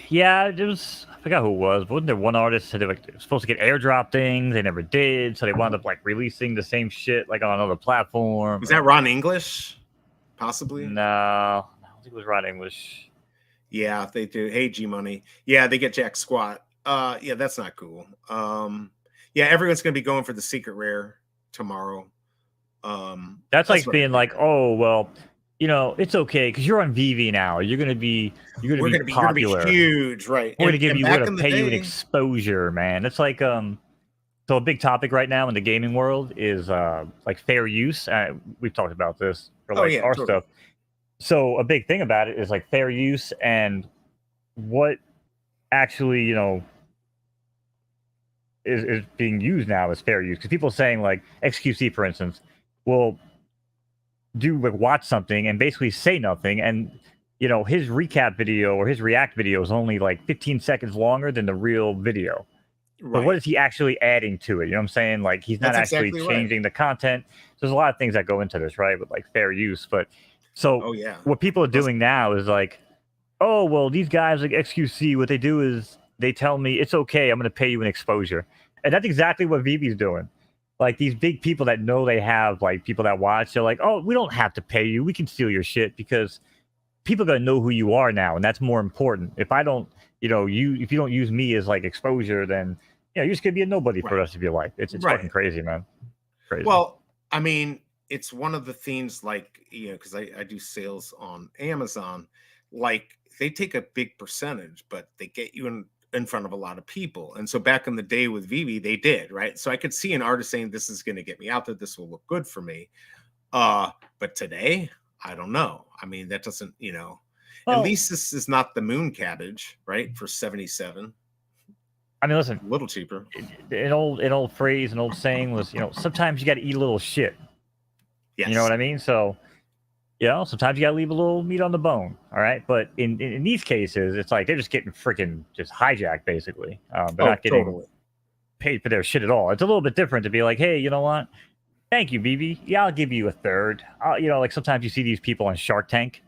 Yeah, it was. I forgot who it was. But wasn't there one artist that they were supposed to get airdrop things? They never did, so they wound up like releasing the same shit like on another platform. Was that Ron English? Possibly. No, I don't think it was Ron English. Yeah, they do. Hey, G Money. Yeah, they get jack squat. Yeah, that's not cool. Yeah, everyone's gonna be going for the secret rare tomorrow. That's like being like, oh well, it's okay because you're on VeVe now. You're gonna be You're gonna be popular. huge, right? We're gonna give you. We're Back gonna in the pay you an day, exposure, man. It's like So a big topic right now in the gaming world is like fair use. We've talked about this for oh like yeah, our totally. stuff. So a big thing about it is like fair use and what actually is being used now as fair use because people are saying like XQC for instance will do like watch something and basically say nothing and his recap video or his react video is only like 15 seconds longer than the real video. So what Right. is he actually adding to it? You know what I'm saying? Like he's not That's actually exactly right. changing the content. So there's a lot of things that go into this, right? With like fair use. But so Oh yeah. what people are Plus, doing now is like, oh well, these guys like XQC, what they do is they tell me it's okay, I'm gonna pay you an exposure. And that's exactly what VB's doing. Like these big people that know they have like people that watch, they're like, oh, we don't have to pay you. We can steal your shit because people are gonna know who you are now, and that's more important. If I don't, if you don't use me as like exposure, then you're just gonna be a nobody for the right. rest of your life. It's fucking Right. crazy, man. Crazy. Well, I mean, it's one of the things like, because I do sales on Amazon, like they take a big percentage, but they get you in front of a lot of people. And so back in the day with VeVe, they did, right? So I could see an artist saying, this is going to get me out there, this will look good for me. But today, I don't know. I mean, that doesn't, at Well, least this is not the moon cabbage, right? For 77, I mean, listen, a little cheaper. an old phrase, an old saying was, sometimes you got to eat a little shit. You know Yes. what I mean? So, sometimes you got to leave a little meat on the bone. All right, but in these cases, it's like they're just getting freaking just hijacked, basically. They're Oh, not getting totally. paid for their shit at all. It's a little bit different to be like, hey, you know what? Thank you, BB. Yeah, I'll give you a third. Like sometimes you see these people on Shark Tank,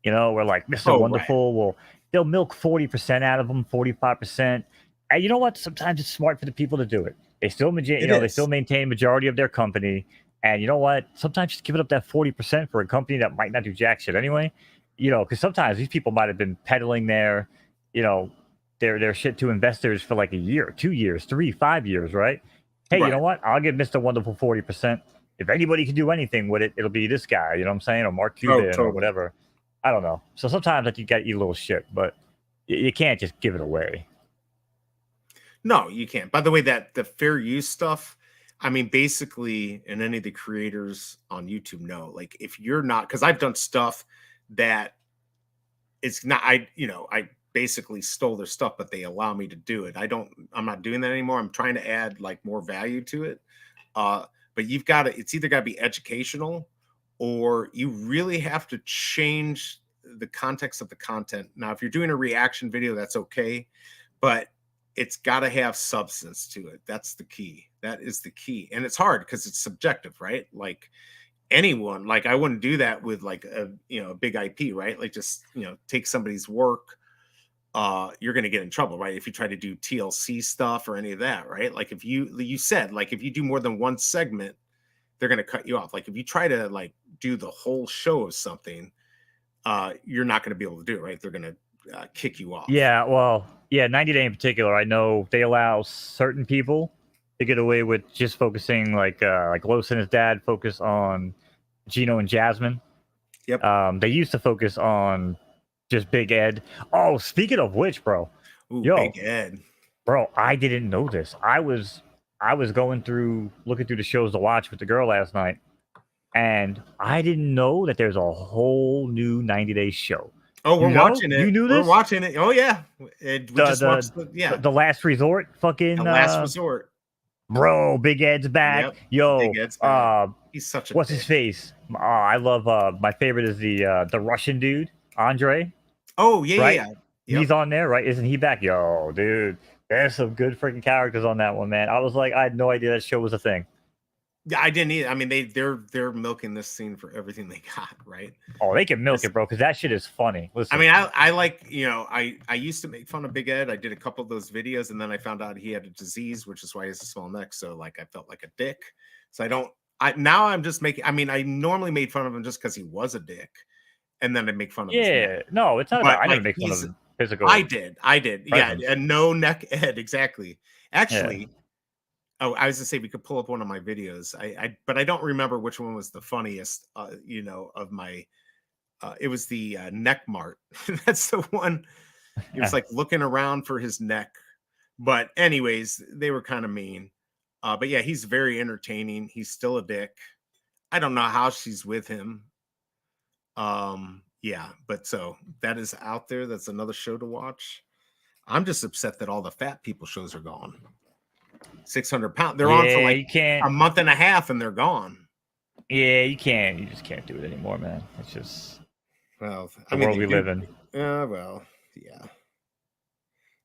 where like Mr. Oh, right. Wonderful will they'll milk 40% out of them, 45%. And you know what? Sometimes it's smart for the people to do it. They still, It they still is. maintain majority of their company. And you know what? Sometimes just give it up that 40% for a company that might not do jack shit anyway. Because sometimes these people might have been peddling you know, their shit to investors for like a year, 2 years, 3, 5 years, right? Hey, you know Right. what? I'll give Mr. Wonderful 40%. If anybody can do anything with it, it'll be this guy. You know what I'm saying? Or Mark Oh, Cuban or totally. whatever. I don't know. So sometimes like you got to eat a little shit, but you can't just give it away. No, you can't. By the way, that the fair use stuff, I mean, basically, and any of the creators on YouTube know, like if you're not, because I've done stuff that it's not, I basically stole their stuff, but they allow me to do it. I'm not doing that anymore. I'm trying to add like more value to it. Uh, but it's either got to be educational or you really have to change the context of the content. Now, if you're doing a reaction video, that's okay, but it's got to have substance to it. That's the key. That is the key. And it's hard because it's subjective, right? Like anyone, like I wouldn't do that with like a big IP, right? Like just, take somebody's work, you're going to get in trouble, right? If you try to do TLC stuff or any of that, right? Like if you said like if you do more than one segment, they're going to cut you off. Like if you try to like do the whole show of something, you're not going to be able to do it, right? They're going to kick you off. Yeah, well, yeah, 90 Day in particular, I know they allow certain people to get away with just focusing like Los and his dad focus on Gino and Jasmine. Yep. They used to focus on just Big Ed. Oh, speaking of which, bro, Ooh, yo, Big Ed. bro, I didn't know this. I was going through looking through the shows to watch with the girl last night, and I didn't know that there's a whole new 90 Day show. Oh, we're You know? watching You it. knew We're this? watching it. Oh yeah, we The just watched the the the, yeah, the last resort the fucking last resort. bro, Big Ed's back. Yep, Big Yo, Ed's back. He's such a what's his dick. face? I love my favorite is the Russian dude, Andre, Oh yeah, right? yeah, yeah. He's Yep. on there, right? Isn't he back? Yo, dude, there's some good freaking characters on that one, man. I was like, I had no idea that show was a thing. Yeah, I didn't either. I mean, they're milking this scene for everything they got, right? Oh, they can milk it, bro, because that shit is funny. I Listen, mean, I like, I used to make fun of Big Ed. I did a couple of those videos, and then I found out he had a disease, which is why he has a small neck. So like, I felt like a dick. So I don't. Now I'm just making. I mean, I normally made fun of him just because he was a dick, and then I make fun of his neck. yeah, no, it's not about. But I never like, make fun he's. of physical I did, yeah, presence. and no neck Ed exactly. Yeah, Actually, oh, I was to say we could pull up one of my videos. But I don't remember which one was the funniest. Of my It was the neck mart. That's the one. He was like looking around for his neck. But anyways, they were kind of mean. But yeah, he's very entertaining. He's still a dick. I don't know how she's with him. Yeah, but so that is out there. That's another show to watch. I'm just upset that all the fat people shows are gone. 600 pounds. They're on for Yeah, like you can't. a month and a half and they're gone. Yeah, you can't. You just can't do it anymore, man. It's just Well, the I mean, world we live in. well, yeah.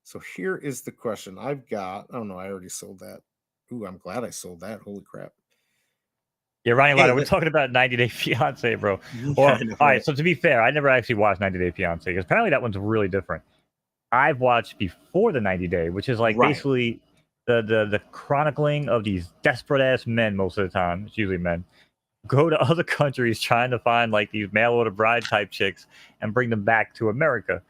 So here is the question I've got. Oh no, I already sold that. Ooh, I'm glad I sold that. Holy crap. Yeah, Ronnie Hey, Lotto, we're talking about 90 Day Fiance, bro. yeah, Or, I know, all right, right? so to be fair, I never actually watched 90 Day Fiance because apparently that one's really different. I've watched before the 90 Day, which is like Right. basically the chronicling of these desperate ass men most of the time. It's usually men. Go to other countries trying to find like these mail order bride type chicks and bring them back to America.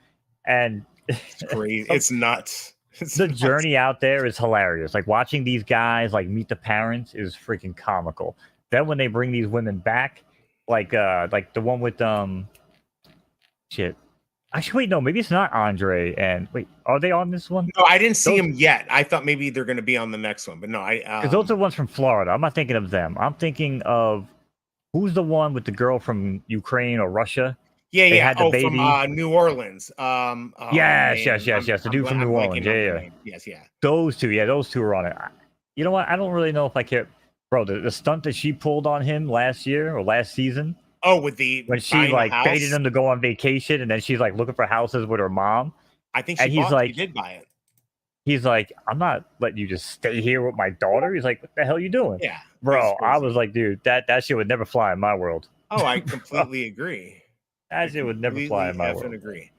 And It's great. It's nuts. It's the nuts. journey out there is hilarious. Like watching these guys like meet the parents is freaking comical. Then when they bring these women back, like the one with shit. Actually, wait, no, maybe it's not Andre. And wait, are they on this one? No, I didn't see Those him yet. I thought maybe they're going to be on the next one, but no, because those are ones from Florida. I'm not thinking of them. I'm thinking of who's the one with the girl from Ukraine or Russia? yeah, They yeah. had the Oh, from baby. New Orleans. Oh Yes, yes, man, yes, yes. The dude from I'm New Orleans. blanking Yeah, on yeah, their yeah. name. Yes, yeah. Those two. Yeah, those two are on it. You know what? I don't really know if I care. Bro, the stunt that she pulled on him last year or last season Oh, with the when she buying the like baited house. him to go on vacation and then she's like looking for houses with her mom. I think And she did buy it. he's like, I'm not letting you just stay here with my daughter. He's like, what the hell are you doing? Yeah, it was Bro, I was crazy. like, dude, that shit would never fly in my world. Oh, I Bro, completely agree. I that shit would never fly in completely my effing world. agree.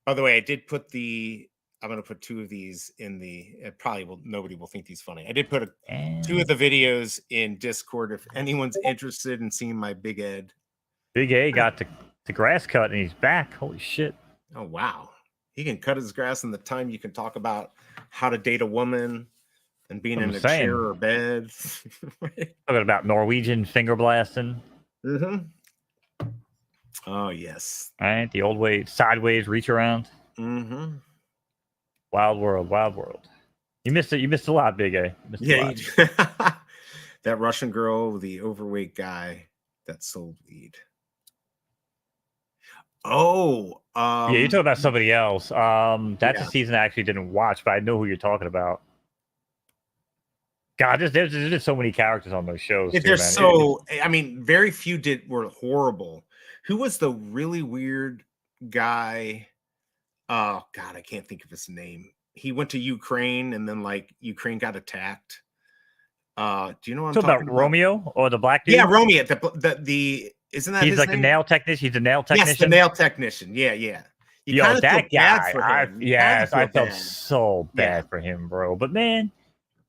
By the way, I did put the. I'm going to put two of these in the. It probably will. Nobody will think these funny. I did put two of And the videos in Discord. If anyone's interested in seeing my Big Ed. Big A got the grass cut and he's back. Holy shit. Oh wow, he can cut his grass in the time you can talk about how to date a woman and being I'm in a chair saying. or bed. Talking about Norwegian finger blasting. Mm-hmm. Oh yes. Right? The old way, sideways, reach around. Mm-hmm. Wild world, wild world. You missed it. You missed a lot, Big A. You missed a Yeah, lot. that Russian girl, the overweight guy that sold weed. Oh, Yeah, you're talking about somebody else. That's a yeah. season I actually didn't watch, but I know who you're talking about. God, there's just so many characters on those shows too, There's man. so I mean, very few were horrible. Who was the really weird guy? Oh God, I can't think of his name. He went to Ukraine and then like Ukraine got attacked. Do you know what I'm Talking talking about about? Romeo or the black Yeah, dude? Romeo. The isn't that He's his like the name? nail technician. He's the nail Yes, the technician. nail technician. Yeah, yeah. You Yo, kind of feel that bad guy. for him. You kind of Yes, I feel felt bad. so Yeah. bad for him, bro. But man,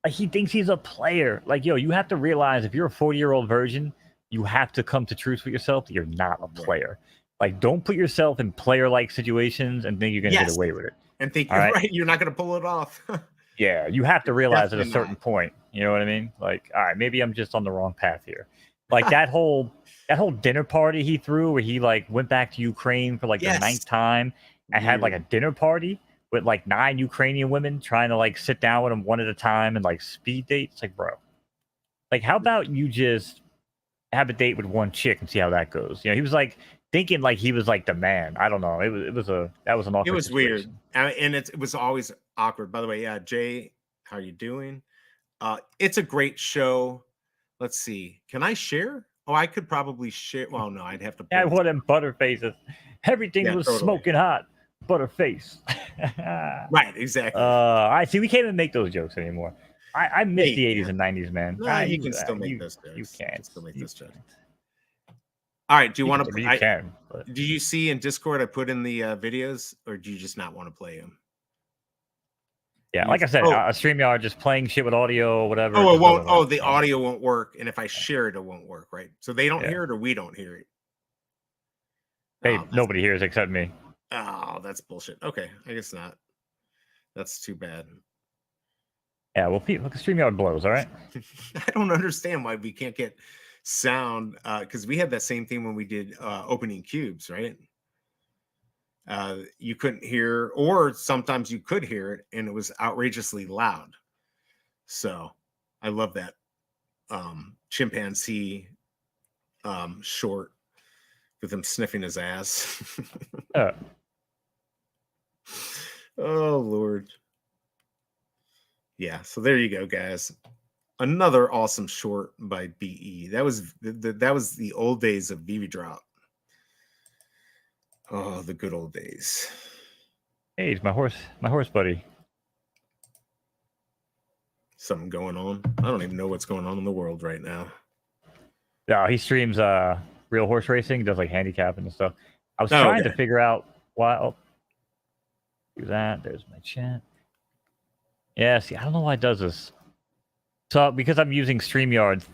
like he thinks he's a player. Like, yo, you have to realize if you're a 40-year-old virgin, you have to come to truth with yourself that you're not a Right. player. Like, don't put yourself in player-like situations and think you're gonna get Yes. away with it. And think All you're right. right. You're not going to pull it off. Yeah, you have to realize at a Definitely certain not. point. You know what I mean? Like, all right, maybe I'm just on the wrong path here. Like that whole dinner party he threw where he like went back to Ukraine for like the Yes. ninth time and had like a Weird. dinner party with like 9 Ukrainian women trying to like sit down with him one at a time and like speed date. It's like, bro, like how about you just have a date with one chick and see how that goes? You know, he was like thinking like he was like the man. I don't know. That was an It awkward was weird. situation. And it was always awkward. By the way, yeah, Jay, how you doing? It's a great show. Let's see. Can I share? Oh, I could probably share. Well, no, I'd have to Yeah, pull what them butterfaces. Everything Yeah, was totally. smoking hot. Butterface. Right, exactly. I see. We can't even make those jokes anymore. I miss Yeah, the you 80s can. and 90s, man. No, you can still make You those you jokes. You can can't. still make You those jokes. can't. All right. Do you want I to? mean, you can. But Do you see in Discord I put in the videos, or do you just not want to play them? yeah, like I said, Oh, a StreamYard just playing shit with audio or whatever. oh, it Just won't. doesn't Oh, work. the So, audio won't work, and if I share it, it won't work. Right. So they don't yeah. hear it, or we don't hear it. Hey, Oh, nobody hears except me. that's bullshit. Okay, I guess not. That's too bad. Yeah, well, StreamYard blows. All right. I don't understand why we can't get sound because we had that same thing when we did opening cubes, right? You couldn't hear, or sometimes you could hear it, and it was outrageously loud. So I love that chimpanzee short with him sniffing his ass. Uh, Oh Lord. Yeah, so there you go, guys. Another awesome short by BE. That was that was the old days of VeVe Drop. Oh, the good old days. hey, it's my horse buddy. Something going on. I don't even know what's going on in the world right now. No, he streams real horse racing, does like handicapping and stuff. I was Oh, trying to okay. figure out why. Oh, do that. There's my chat. Yeah, see, I don't know why it does this. So because I'm using StreamYard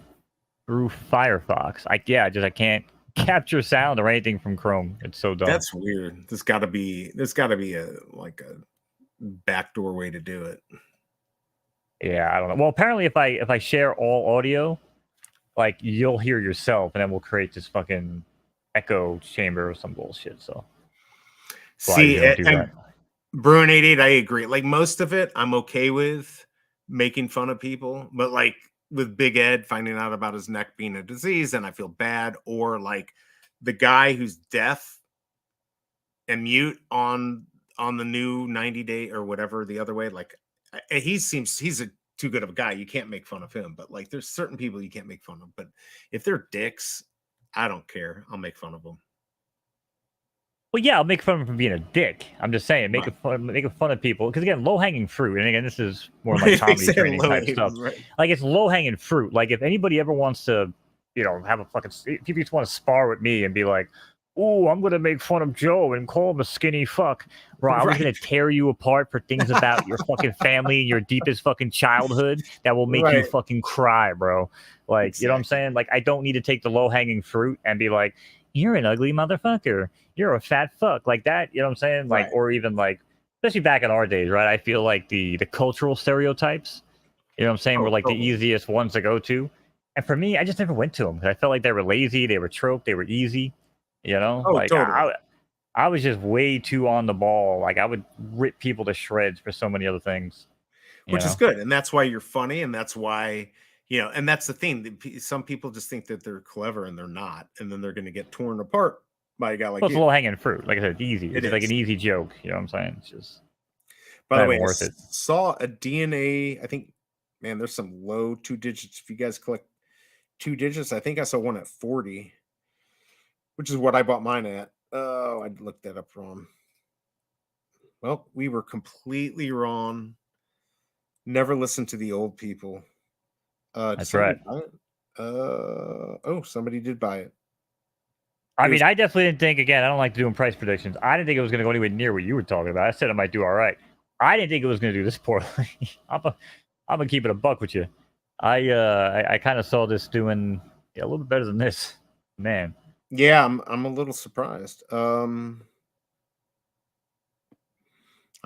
through Firefox, I can't capture sound or anything from Chrome. It's so dumb. That's weird. There's gotta be a like a backdoor way to do it. Yeah, I don't know. Well, apparently if I share all audio, like you'll hear yourself, and then we'll create this fucking echo chamber or some bullshit. So why you See, don't do and that? Bruin 88, I agree. Like most of it, I'm okay with making fun of people, but like with Big Ed finding out about his neck being a disease, and I feel bad, or like the guy who's deaf and mute on the new 90 day or whatever the other way, like he's a too good of a guy. You can't make fun of him, but like there's certain people you can't make fun of. But if they're dicks, I don't care. I'll make fun of them. Well, yeah, I'll make fun of him for being a dick. I'm just saying, Right. making fun of people because again, low hanging fruit. And again, this is more like Right, comedy exactly, training type stuff. right. Like it's low hanging fruit. Like if anybody ever wants to, have a fucking, if you just want to spar with me and be like, "Ooh, I'm gonna make fun of Joe and call him a skinny fuck," bro, I was Right. gonna tear you apart for things about your fucking family and your deepest fucking childhood that will make you Right. fucking cry, bro. Like, you know what I'm Exactly. saying? Like, I don't need to take the low hanging fruit and be like, "You're an ugly motherfucker. You're a fat fuck," like that. You know what I'm saying? Like, Right. or even like, especially back in our days, right? I feel like the cultural stereotypes, you know what I'm saying, were Oh, like the totally. easiest ones to go to. And for me, I just never went to them because I felt like they were lazy, they were trope, they were easy. You know, Oh, like totally. I was just way too on the ball. Like I would rip people to shreds for so many other things. You Which is know, good, and that's why you're funny, and that's why and that's the thing. Some people just think that they're clever, and they're not, and then they're going to get torn apart by a guy like plus you. low hanging fruit. Like I said, it's easy. It It's just like an is. easy joke. You know what I'm saying? It's just By not the even way, I worth it. saw a DNA. I think, man, there's some low two digits. If you guys collect two digits, I think I saw one at 40, which is what I bought mine at. Oh, I looked that up wrong. Well, we were completely wrong. Never listen to the old people. Did That's somebody right. buy it? Oh, somebody did buy it. I It was mean, I definitely didn't think. Again, I don't like doing price predictions. I didn't think it was going to go anywhere near what you were talking about. I said it might do all right. I didn't think it was going to do this poorly. I'm gonna keep it a buck with you. I kind of saw this doing a little bit better than this. Man, Yeah, I'm a little surprised. I'm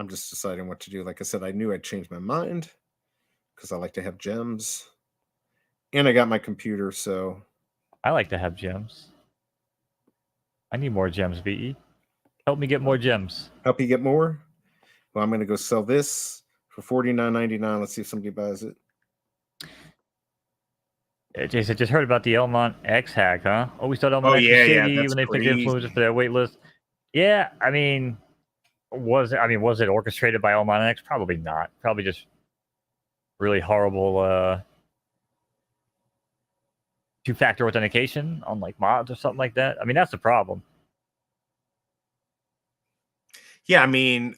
just deciding what to do. Like I said, I knew I'd change my mind because I like to have gems. And I got my computer, so I like to have gems. I need more gems, VE. Help me get uh, more gems. help you get more. Well, I'm gonna go sell this for $49.99. Let's see if somebody buys it. Jason, just heard about the Elmont X hack, huh? Always thought Oh Elmont X was yeah, yeah, shady that's when they picked influencers crazy. for their wait list. Yeah, I mean, was it orchestrated by Elmont X? Probably not. Probably just really horrible two-factor authentication on like mods or something like that. I mean, that's the problem. Yeah, I mean,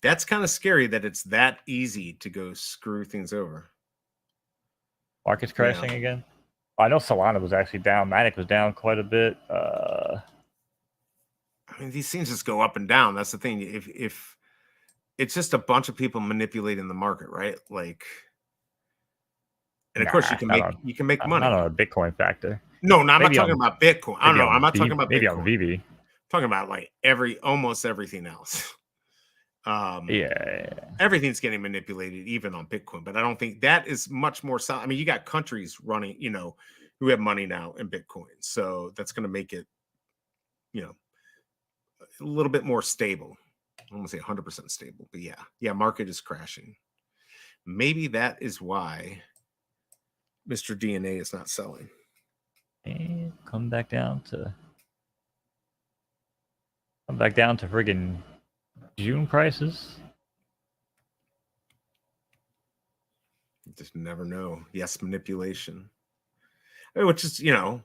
that's kind of scary that it's that easy to go screw things over. Market's Yeah. crashing again. I know Solana was actually down. Matic was down quite a bit. I mean, these things just go up and down. That's the thing. If it's just a bunch of people manipulating the market, right? Like, and of course Nah, you can make not money. on a Bitcoin factor. No, I'm not talking about Bitcoin. I don't know. I'm not talking about Maybe on Bitcoin. I'm VeVe. talking about like almost everything else. Yeah. Everything's getting manipulated, even on Bitcoin. But I don't think that is much more. I mean, you got countries running, who have money now in Bitcoin. So that's going to make it, you know, a little bit more stable. I don't want to say 100% stable, but yeah, market is crashing. Maybe that is why Mr. DNA is not selling. And come back down to friggin' June prices. You just never know. Yes, manipulation. Which is, you know,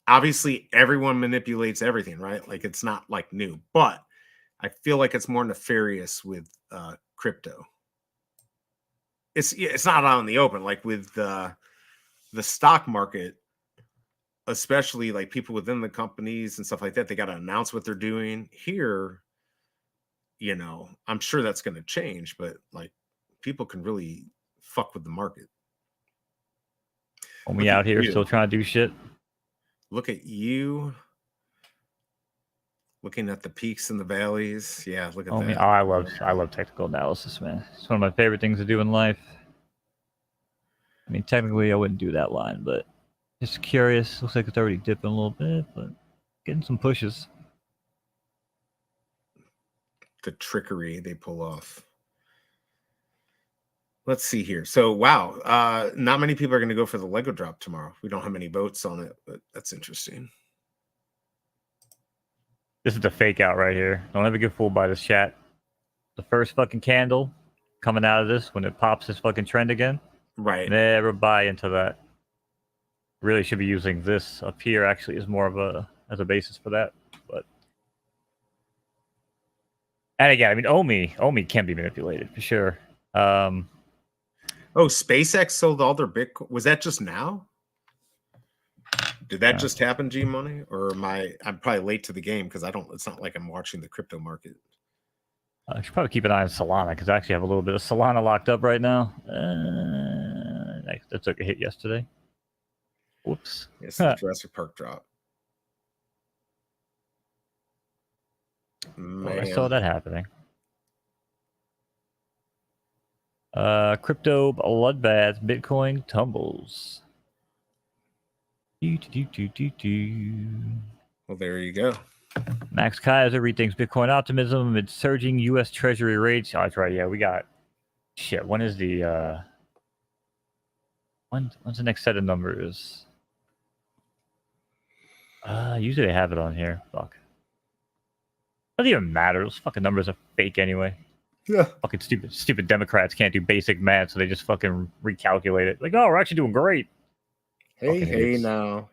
obviously everyone manipulates everything, right? Like it's not like new, but I feel like it's more nefarious with crypto. It's not out in the open, like with the stock market, especially like people within the companies and stuff like that. They got to announce what they're doing. Here, you know, I'm sure that's going to change, but like people can really fuck with the market. We out here still trying to do shit. Look at you. Looking at the peaks and the valleys. Yeah, look at that. I love technical analysis, man. It's one of my favorite things to do in life. I mean, technically, I wouldn't do that line, but just curious. Looks like it's already dipping a little bit, but getting some pushes. The trickery they pull off. Let's see here. So, wow, not many people are going to go for the Lego drop tomorrow. We don't have many votes on it, but that's interesting. This is the fake out right here. Don't ever get fooled by this chat. The first fucking candle coming out of this when it pops this fucking trend again. Right. Never buy into that. Really should be using this up here actually as more of as a basis for that. But and again, I mean Omi can be manipulated for sure. Oh, SpaceX sold all their Bitcoin. Was that just now? Did that just happen, G Money? Or I'm probably late to the game because it's not like I'm watching the crypto market. I should probably keep an eye on Solana because I actually have a little bit of Solana locked up right now. That took a hit yesterday. Whoops. It's the Jurassic Park drop. Well, I saw that happening. Crypto bloodbath, Bitcoin tumbles. Well, there you go. Max Kaiser rethinks Bitcoin optimism amid surging U.S. Treasury rates. Oh, that's right. Yeah, we got shit. When is the when's the next set of numbers? Usually they have it on here. Fuck. Doesn't even matter. Those fucking numbers are fake anyway. Yeah. Fucking stupid Democrats can't do basic math, so they just fucking recalculate it. Like, oh, we're actually doing great. Hey now.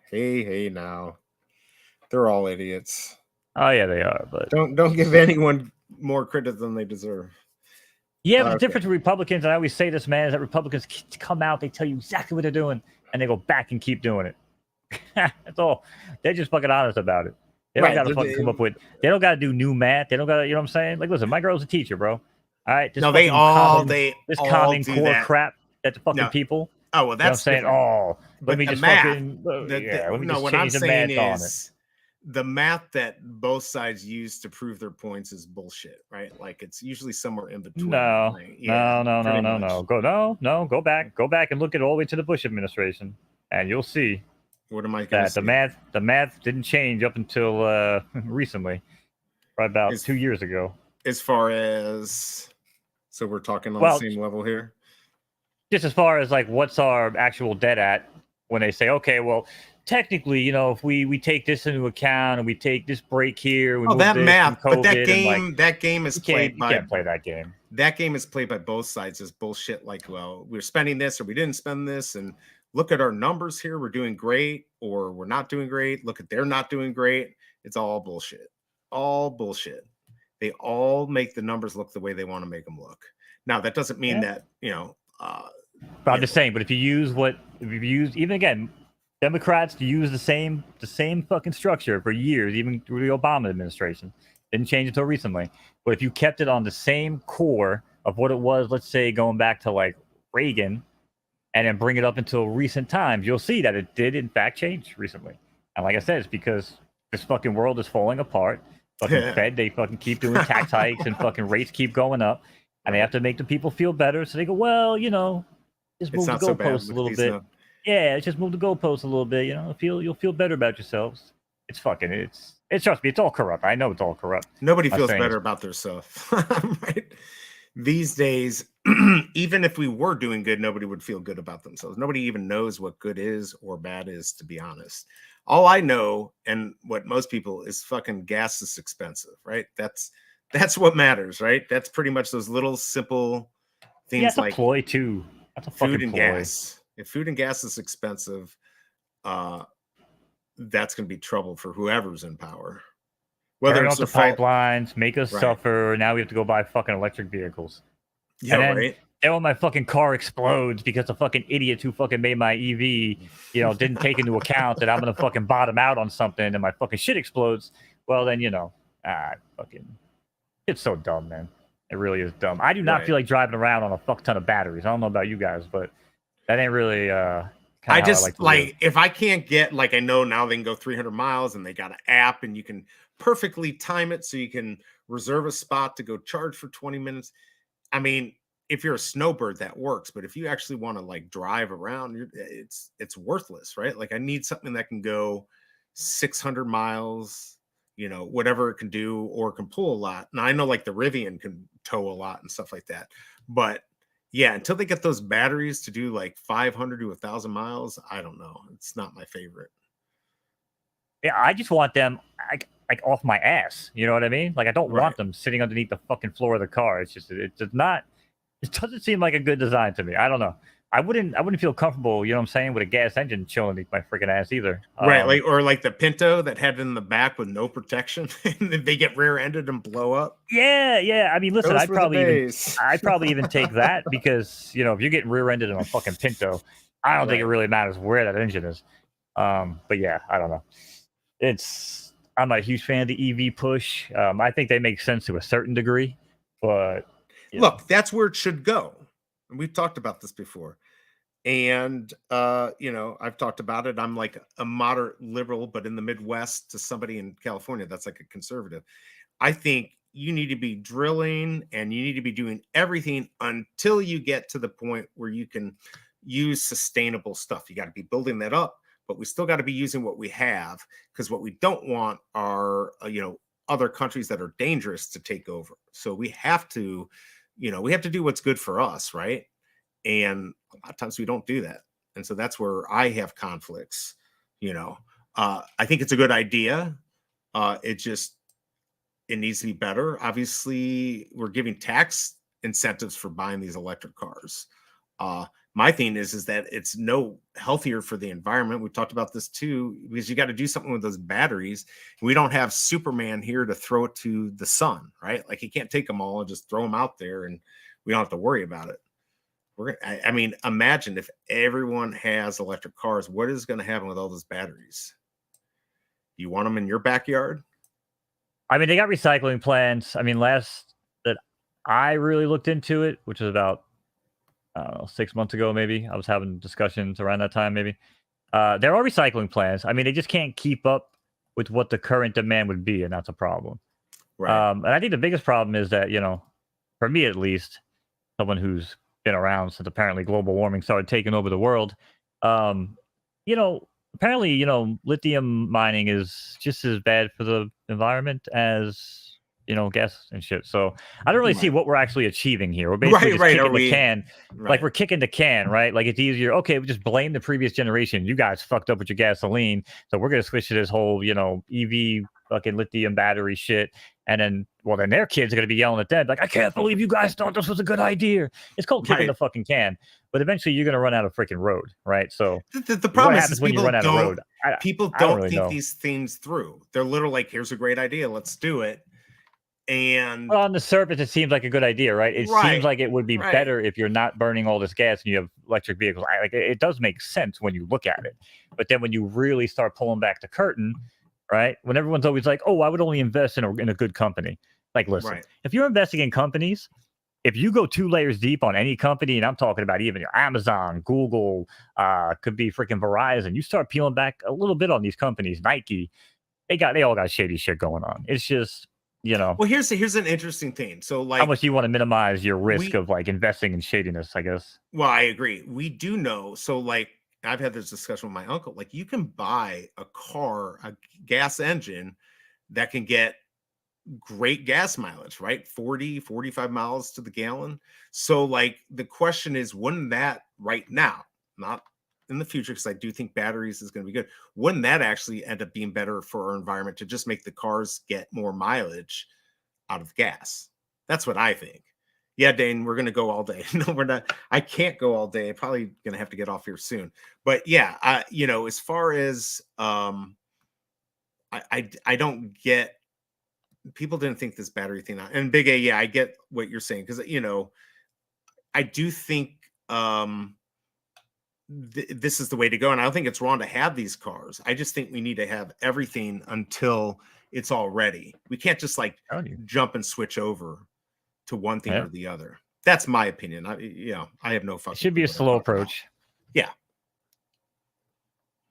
They're all idiots. Oh yeah, they are. But don't give anyone more credit than they deserve. Yeah, but the difference with Republicans, and I always say this, man, is that Republicans come out, they tell you exactly what they're doing, and they go back and keep doing it. That's all. They're just fucking honest about it. They don't got to fucking come up with. They don't got to do new math. They don't got to. You know what I'm saying? Like, listen, my girl's a teacher, bro. All right. No, they all common do core that. crap that the fucking people. Oh well, that's you know what I'm saying. Oh, let me just math, fucking. Let me just what change I'm the saying math is the math that both sides use to prove their points is bullshit, right? Like it's usually somewhere in between. No, right? Yeah, no. Go back and look at all the way to the Bush administration, and you'll see. What am I going to say? The math didn't change up until recently, right about 2 years ago. As far as, so we're talking on the same level here? Just as far as like what's our actual debt at when they say, okay, well, technically, you know, if we take this into account and we take this break here, we move that this math, from COVID, but that game is played by. You can't play that game. That game is played by both sides as bullshit. Like, well, we're spending this or we didn't spend this, and look at our numbers here. We're doing great, or we're not doing great. Look at they're not doing great. It's all bullshit. All bullshit. They all make the numbers look the way they want to make them look. Now, that doesn't mean that, but I'm just saying, but if you use even again, Democrats use the same fucking structure for years, even through the Obama administration. Didn't change until recently. But if you kept it on the same core of what it was, let's say going back to like Reagan, and then bring it up until recent times, you'll see that it did in fact change recently. And like I said, it's because this fucking world is falling apart. Fucking Fed, they fucking keep doing tax hikes and fucking rates keep going up, and they have to make the people feel better. So they go, well, you know, just move the goalposts a little bit. Yeah, just move the goalposts a little bit. You'll feel better about yourselves. It's trust me, it's all corrupt. I know it's all corrupt. Nobody I'm not feels saying better it's about their stuff, right? These days, even if we were doing good, nobody would feel good about themselves. Nobody even knows what good is or bad is, to be honest. All I know, and what most people, is fucking gas is expensive, right? That's what matters, right? That's pretty much those little simple yeah, things it's a like ploy too. That's a food fucking and ploy. gas. If food and gas is expensive, uh, that's going to be trouble for whoever's in power. Whether Turn it's off their the fault, pipelines, make us right? suffer. Now we have to go buy fucking electric vehicles. Yeah, And then right. when my fucking car explodes because the fucking idiot who fucking made my EV, didn't take into account that I'm gonna fucking bottom out on something and my fucking shit explodes. Well, then fucking, it's so dumb, man. It really is dumb. I do not Right. feel like driving around on a fuck ton of batteries. I don't know about you guys, but that ain't really kind I of how I like just to live. like, if I can't get, like, I know now they can go 300 miles and they got an app and you can perfectly time it so you can reserve a spot to go charge for 20 minutes. I mean, if you're a snowbird, that works, but if you actually want to like drive around, it's worthless, right? Like, I need something that can go 600 miles, whatever it can do, or can pull a lot. Now I know like the Rivian can tow a lot and stuff like that, but yeah, until they get those batteries to do like 500 to 1,000 miles, I don't know. It's not my favorite. Yeah, I just want them like off my ass. You know what I mean? Like I don't Right. want them sitting underneath the fucking floor of the car. It's just it does not. It doesn't seem like a good design to me. I don't know. I wouldn't feel comfortable, you know what I'm saying, with a gas engine chilling underneath my freaking ass either. Right, like, or like the Pinto that had it in the back with no protection, and then they get rear-ended and blow up. Yeah. I mean, listen, Those were the days. I'd probably even take that because if you're getting rear-ended in a fucking Pinto, I don't think it Right. really matters where that engine is. But yeah, I don't know. I'm not a huge fan of the EV push. I think they make sense to a certain degree, but Look, that's where it should go. And we've talked about this before. And I've talked about it. I'm like a moderate liberal, but in the Midwest, to somebody in California, that's like a conservative. I think you need to be drilling and you need to be doing everything until you get to the point where you can use sustainable stuff. You got to be building that up, but we still got to be using what we have, because what we don't want are, other countries that are dangerous to take over. So we have to, do what's good for us, right? And a lot of times we don't do that. And so that's where I have conflicts. I think it's a good idea. It needs to be better. Obviously, we're giving tax incentives for buying these electric cars. My thing is that it's no healthier for the environment. We talked about this too, because you got to do something with those batteries. We don't have Superman here to throw it to the sun, right? Like, he can't take them all and just throw them out there and we don't have to worry about it. I mean, imagine if everyone has electric cars, what is going to happen with all those batteries? You want them in your backyard? I mean, they got recycling plants. I mean, last that I really looked into it, which was about, I don't know, 6 months ago, maybe. I was having discussions around that time, maybe. There are recycling plants. I mean, they just can't keep up with what the current demand would be, and that's a problem. Right. And I think the biggest problem is that, for me at least, someone who's been around since apparently global warming started taking over the world, um, apparently, lithium mining is just as bad for the environment as, gas and shit. So I don't really see Right. what we're actually achieving here. We're basically just Right. kicking the can. Like, Right. we're kicking the can, right? Like, it's easier. Okay, we just blame the previous generation. You guys fucked up with your gasoline. So we're going to switch to this whole, EV fucking lithium battery shit. And then, well, then their kids are going to be yelling at them, like, I can't believe you guys thought this was a good idea. It's called kicking Right. the fucking can. But eventually you're going to run out of freaking road, right? So The what problem happens is when you run out of road? people I don't don't really think know. these things through. They're literally like, here's a great idea, let's do it. And Well, on the surface, it seems like a good idea, right? It seems right, like it would be right, better if you're not burning all this gas and you have electric vehicles. Like, it does make sense when you look at it, but then when you really start pulling back the curtain, right? When everyone's always like, "Oh, I would only invest in a good company." Like, listen, right, if you're investing in companies, if you go 2 layers deep on any company, and I'm talking about even your Amazon, Google, could be freaking Verizon, you start peeling back a little bit on these companies, Nike, they all got shady shit going on. It's just, well, here's an interesting thing. So, how like, much you want to minimize your risk we of like investing in shadiness, I guess. well, I agree, we do know. So, like, I've had this discussion with my uncle. Like, you can buy a car, a gas engine that can get great gas mileage, right? 40, 45 miles to the gallon. So, like, the question is, wouldn't that right now, not in the future, because I do think batteries is going to be good, wouldn't that actually end up being better for our environment to just make the cars get more mileage out of gas? That's what I think. Yeah, Dane, we're going to go all day. No, we're not. I can't go all day. I'm probably going to have to get off here soon. But yeah, as far as I don't get, people didn't think this battery thing out. And Big A, yeah, I get what you're saying, because I do think this is the way to go, and I don't think it's wrong to have these cars. I just think we need to have everything until it's all ready. We can't just like jump and switch over to one thing or the other. That's my opinion. I have no fucking. It should be a slow approach. Yeah.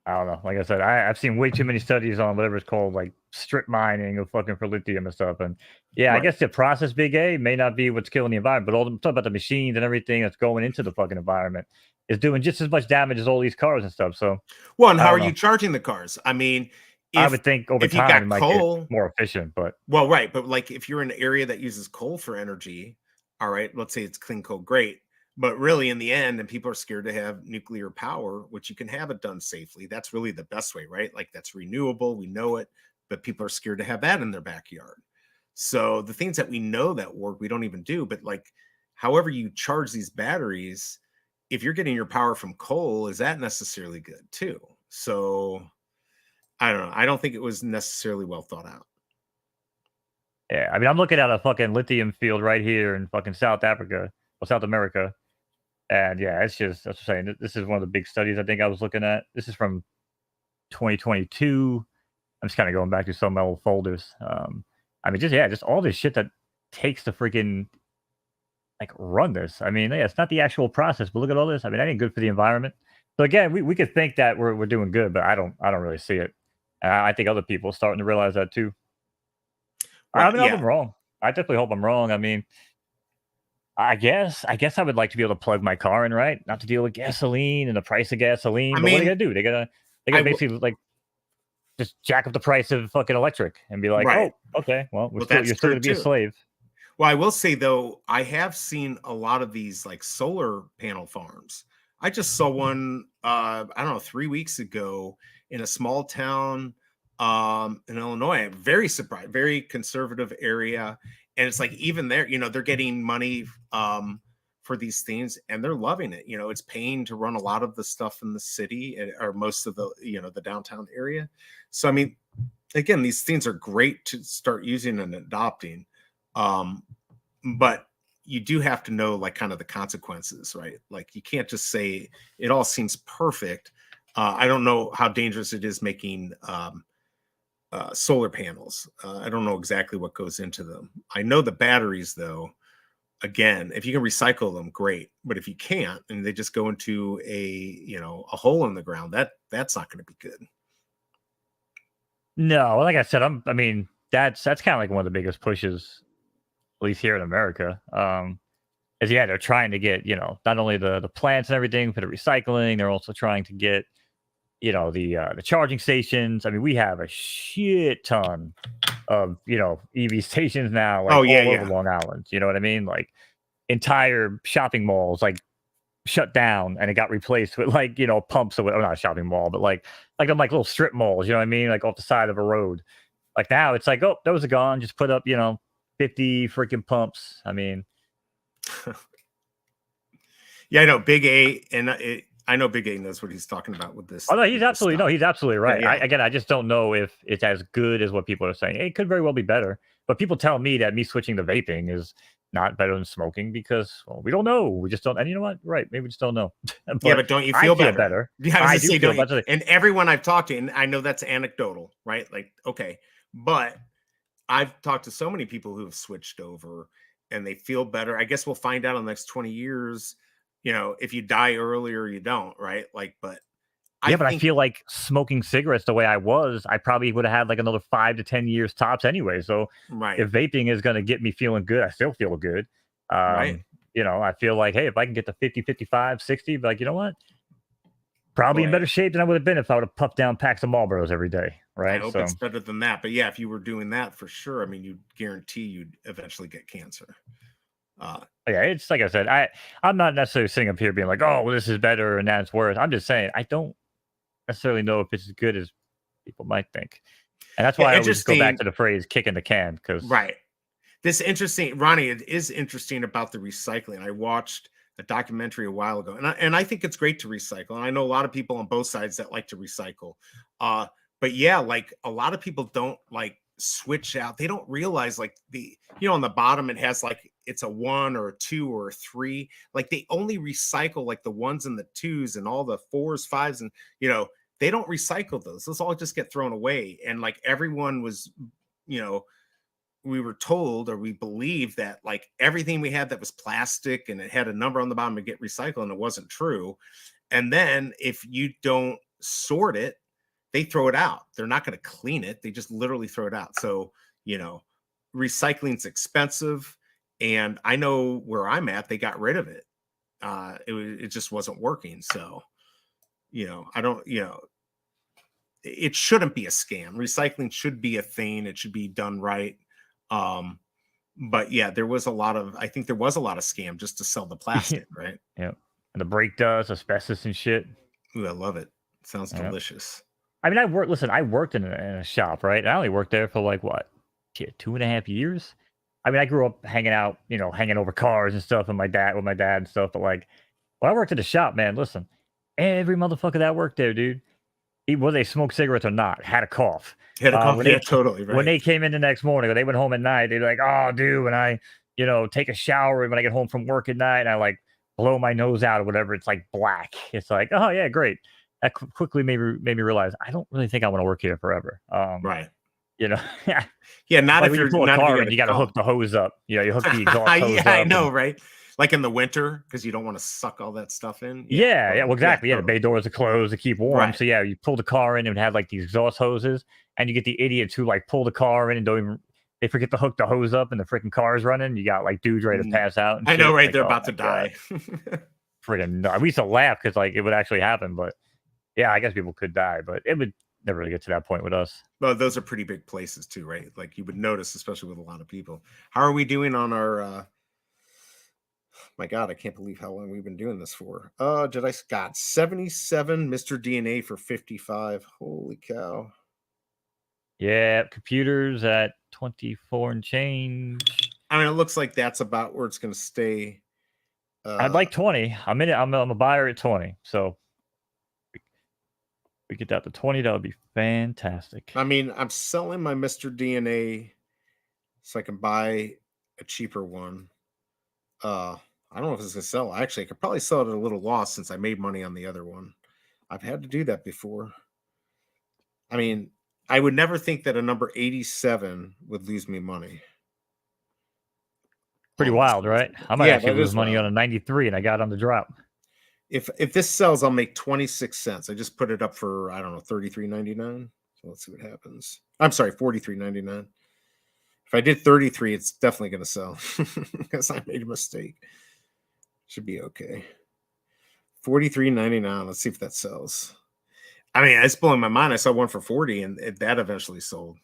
I don't know. Like I said, I've seen way too many studies on whatever it's called, like strip mining of fucking for lithium and stuff. And yeah, I guess the process, Big A, may not be what's killing the environment, but all the talk about the machines and everything that's going into the fucking environment is doing just as much damage as all these cars and stuff. So, well, and how are you charging the cars? I mean, I would think over time it might get more efficient, but right. But like, if you're in an area that uses coal for energy, all right, let's say it's clean coal, great. But really, in the end, and people are scared to have nuclear power, which you can have it done safely. That's really the best way, right? Like, that's renewable. We know it, but people are scared to have that in their backyard. So the things that we know that work, we don't even do. But like, however you charge these batteries, if you're getting your power from coal, is that necessarily good too? So I don't know. I don't think it was necessarily well thought out. Yeah, I mean, I'm looking at a fucking lithium field right here in fucking South Africa or South America. And yeah, it's just, that's what I'm saying. This is one of the big studies I think I was looking at. This is from 2022. I'm just kind of going back to some old folders. I mean, just all this shit that takes to freaking like run this. I mean, yeah, it's not the actual process, but look at all this. I mean, that ain't good for the environment. So again, we could think that we're doing good, but I don't really see it. I think other people are starting to realize that too. I mean, I hope I'm wrong. I definitely hope I'm wrong. I mean, I guess I would like to be able to plug my car in, right? Not to deal with gasoline and the price of gasoline. But what are they gonna do? They gotta basically like just jack up the price of fucking electric and be like, oh, okay, well, you're still gonna be a slave. Well, I will say though, I have seen a lot of these like solar panel farms. I just saw one, I don't know, 3 weeks ago in a small town in Illinois. Very surprised, very conservative area. And it's like, even there, they're getting money for these things, and they're loving it. It's paying to run a lot of the stuff in the city, or most of the, the downtown area. So, I mean, again, these things are great to start using and adopting. But you do have to know, like, kind of the consequences, right? Like, you can't just say it all seems perfect. I don't know how dangerous it is making solar panels. I don't know exactly what goes into them. I know the batteries, though. Again, if you can recycle them, great. But if you can't, and they just go into a hole in the ground, that's not going to be good. No, like I said, I mean, that's kind of like one of the biggest pushes, at least here in America. Is they're trying to get not only the plants and everything for the recycling, they're also trying to get the charging stations. I mean, we have a shit ton of EV stations now, like all over Long Island. You know what I mean? Like entire shopping malls like shut down and it got replaced with like pumps or not a shopping mall, but like them like little strip malls. You know what I mean? Like off the side of a road. Like now it's like, oh, those are gone. Just put up 50 freaking pumps. I mean, yeah, I know Big A, and I know Big A knows what he's talking about with this. Oh no, he's absolutely right. Yeah. I just don't know if it's as good as what people are saying. It could very well be better, but people tell me that me switching to vaping is not better than smoking because we don't know. We just don't. And you know what? Right? Maybe we just don't know. But don't you feel better? Yeah, I do feel better. And everyone I've talked to, and I know that's anecdotal, right? Like, okay, but I've talked to so many people who have switched over and they feel better. I guess we'll find out in the next 20 years. If you die early or you don't, right? Like, but I feel like smoking cigarettes the way I was, I probably would have had like another 5 to 10 years tops anyway. So if vaping is going to get me feeling good, I still feel good. Right. I feel like, hey, if I can get to 50, 55, 60, but like, you know what? Probably in Boy, better shape than I would have been if I would have puffed down packs of Marlboros every day, I right? hope So it's better than that. But yeah, if you were doing that for sure, I mean, you guarantee you'd eventually get cancer. Uh, yeah, it's like I said, I'm not necessarily sitting up here being like, oh, well, this is better and that's worse. I'm just saying I don't necessarily know if it's as good as people might think. And that's yeah, why I always go back interesting. to the phrase kicking the can because Right. This interesting, Ronnie. It is interesting about the recycling. I watched a documentary a while ago, and I think it's great to recycle. And I know a lot of people on both sides that like to recycle. Uh, but yeah, like a lot of people don't like switch out. They don't realize like on the bottom it has like it's a 1 or a 2 or a 3. Like they only recycle like the 1s and the 2s and all the 4s, 5s, and they don't recycle those. Those all just get thrown away. And like everyone was, you know we were told or we believed that like everything we had that was plastic and it had a number on the bottom to get recycled, and it wasn't true. And then if you don't sort it, they throw it out. They're not going to clean it. They just literally throw it out. So, you know, recycling's expensive. And I know where I'm at, they got rid of it. It just wasn't working. So, I don't, it shouldn't be a scam. Recycling should be a thing. It should be done right. Um, but yeah, I think there was a lot of scam just to sell the plastic, right? yeah, and the brake dust, asbestos and shit. Ooh, I love it. Sounds Yeah. delicious. I mean, I worked in a shop, right? I only worked there for like what, shit, 2.5 years. I mean, I grew up hanging out, hanging over cars and stuff, and with my dad and stuff. But like, when I worked at the shop, man, listen, every motherfucker that worked there, dude, whether they smoked cigarettes or not, had a cough. Hit a cough. Yeah, totally When right. they came in the next morning or they went home at night, they're like, "Oh, dude, when I, take a shower when I get home from work at night, I like blow my nose out or whatever. It's like black. It's like, oh yeah, great." That quickly made me realize I don't really think I want to work here forever. Right. You know, Yeah, not like if when you you're pull a not if you car got in, a you got to hook cough. the hose up. You hook the exhaust hose Yeah, I up. know, right? Like in the winter, because you don't want to suck all that stuff in. Yeah, Yeah, well, totally. Yeah, exactly. Yeah, the totally. bay doors are closed to keep warm. Right. So yeah, you pull the car in and have like these exhaust hoses, and you get the idiots who like pull the car in and don't even they forget to hook the hose up, and the freaking car's running. You got like dudes ready to pass out and I know, shit. right? Like, They're oh about my to god, die. freaking! We used to laugh because like it would actually happen, but yeah, I guess people could die, but it would never really get to that point with us. Well, those are pretty big places too, right? Like you would notice, especially with a lot of people. How are we doing on our my God, I can't believe how long we've been doing this for. Did I got 77 Mr. DNA for 55. Holy cow. Yeah, computers at 24 and change. I mean, it looks like that's about where it's gonna stay. I'd like 20. I'm in it. I'm a buyer at 20. So we get that to 20. That would be fantastic. I mean, I'm selling my Mr. DNA so I can buy a cheaper one. I don't know if it's gonna sell. Actually, I could probably sell it at a little loss since I made money on the other one. I've had to do that before. I mean, I would never think that a number 87 would lose me money Pretty on this wild, one. right? I might Yeah, actually that lose is money on wild. a 93 and I got on the drop. If this sells, I'll make 26 cents. I just put it up for I don't know 33.99. So let's see what happens. I'm sorry, 43.99. If I did 33, it's definitely going to sell because I made a mistake. Should be okay. 43.99. Let's see if that sells. I mean, it's blowing my mind. I saw one for 40 and that eventually sold.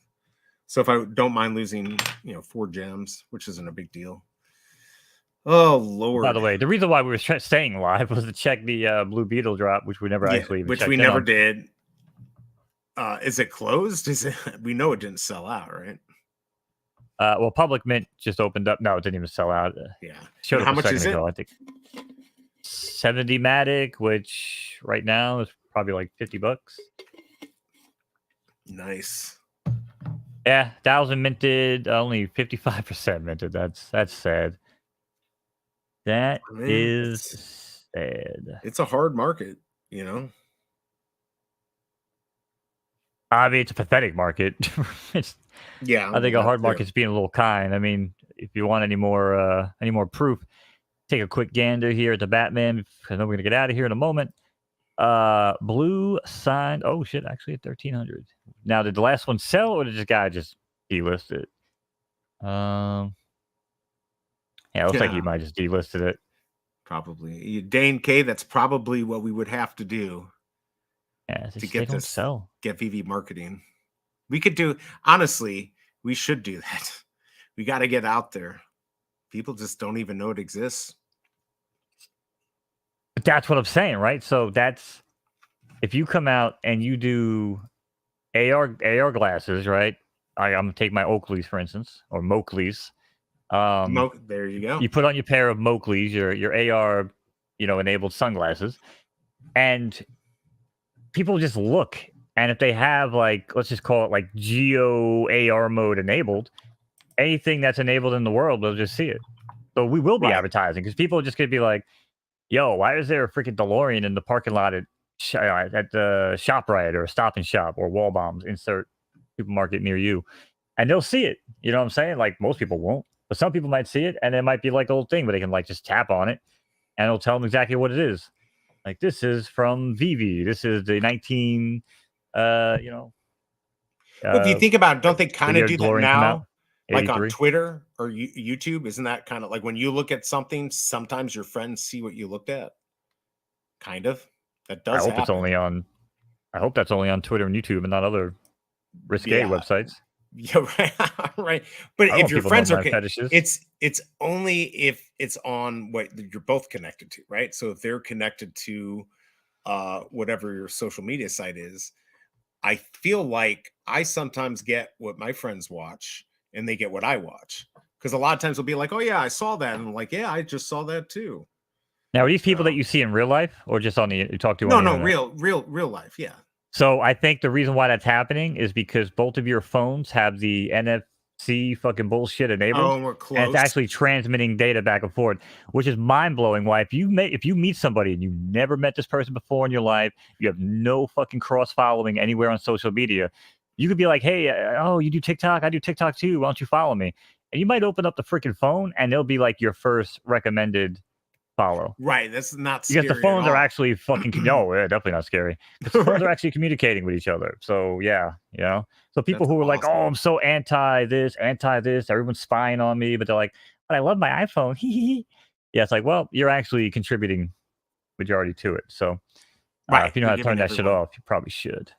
So if I don't mind losing, 4 gems, which isn't a big deal. Oh By the Lord. way, the reason why we were staying live was to check the Blue Beetle drop, which we never Yeah, actually even which we checked in never on. did. Is it closed? Is it we know it didn't sell out, right? Well, Public Mint just opened up. No, it didn't even sell out. Yeah. Showed And up how a much is second it? ago, I think. 70 Matic, which right now is probably like $50. Nice. Yeah, 1,000 minted, only 55% minted. That's sad. That Man, is sad. it's a hard market, you know. I mean, it's a pathetic market. It's, Yeah, I think well, a that hard too. market's being a little kind. I mean, if you want any more proof, take a quick gander here at the Batman because I know we're gonna get out of here in a moment. Blue signed. Oh shit! Actually, at 1,300. Now, did the last one sell, or did this guy just delist it? Yeah, it looks like Yeah, he might just delisted it. probably. Dane K, that's probably what we would have to do. Yeah, to they get don't this, sell. get VeVe marketing. We could do, honestly, we should do that. We got to get out there. People just don't even know it exists. But that's what I'm saying, right? So that's if you come out and you do AR glasses, right? I'm gonna take my Oakleys for instance, or Moakleys. There you go. You put on your pair of Moakleys, your AR, enabled sunglasses, and people just look. And if they have like, let's just call it like Geo AR mode enabled, anything that's enabled in the world, they'll just see it. So we will be Right. advertising because people are just gonna be like, "Yo, why is there a freaking DeLorean in the parking lot at the ShopRite or Stop and Shop or Wall Bombs? Insert supermarket near you," and they'll see it. You know what I'm saying? Like most people won't, but some people might see it, and it might be like a little thing, but they can like just tap on it, and it'll tell them exactly what it is. Like this is from VeVe. This is the 19, you know, Well, if you think about it, don't they the kind of year do that DeLorean come out, now? Like on 83. Twitter or YouTube? Isn't that kind of like when you look at something, sometimes your friends see what you looked at? Kind of. That I does hope it's happen. only on. I hope that's only on Twitter and YouTube and not other risque Yeah. websites. Yeah, right. Right. But I don't if want your people knowing friends my are, fetishes. it's only if it's on what you're both connected to, right? So if they're connected to whatever your social media site is, I feel like I sometimes get what my friends watch and they get what I watch. Because a lot of times they'll be like, "Oh yeah, I saw that," and I'm like, "Yeah, I just saw that too." Now, are these people that So you see in real life or just on the you talk to on no, the no, internet? real life, yeah. So I think the reason why that's happening is because both of your phones have the NFC fucking bullshit enabled, Oh, we're and it's close. actually transmitting data back and forth, which is mind blowing. Why, if you meet somebody and you never met this person before in your life, you have no fucking cross following anywhere on social media, you could be like, "Hey, oh, you do TikTok? I do TikTok too. Why don't you follow me?" And you might open up the freaking phone, and they'll be like your first recommended follow. Right, that's not Because the scary at phones are all. actually fucking no, yeah, definitely not scary. Because the phones are Right. actually communicating with each other. So yeah, So people That's who are like, "Oh, awesome. I'm so anti this, everyone's spying on me," but they're like, "But I love my iPhone." Yeah, it's like, well, you're actually contributing majority to it. So Right, if you know you're how to turn giving that shit everyone. off, you probably should.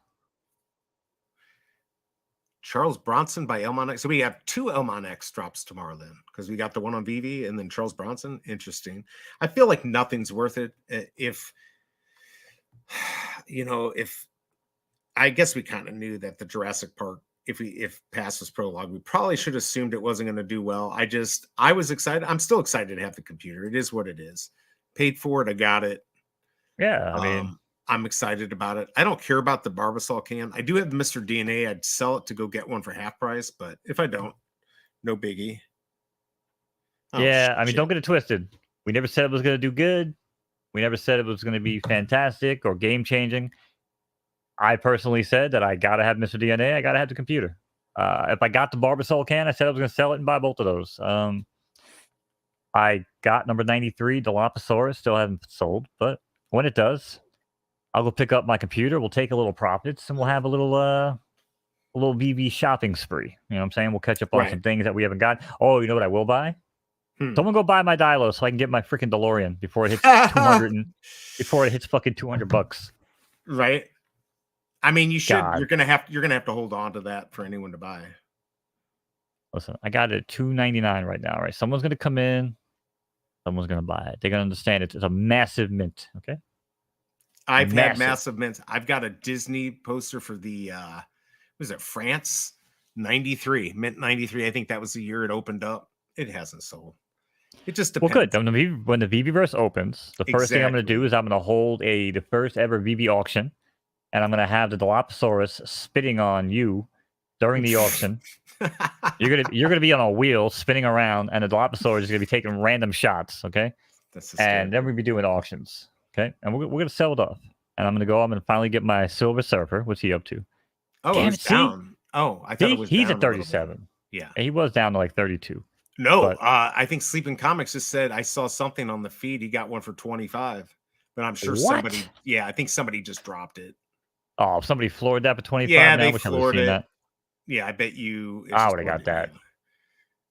Charles Bronson by Elmon X. So we have two Elmon X drops tomorrow then, because we got the one on VeVe and then Charles Bronson. Interesting. I feel like nothing's worth it if if I guess we kind of knew that the Jurassic Park, if past was prologue, we probably should have assumed it wasn't going to do well. I was excited. I'm still excited to have the computer. It is what it is. Paid for it. I got it. Yeah, I mean, I'm excited about it. I don't care about the Barbasol can. I do have the Mr. DNA. I'd sell it to go get one for half price, but if I don't, no biggie. Oh yeah, I mean, shit. don't get it twisted. We never said it was going to do good. We never said it was going to be fantastic or game changing. I personally said that I gotta have Mr. DNA. I gotta have the computer. If I got the Barbasol can, I said I was gonna sell it and buy both of those. I got number 93, Dilophosaurus. Still haven't sold, but when it does, I'll go pick up my computer. We'll take a little profits and we'll have a little VV shopping spree. You know what I'm saying? We'll catch up on Right. some things that we haven't got. Oh, you know what I will buy? Hmm. Someone go buy my Dilo so I can get my freaking DeLorean before it hits 200 and before it hits fucking $200. Right. I mean, you should. God. You're gonna have to hold on to that for anyone to buy. Listen, I got it at $2.99 right now, right? Someone's gonna come in, someone's gonna buy it. They're gonna understand it's a massive mint, okay? I've had Massive. massive mints. I've got a Disney poster for the was it France 93, mint 93. I think that was the year it opened up. It hasn't sold. It just Well, good. depends. When the VBverse opens, the first thing I'm gonna do Exactly. is I'm gonna hold the first ever VB auction, and I'm gonna have the Dilophosaurus spitting on you during the auction. You're gonna be on a wheel spinning around, and the Dilophosaurus is gonna be taking random shots, okay? That's And then hysterical. we'll be doing auctions, okay? And we're gonna sell it off. And I'm gonna finally get my Silver Surfer. What's he up to? Oh, it Damn was it! See, down. Oh, I thought see, it was he's at down a little bit. 37. Yeah. And he was down to like 32. No, But I think Sleeping Comics just said I saw something on the feed. He got one for 25, but I'm sure what? somebody, yeah, I think somebody just dropped it. Oh, somebody floored that for 25 Yeah, now. I they wish I would have floored seen it. that. Yeah, I bet you it's I just would have one. got Yeah, that. if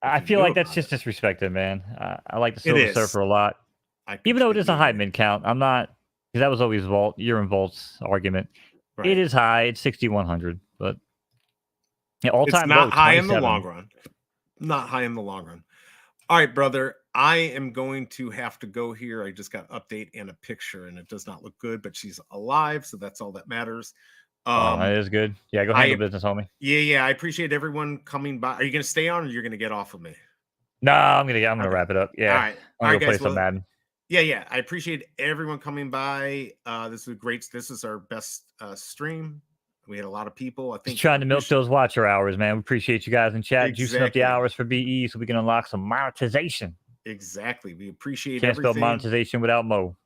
I you feel knew like that's about just it. disrespected, man. I like the It Silver is. Surfer a lot. I Even though it is completely a high agree. min count, I'm not because that was always Vault, you're in Vault's argument. Right. It is high. It's 6,100, but yeah, all It's time not low high in the 27. long run. Not high in the long run. All right, brother. I am going to have to go here. I just got an update and a picture, and it does not look good, but she's alive, so that's all that matters. That is good. Yeah, go handle business, homie. Yeah. I appreciate everyone coming by. Are you going to stay on, or you're going to get off of me? No, I'm gonna Okay. wrap it up. Yeah, All right. I'm All gonna right, go play guys. some Well, Madden. yeah. I appreciate everyone coming by. This is great. This is our best stream. We had a lot of people. I think Just trying to milk those watcher hours, man. We appreciate you guys in chat juicing up the Exactly. hours for BE so we can unlock some monetization. Exactly. We appreciate Can't spell everything. monetization without Mo.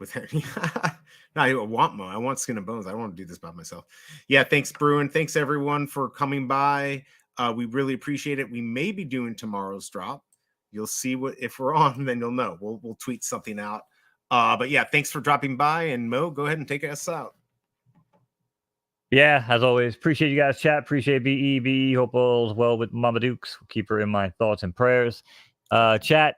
With no, I want Mo. I want Skin and Bones. I don't want to do this by myself. Yeah, thanks, Bruin. Thanks everyone for coming by. We really appreciate it. We may be doing tomorrow's drop. You'll see what if we're on, then you'll know. We'll tweet something out. But yeah, thanks for dropping by. And Mo, go ahead and take us out. Yeah, as always, appreciate you guys chat. Appreciate BE. BE. Hope all's well with Mama Dukes. We'll keep her in my thoughts and prayers. Chat.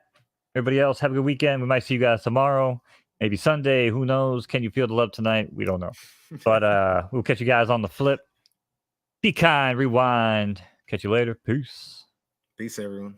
Everybody else, have a good weekend. We might see you guys tomorrow. Maybe Sunday. Who knows? Can you feel the love tonight? We don't know. But we'll catch you guys on the flip. Be kind. Rewind. Catch you later. Peace. Peace, everyone.